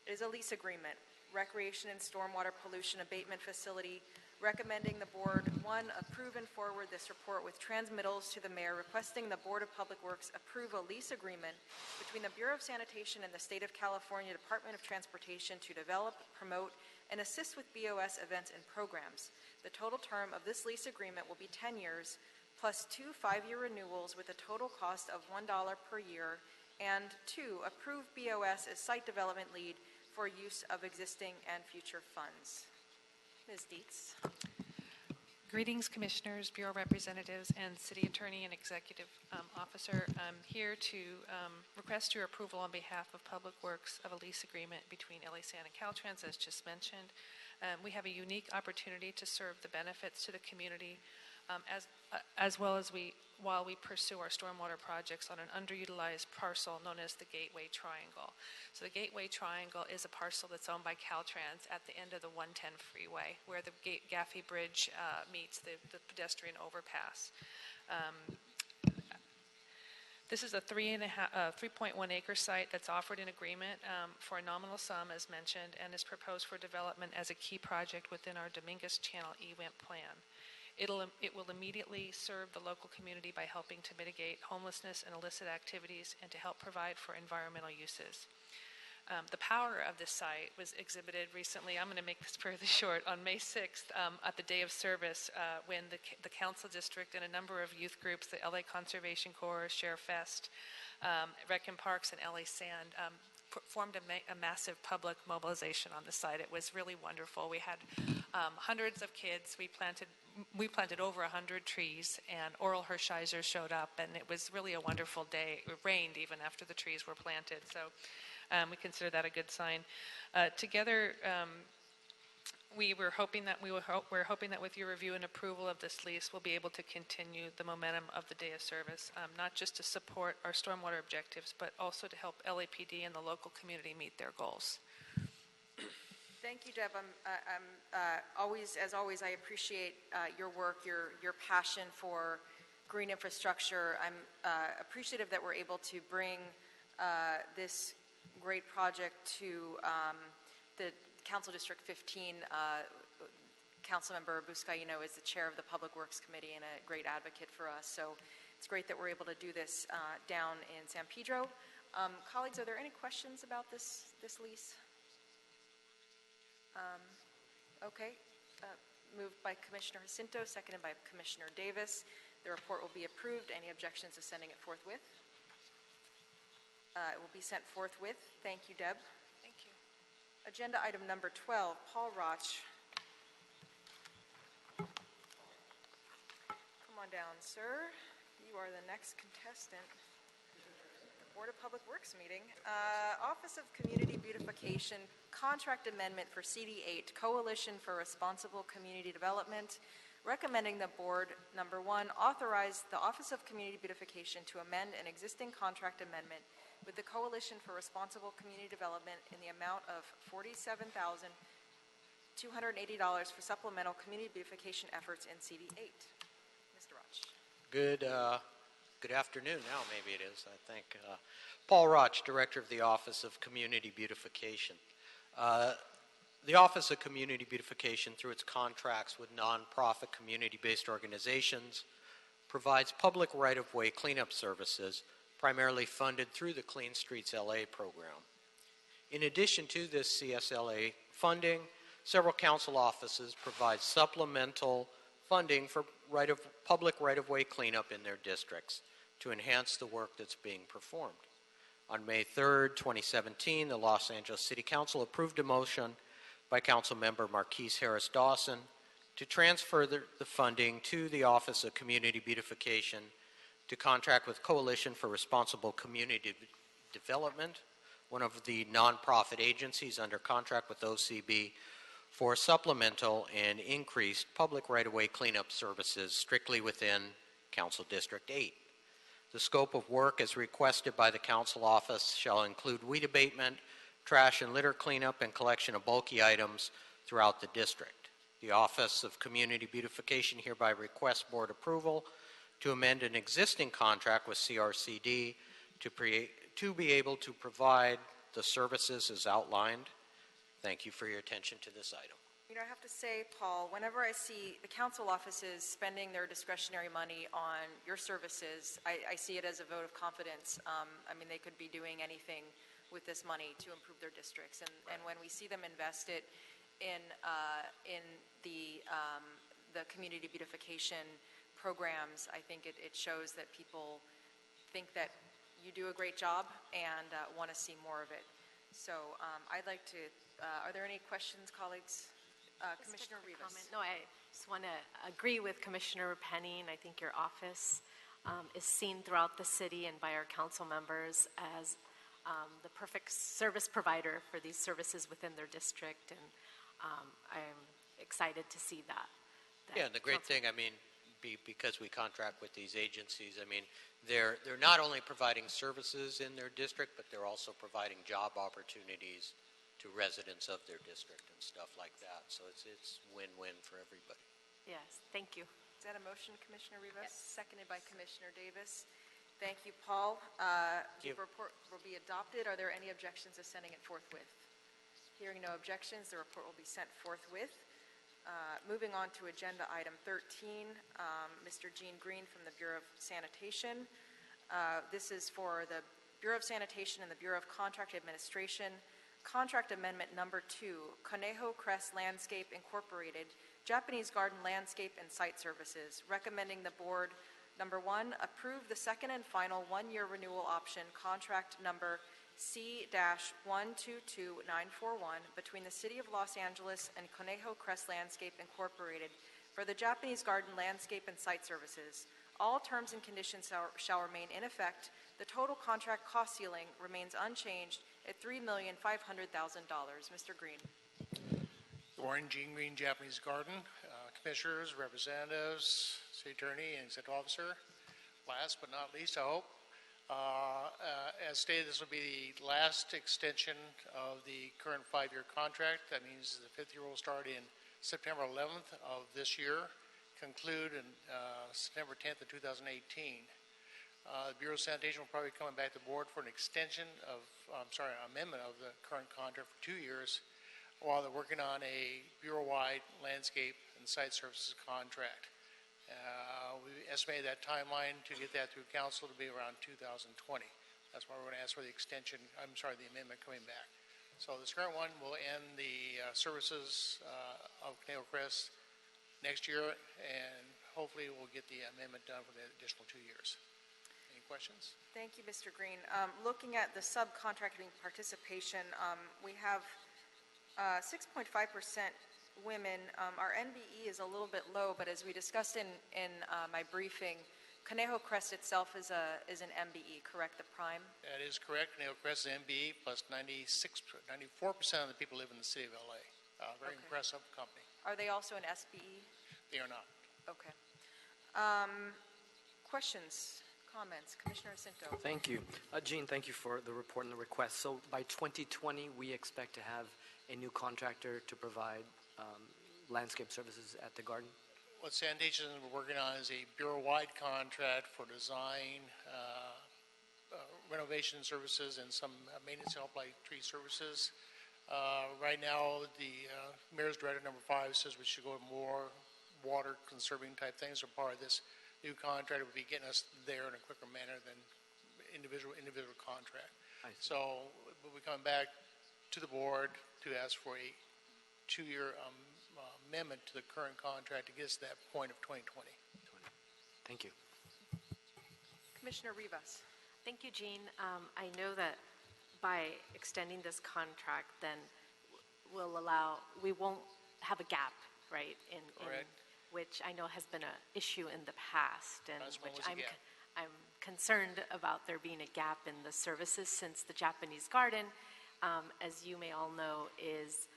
is a lease agreement. Recreation and Stormwater Pollution Abatement Facility, recommending the Board, 1, approve and forward this report with transmittals to the Mayor, requesting the Board of Public Works approve a lease agreement between the Bureau of Sanitation and the State of California Department of Transportation to develop, promote, and assist with BOS events and programs. The total term of this lease agreement will be 10 years, plus 2 5-year renewals with a total cost of $1 per year, and 2, approve BOS as site development lead for use of existing and future funds. Ms. Dietz.
Greetings, Commissioners, Bureau Representatives, and City Attorney and Executive Officer. I'm here to request your approval on behalf of Public Works of a lease agreement between LA San and Caltrans, as just mentioned. We have a unique opportunity to serve the benefits to the community as well as while we pursue our stormwater projects on an underutilized parcel known as the Gateway Triangle. So the Gateway Triangle is a parcel that's owned by Caltrans at the end of the 110 freeway where the Gaffey Bridge meets the pedestrian overpass. This is a 3.1 acre site that's offered in agreement for a nominal sum, as mentioned, and is proposed for development as a key project within our Dominguez Channel EWIMP plan. It will immediately serve the local community by helping to mitigate homelessness and illicit activities and to help provide for environmental uses. The power of this site was exhibited recently, I'm going to make this fairly short, on May 6th at the Day of Service when the Council District and a number of youth groups, the LA Conservation Corps, Share Fest, Rec and Parks, and LA Sand, formed a massive public mobilization on the site. It was really wonderful. We had hundreds of kids. We planted over 100 trees, and Oral Hershiser showed up, and it was really a wonderful day. It rained even after the trees were planted, so we consider that a good sign. Together, we're hoping that with your review and approval of this lease, we'll be able to continue the momentum of the Day of Service, not just to support our stormwater objectives, but also to help LAPD and the local community meet their goals.
Thank you, Deb. As always, I appreciate your work, your passion for green infrastructure. I'm appreciative that we're able to bring this great project to the Council District 15. Councilmember Buscaino is the chair of the Public Works Committee and a great advocate for us. So it's great that we're able to do this down in San Pedro. Colleagues, are there any questions about this lease? Okay. Moved by Commissioner Jacinto, seconded by Commissioner Davis. The report will be approved. Any objections to sending it forthwith? It will be sent forthwith. Thank you, Deb.
Thank you.
Agenda item number 12, Paul Roch. Come on down, sir. You are the next contestant. Board of Public Works meeting. Office of Community Beautification, contract amendment for CD8, Coalition for Responsible Community Development, recommending the board, number one, authorize the Office of Community Beautification to amend an existing contract amendment with the Coalition for Responsible Community Development in the amount of $47,280 for supplemental community beautification efforts in CD8. Mr. Roch.
Good afternoon now, maybe it is, I think. Paul Roch, Director of the Office of Community Beautification. The Office of Community Beautification, through its contracts with nonprofit community-based organizations, provides public right-of-way cleanup services, primarily funded through the Clean Streets LA program. In addition to this CSLA funding, several council offices provide supplemental funding for public right-of-way cleanup in their districts to enhance the work that's being performed. On May 3rd, 2017, the Los Angeles City Council approved a motion by Councilmember Marquise Harris Dawson to transfer the funding to the Office of Community Beautification to contract with Coalition for Responsible Community Development, one of the nonprofit agencies under contract with OCB, for supplemental and increased public right-of-way cleanup services strictly within Council District 8. The scope of work as requested by the Council Office shall include weed abatement, trash and litter cleanup, and collection of bulky items throughout the district. The Office of Community Beautification hereby requests board approval to amend an existing contract with CRCD to be able to provide the services as outlined. Thank you for your attention to this item.
You know, I have to say, Paul, whenever I see the council offices spending their discretionary money on your services, I see it as a vote of confidence. I mean, they could be doing anything with this money to improve their districts. And when we see them invest it in the community beautification programs, I think it shows that people think that you do a great job and want to see more of it. So I'd like to, are there any questions, colleagues? Commissioner Rivas.
No, I just want to agree with Commissioner Penning. I think your office is seen throughout the city and by our council members as the perfect service provider for these services within their district, and I'm excited to see that.
Yeah, and the great thing, I mean, because we contract with these agencies, I mean, they're not only providing services in their district, but they're also providing job opportunities to residents of their district and stuff like that. So it's win-win for everybody.
Yes, thank you.
Is that a motion, Commissioner Rivas? Yes. Seconded by Commissioner Davis. Thank you, Paul. The report will be adopted. Are there any objections to sending it forthwith? Hearing no objections, the report will be sent forthwith. Moving on to agenda item 13, Mr. Gene Green from the Bureau of Sanitation. This is for the Bureau of Sanitation and the Bureau of Contract Administration. Contract Amendment Number 2, Conejo Crest Landscape Incorporated, Japanese Garden Landscape and Site Services, recommending the board, number 1, approve the second and final one-year renewal option, contract number C-122941 between the City of Los Angeles and Conejo Crest Landscape Incorporated for the Japanese Garden Landscape and Site Services. All terms and conditions shall remain in effect. The total contract cost ceiling remains unchanged at $3,500,000. Mr. Green.
Good morning, Gene Green, Japanese Garden. Commissioners, representatives, city attorney, and executive officer. Last but not least, I hope, as stated, this will be the last extension of the current 5-year contract. That means the 5th year will start in September 11th of this year, conclude in September 10th of 2018. The Bureau of Sanitation will probably be coming back to the board for an extension of, amendment of the current contract for 2 years, while they're working on a Bureau-wide landscape and site services contract. We estimated that timeline to get that through council to be around 2020. That's why we're going to ask for the extension, the amendment coming back. So this current one will end the services of Conejo Crest next year, and hopefully we'll get the amendment done for the additional 2 years. Any questions?
Thank you, Mr. Green. Looking at the subcontracting participation, we have 6.5% women. Our NBE is a little bit low, but as we discussed in my briefing, Conejo Crest itself is an MBE, correct, the prime?
That is correct. Conejo Crest is MBE, plus 94% of the people live in the city of LA. Very impressive company.
Are they also an SBE?
They are not.
Okay. Questions, comments? Commissioner Jacinto.
Thank you. Gene, thank you for the report and the request. So by 2020, we expect to have a new contractor to provide landscape services at the garden?
What sanitation we're working on is a Bureau-wide contract for design, renovation services, and some maintenance help like tree services. Right now, the Mayor's Directive number 5 says we should go with more water conserving type things. So part of this new contract will be getting us there in a quicker manner than individual contract. So we'll be coming back to the board to ask for a 2-year amendment to the current contract to get us to that point of 2020.
Thank you.
Commissioner Rivas.
Thank you, Jean. I know that by extending this contract, then we won't have a gap, right? In which I know has been an issue in the past, and which I'm concerned about there being a gap in the services, since the Japanese Garden, as you may all know, is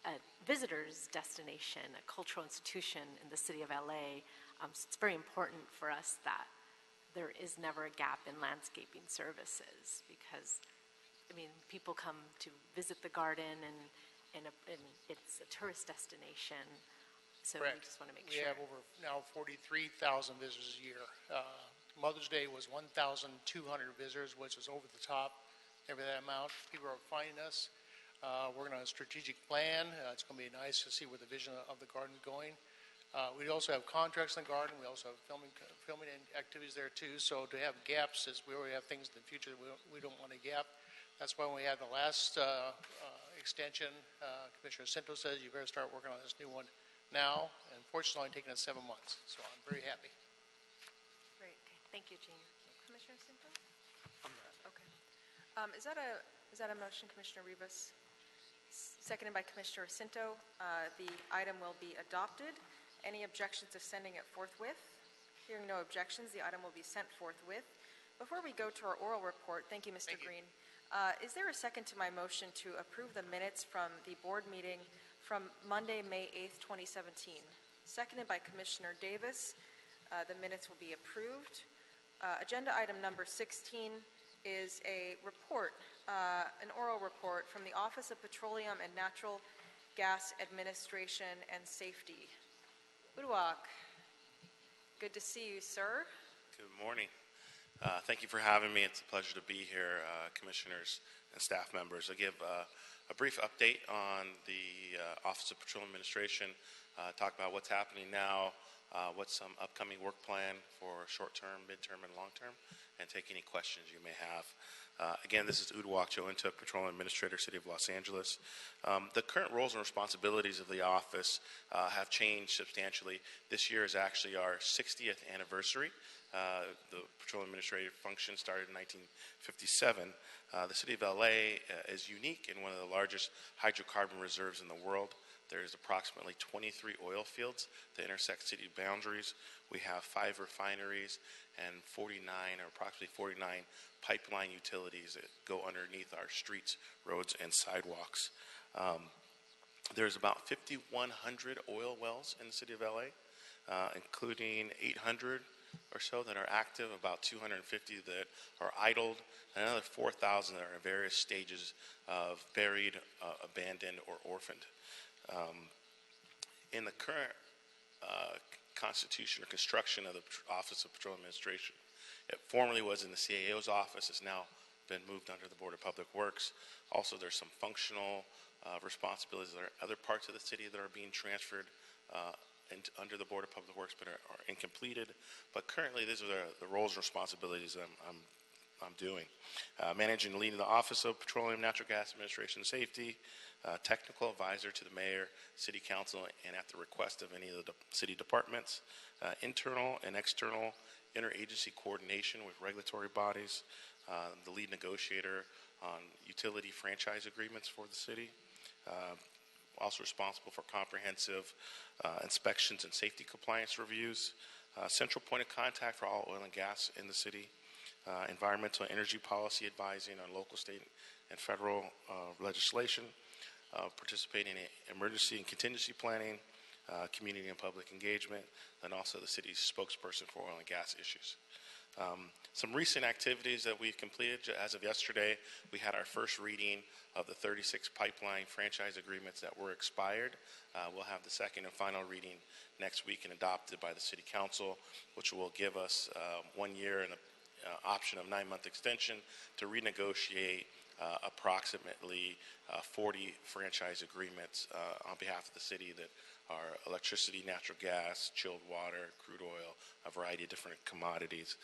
a visitor's destination, a cultural institution in the city of LA. It's very important for us that there is never a gap in landscaping services, because, people come to visit the garden, and it's a tourist destination. So
Correct.
We just want to make sure.
We have over now 43,000 visitors a year. Mother's Day was 1,200 visitors, which is over the top. Every that amount, people are finding us. Working on a strategic plan. It's going to be nice to see where the vision of the garden is going. We also have contracts in the garden. We also have filming activities there too. So to have gaps, as we already have things in the future, we don't want a gap. That's why when we had the last extension, Commissioner Jacinto says you better start working on this new one now. And fortunately, it's only taken us 7 months, so I'm very happy.
Great. Thank you, Jean. Commissioner Jacinto? Okay. Is that a motion, Commissioner Rivas? Seconded by Commissioner Jacinto. The item will be adopted. Any objections to sending it forthwith? Hearing no objections, the item will be sent forthwith. Before we go to our oral report, thank you, Mr. Green. Is there a second to my motion to approve the minutes from the board meeting from Monday, May 8th, 2017? Seconded by Commissioner Davis. The minutes will be approved. Agenda item number 16 is a report, an oral report from the Office of Petroleum and Natural Gas Administration and Safety. Uduak, good to see you, sir.
Good morning. Thank you for having me. It's a pleasure to be here, commissioners and staff members. I'll give a brief update on the Office of Petroleum Administration, talk about what's happening now, what's some upcoming work plan for short-term, mid-term, and long-term, and take any questions you may have. Again, this is Uduak Jointuk, Petroleum Administrator, City of Los Angeles. The current roles and responsibilities of the office have changed substantially. This year is actually our 60th anniversary. The Petroleum Administrative function started in 1957. The City of LA is unique in one of the largest hydrocarbon reserves in the world. There's approximately 23 oil fields that intersect city boundaries. We have 5 refineries and 49, or approximately 49, pipeline utilities that go underneath our streets, roads, and sidewalks. There's about 5,100 oil wells in the City of LA, including 800 or so that are active, about 250 that are idled, and another 4,000 that are in various stages of buried, abandoned, or orphaned. In the current constitution or construction of the Office of Petroleum Administration, it formerly was in the CAO's office. It's now been moved under the Board of Public Works. Also, there's some functional responsibilities. There are other parts of the city that are being transferred under the Board of Public Works but are incompleted. But currently, these are the roles and responsibilities that I'm doing. Managing and leading the Office of Petroleum, Natural Gas Administration and Safety, technical advisor to the mayor, city council, and at the request of any of the city departments, internal and external interagency coordination with regulatory bodies, the lead negotiator on utility franchise agreements for the city, also responsible for comprehensive inspections and safety compliance reviews, central point of contact for all oil and gas in the city, environmental and energy policy advising on local, state, and federal legislation, participating in emergency and contingency planning, community and public engagement, and also the city's spokesperson for oil and gas issues. Some recent activities that we've completed. As of yesterday, we had our first reading of the 36 pipeline franchise agreements that were expired. We'll have the second and final reading next week and adopted by the City Council, which will give us 1 year and an option of 9-month extension to renegotiate approximately 40 franchise agreements on behalf of the city that are electricity, natural gas, chilled water, crude oil, a variety of different commodities.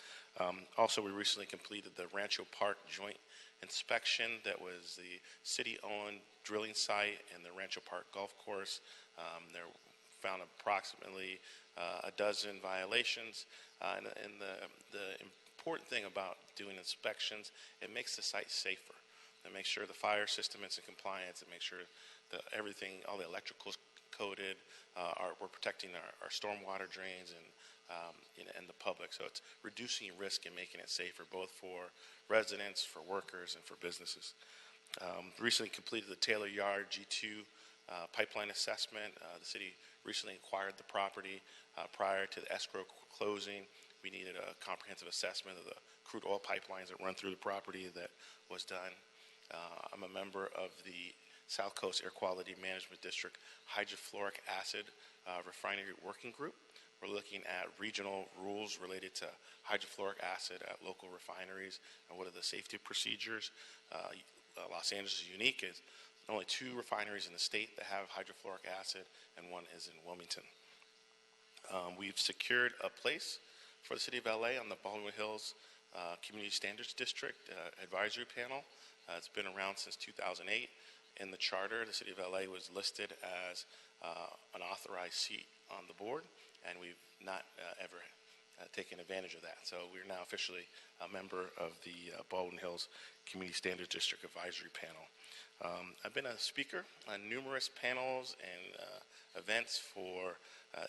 Also, we recently completed the Rancho Park joint inspection that was the city-owned drilling site and the Rancho Park golf course. There found approximately a dozen violations, and the important thing about doing inspections, it makes the site safer. It makes sure the fire system is in compliance. It makes sure that everything, all the electricals coded. We're protecting our stormwater drains and the public. So it's reducing risk and making it safer, both for residents, for workers, and for businesses. Recently completed the Taylor Yard G2 pipeline assessment. The city recently acquired the property. Prior to the escrow closing, we needed a comprehensive assessment of the crude oil pipelines that run through the property that was done. I'm a member of the South Coast Air Quality Management District Hydrofluoric Acid Refinery Working Group. We're looking at regional rules related to hydrofluoric acid at local refineries and what are the safety procedures. Los Angeles is unique. It's only 2 refineries in the state that have hydrofluoric acid, and 1 is in Wilmington. We've secured a place for the City of LA on the Baldwin Hills Community Standards District Advisory Panel. It's been around since 2008. In the charter, the City of LA was listed as an authorized seat on the board, and we've not ever taken advantage of that. So we're now officially a member of the Baldwin Hills Community Standards District Advisory Panel. I've been a speaker on numerous panels and events for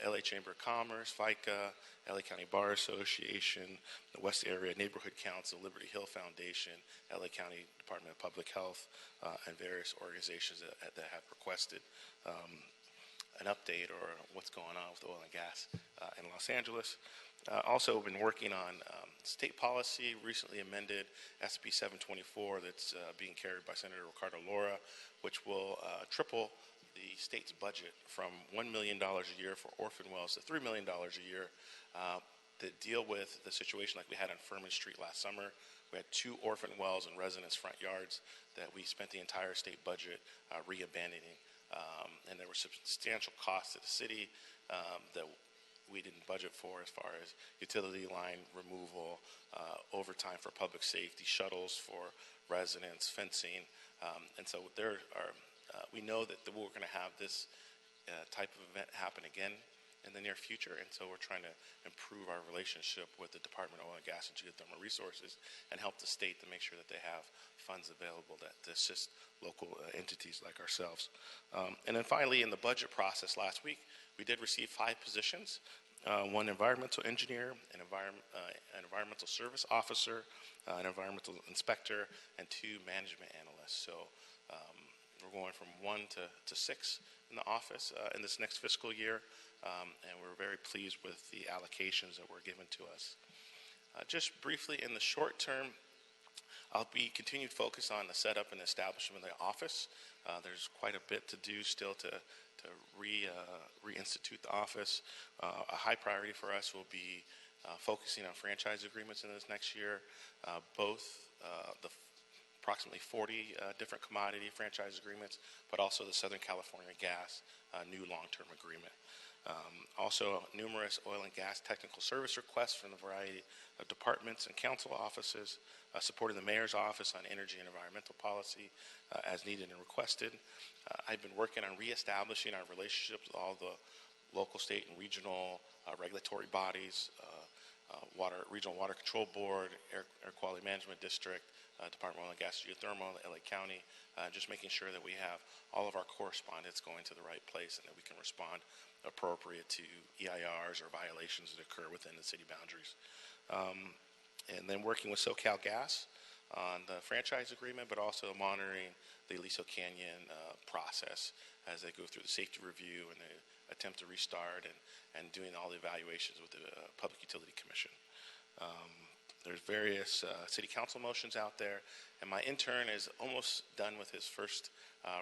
LA Chamber of Commerce, FICA, LA County Bar Association, the West Area Neighborhood Council, Liberty Hill Foundation, LA County Department of Public Health, and various organizations that have requested an update or what's going on with oil and gas in Los Angeles. Also been working on state policy, recently amended SB 724 that's being carried by Senator Ricardo Laura, which will triple the state's budget from $1 million a year for orphan wells to $3 million a year that deal with the situation like we had on Furman Street last summer. We had 2 orphan wells in residents' front yards that we spent the entire state budget re-abandoning. And there were substantial costs to the city that we didn't budget for, as far as utility line removal, overtime for public safety, shuttles for residents, fencing. And so there are, we know that we're going to have this type of event happen again in the near future, and so we're trying to improve our relationship with the Department of Oil and Gas and Geothermal Resources and help the state to make sure that they have funds available to assist local entities like ourselves. And then finally, in the budget process last week, we did receive 5 positions, 1 environmental engineer, an environmental service officer, an environmental inspector, and 2 management analysts. So we're going from 1 to 6 in the office in this next fiscal year, and we're very pleased with the allocations that were given to us. Just briefly, in the short term, I'll be continued focus on the setup and establishment of the office. There's quite a bit to do still to reinstitute the office. A high priority for us will be focusing on franchise agreements in this next year, both the approximately 40 different commodity franchise agreements, but also the Southern California Gas new long-term agreement. Also, numerous oil and gas technical service requests from a variety of departments and council offices, supporting the mayor's office on energy and environmental policy as needed and requested. I've been working on reestablishing our relationships with all the local, state, and regional regulatory bodies, Regional Water Control Board, Air Quality Management District, Department of Oil and Gas and Geothermal, LA County, just making sure that we have all of our correspondence going to the right place and that we can respond appropriate to EIRs or violations that occur within the city boundaries. And then working with SoCal Gas on the franchise agreement, but also monitoring the Aliso Canyon process as they go through the safety review and they attempt to restart and doing all the evaluations with the Public Utility Commission. There's various city council motions out there, and my intern is almost done with his first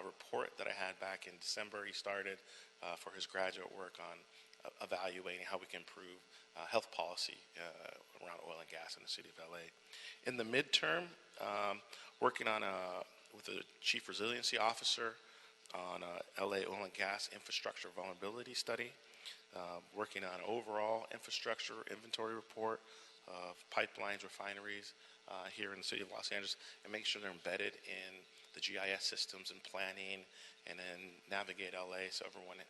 report that I had back in December. He started for his graduate work on evaluating how we can improve health policy around oil and gas in the city of LA. In the midterm, working on with the Chief Resiliency Officer on LA oil and gas infrastructure vulnerability study, working on overall infrastructure inventory report of pipelines, refineries here in the city of Los Angeles, and make sure they're embedded in the GIS systems and planning, and then navigate LA so everyone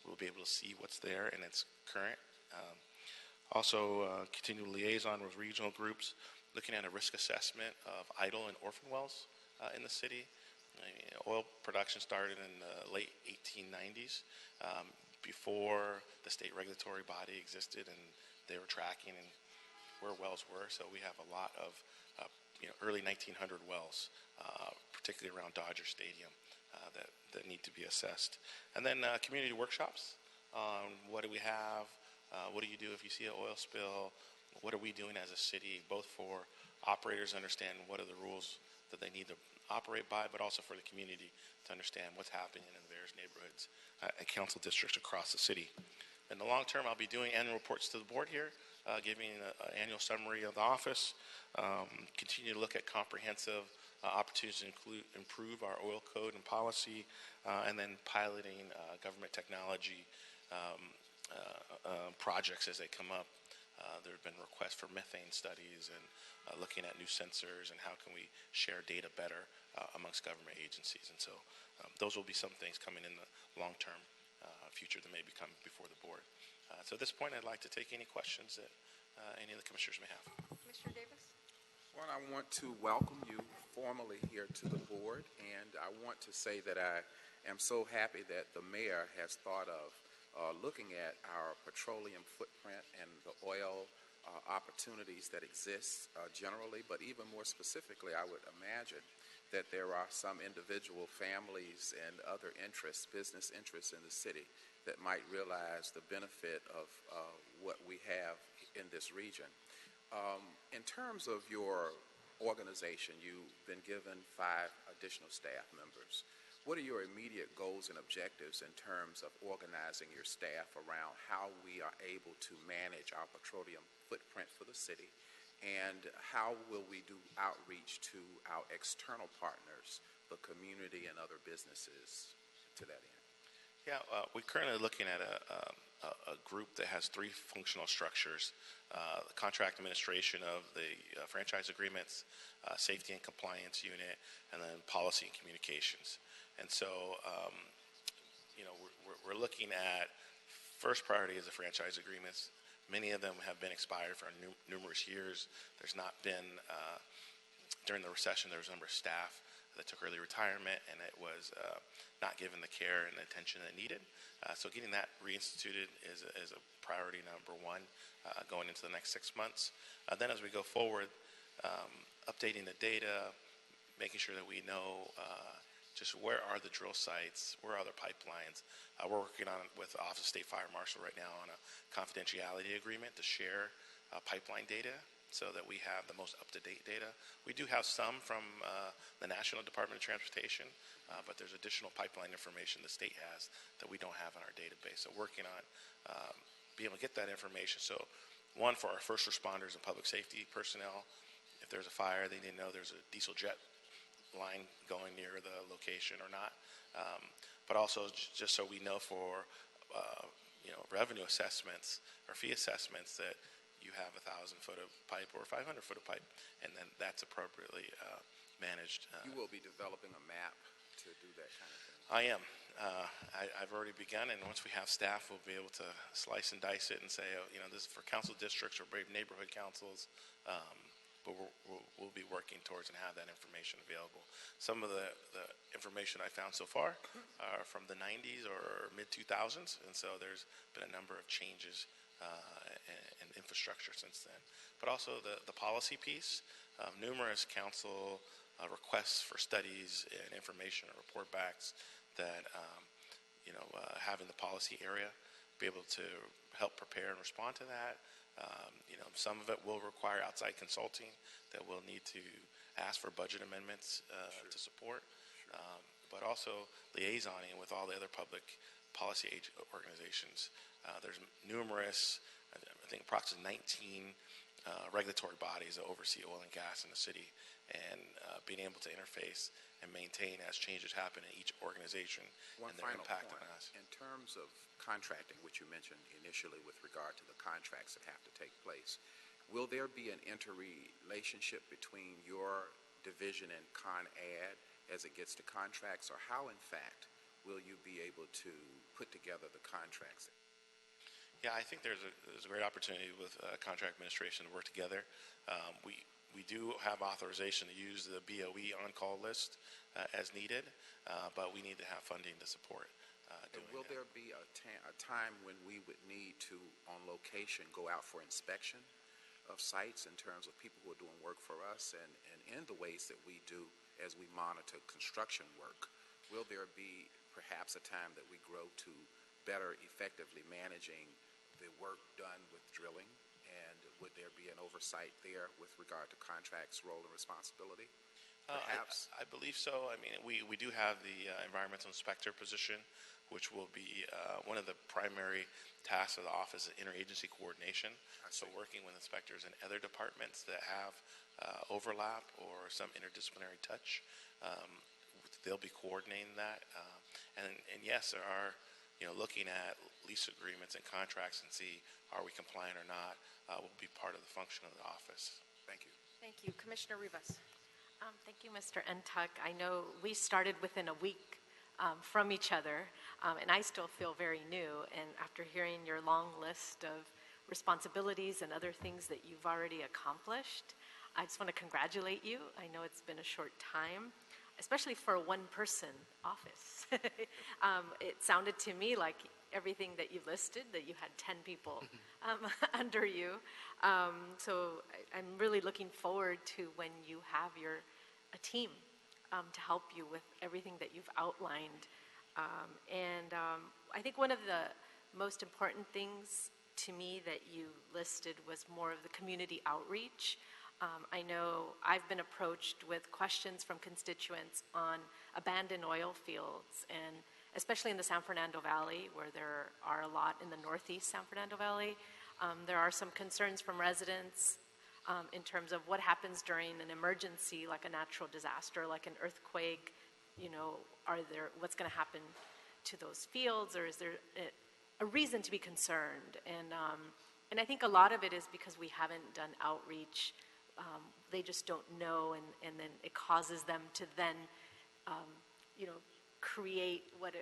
will be able to see what's there and it's current. Also, continue liaison with regional groups, looking at a risk assessment of idle and orphan wells in the city. Oil production started in the late 1890s, before the state regulatory body existed, and they were tracking and where wells were. So we have a lot of early 1900 wells, particularly around Dodger Stadium, that need to be assessed. And then community workshops on what do we have, what do you do if you see an oil spill, what are we doing as a city, both for operators to understand what are the rules that they need to operate by, but also for the community to understand what's happening in the various neighborhoods and council districts across the city. In the long term, I'll be doing annual reports to the board here, giving an annual summary of the office, continue to look at comprehensive opportunities to improve our oil code and policy, and then piloting government technology projects as they come up. There have been requests for methane studies and looking at new sensors and how can we share data better amongst government agencies. And so those will be some things coming in the long-term future that may be coming before the board. So at this point, I'd like to take any questions that any of the commissioners may have.
Commissioner Davis?
Well, I want to welcome you formally here to the board, and I want to say that I am so happy that the mayor has thought of looking at our petroleum footprint and the oil opportunities that exist generally, but even more specifically, I would imagine that there are some individual families and other interests, business interests in the city that might realize the benefit of what we have in this region. In terms of your organization, you've been given 5 additional staff members. What are your immediate goals and objectives in terms of organizing your staff around how we are able to manage our petroleum footprint for the city? And how will we do outreach to our external partners, the community and other businesses to that end?
Yeah, we're currently looking at a group that has three functional structures: the contract administration of the franchise agreements, safety and compliance unit, and then policy and communications. And so, we're looking at first priority is the franchise agreements. Many of them have been expired for numerous years. There's not been, during the recession, there was a number of staff that took early retirement, and it was not given the care and attention that needed. So getting that reinstituted is a priority number one going into the next 6 months. Then as we go forward, updating the data, making sure that we know just where are the drill sites, where are the pipelines. We're working on with the Office of State Fire Marshal right now on a confidentiality agreement to share pipeline data so that we have the most up-to-date data. We do have some from the National Department of Transportation, but there's additional pipeline information the state has that we don't have in our database. So working on being able to get that information. So one, for our first responders and public safety personnel, if there's a fire, they need to know there's a diesel jet line going near the location or not. But also just so we know for revenue assessments or fee assessments that you have 1,000-foot of pipe or 500-foot of pipe, and then that's appropriately managed.
You will be developing a map to do that kind of thing.
I am. I've already begun, and once we have staff, we'll be able to slice and dice it and say, this is for council districts or brave neighborhood councils. But we'll be working towards and have that information available. Some of the information I found so far are from the 90s or mid-2000s, and so there's been a number of changes in infrastructure since then. But also the policy piece, numerous council requests for studies and information and report backs that, having the policy area be able to help prepare and respond to that. Some of it will require outside consulting that we'll need to ask for budget amendments to support, but also liaisoning with all the other public policy organizations. There's numerous, I think approximately 19 regulatory bodies that oversee oil and gas in the city, and being able to interface and maintain as changes happen in each organization
One
and their
final
impact
point.
on us.
In terms of contracting, which you mentioned initially with regard to the contracts that have to take place, will there be an interrelationship between your division and Con Ed as it gets to contracts, or how, in fact, will you be able to put together the contracts?
Yeah, I think there's a great opportunity with contract administration to work together. We do have authorization to use the BOE on-call list as needed, but we need to have funding to support doing
Will
that.
there be a time when we would need to, on location, go out for inspection of sites in terms of people who are doing work for us and in the ways that we do as we monitor construction work? Will there be perhaps a time that we grow to better effectively managing the work done with drilling? And would there be an oversight there with regard to contracts, role, and responsibility? Perhaps.
I believe so. I mean, we do have the environmental inspector position, which will be one of the primary tasks of the Office of Interagency Coordination. So working with inspectors in other departments that have overlap or some interdisciplinary touch, they'll be coordinating that. And yes, there are, looking at lease agreements and contracts and see are we compliant or not will be part of the function of the office.
Thank you.
Thank you. Commissioner Rivas.
Thank you, Mr. Entuck. I know we started within a week from each other, and I still feel very new. And after hearing your long list of responsibilities and other things that you've already accomplished, I just want to congratulate you. I know it's been a short time, especially for a one-person office. It sounded to me like everything that you listed, that you had 10 people under you. So I'm really looking forward to when you have a team to help you with everything that you've outlined. And I think one of the most important things to me that you listed was more of the community outreach. I know I've been approached with questions from constituents on abandoned oil fields, and especially in the San Fernando Valley, where there are a lot in the northeast San Fernando Valley. There are some concerns from residents in terms of what happens during an emergency, like a natural disaster, like an earthquake. What's going to happen to those fields, or is there a reason to be concerned? And I think a lot of it is because we haven't done outreach. They just don't know, and then it causes them to then, create what,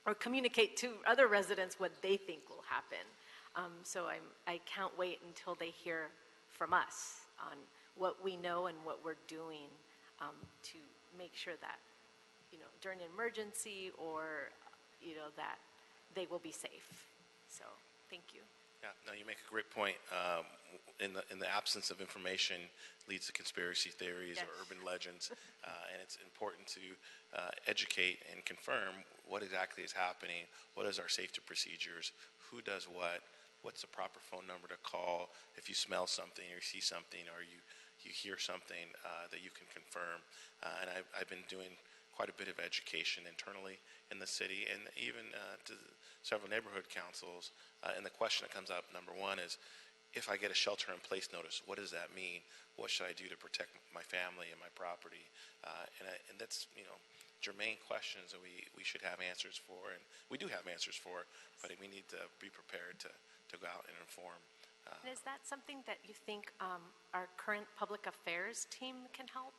or communicate to other residents what they think will happen. So I can't wait until they hear from us on what we know and what we're doing to make sure that, during an emergency or, that they will be safe. So, thank you.
Yeah, no, you make a great point. In the absence of information leads to conspiracy theories or urban legends, and it's important to educate and confirm what exactly is happening, what is our safety procedures, who does what, what's the proper phone number to call if you smell something or you see something or you hear something that you can confirm. And I've been doing quite a bit of education internally in the city and even to several neighborhood councils. And the question that comes up, number one, is if I get a shelter-in-place notice, what does that mean? What should I do to protect my family and my property? And that's, germane questions that we should have answers for, and we do have answers for, but we need to be prepared to go out and inform.
And is that something that you think our current public affairs team can help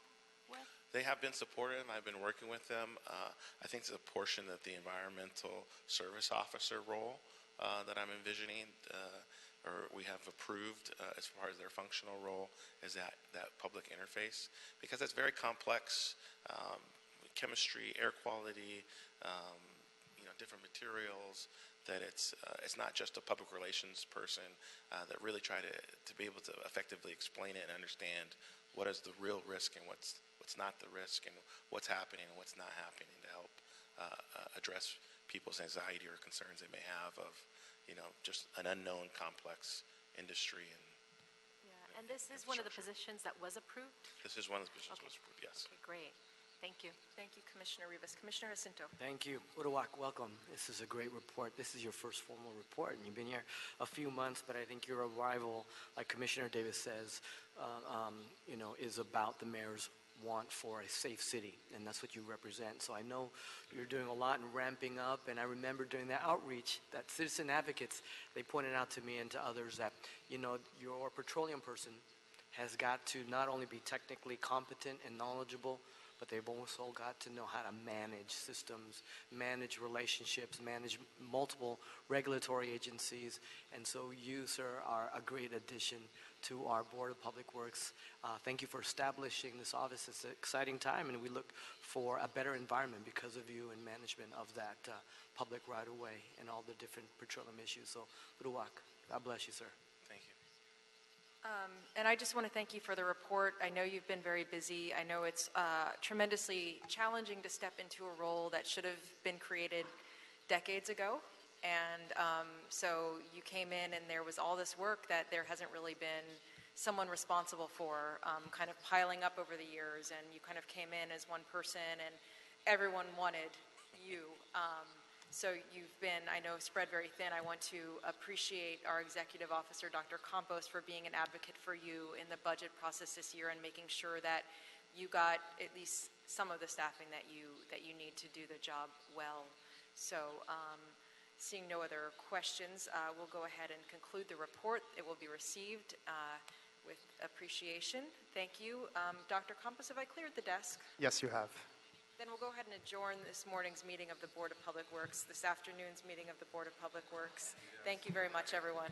with?
They have been supportive. I've been working with them. I think the portion that the environmental service officer role that I'm envisioning, or we have approved as far as their functional role, is that public interface, because it's very complex. Chemistry, air quality, different materials, that it's not just a public relations person that really try to be able to effectively explain it and understand what is the real risk and what's not the risk and what's happening and what's not happening to help address people's anxiety or concerns they may have of, just an unknown complex industry.
And this is one of the positions that was approved?
This is one of the positions that was approved, yes.
Okay, great. Thank you.
Thank you, Commissioner Rivas. Commissioner Jacinto.
Thank you. Uduak, welcome. This is a great report. This is your first formal report, and you've been here a few months, but I think your arrival, like Commissioner Davis says, is about the mayor's want for a safe city, and that's what you represent. So I know you're doing a lot and ramping up, and I remember during that outreach that citizen advocates, they pointed out to me and to others that, your petroleum person has got to not only be technically competent and knowledgeable, but they've also got to know how to manage systems, manage relationships, manage multiple regulatory agencies. And so you, sir, are a great addition to our Board of Public Works. Thank you for establishing this office. It's an exciting time, and we look for a better environment because of you and management of that public right-of-way and all the different petroleum issues. So, Uduak, God bless you, sir.
Thank you.
And I just want to thank you for the report. I know you've been very busy. I know it's tremendously challenging to step into a role that should have been created decades ago. And so you came in and there was all this work that there hasn't really been someone responsible for, kind of piling up over the years. And you kind of came in as one person and everyone wanted you. So you've been, I know, spread very thin. I want to appreciate our executive officer, Dr. Campos, for being an advocate for you in the budget process this year and making sure that you got at least some of the staffing that you need to do the job well. So seeing no other questions, we'll go ahead and conclude the report. It will be received with appreciation. Thank you. Dr. Campos, have I cleared the desk?
Yes, you have.
Then we'll go ahead and adjourn this morning's meeting of the Board of Public Works, this afternoon's meeting of the Board of Public Works. Thank you very much, everyone.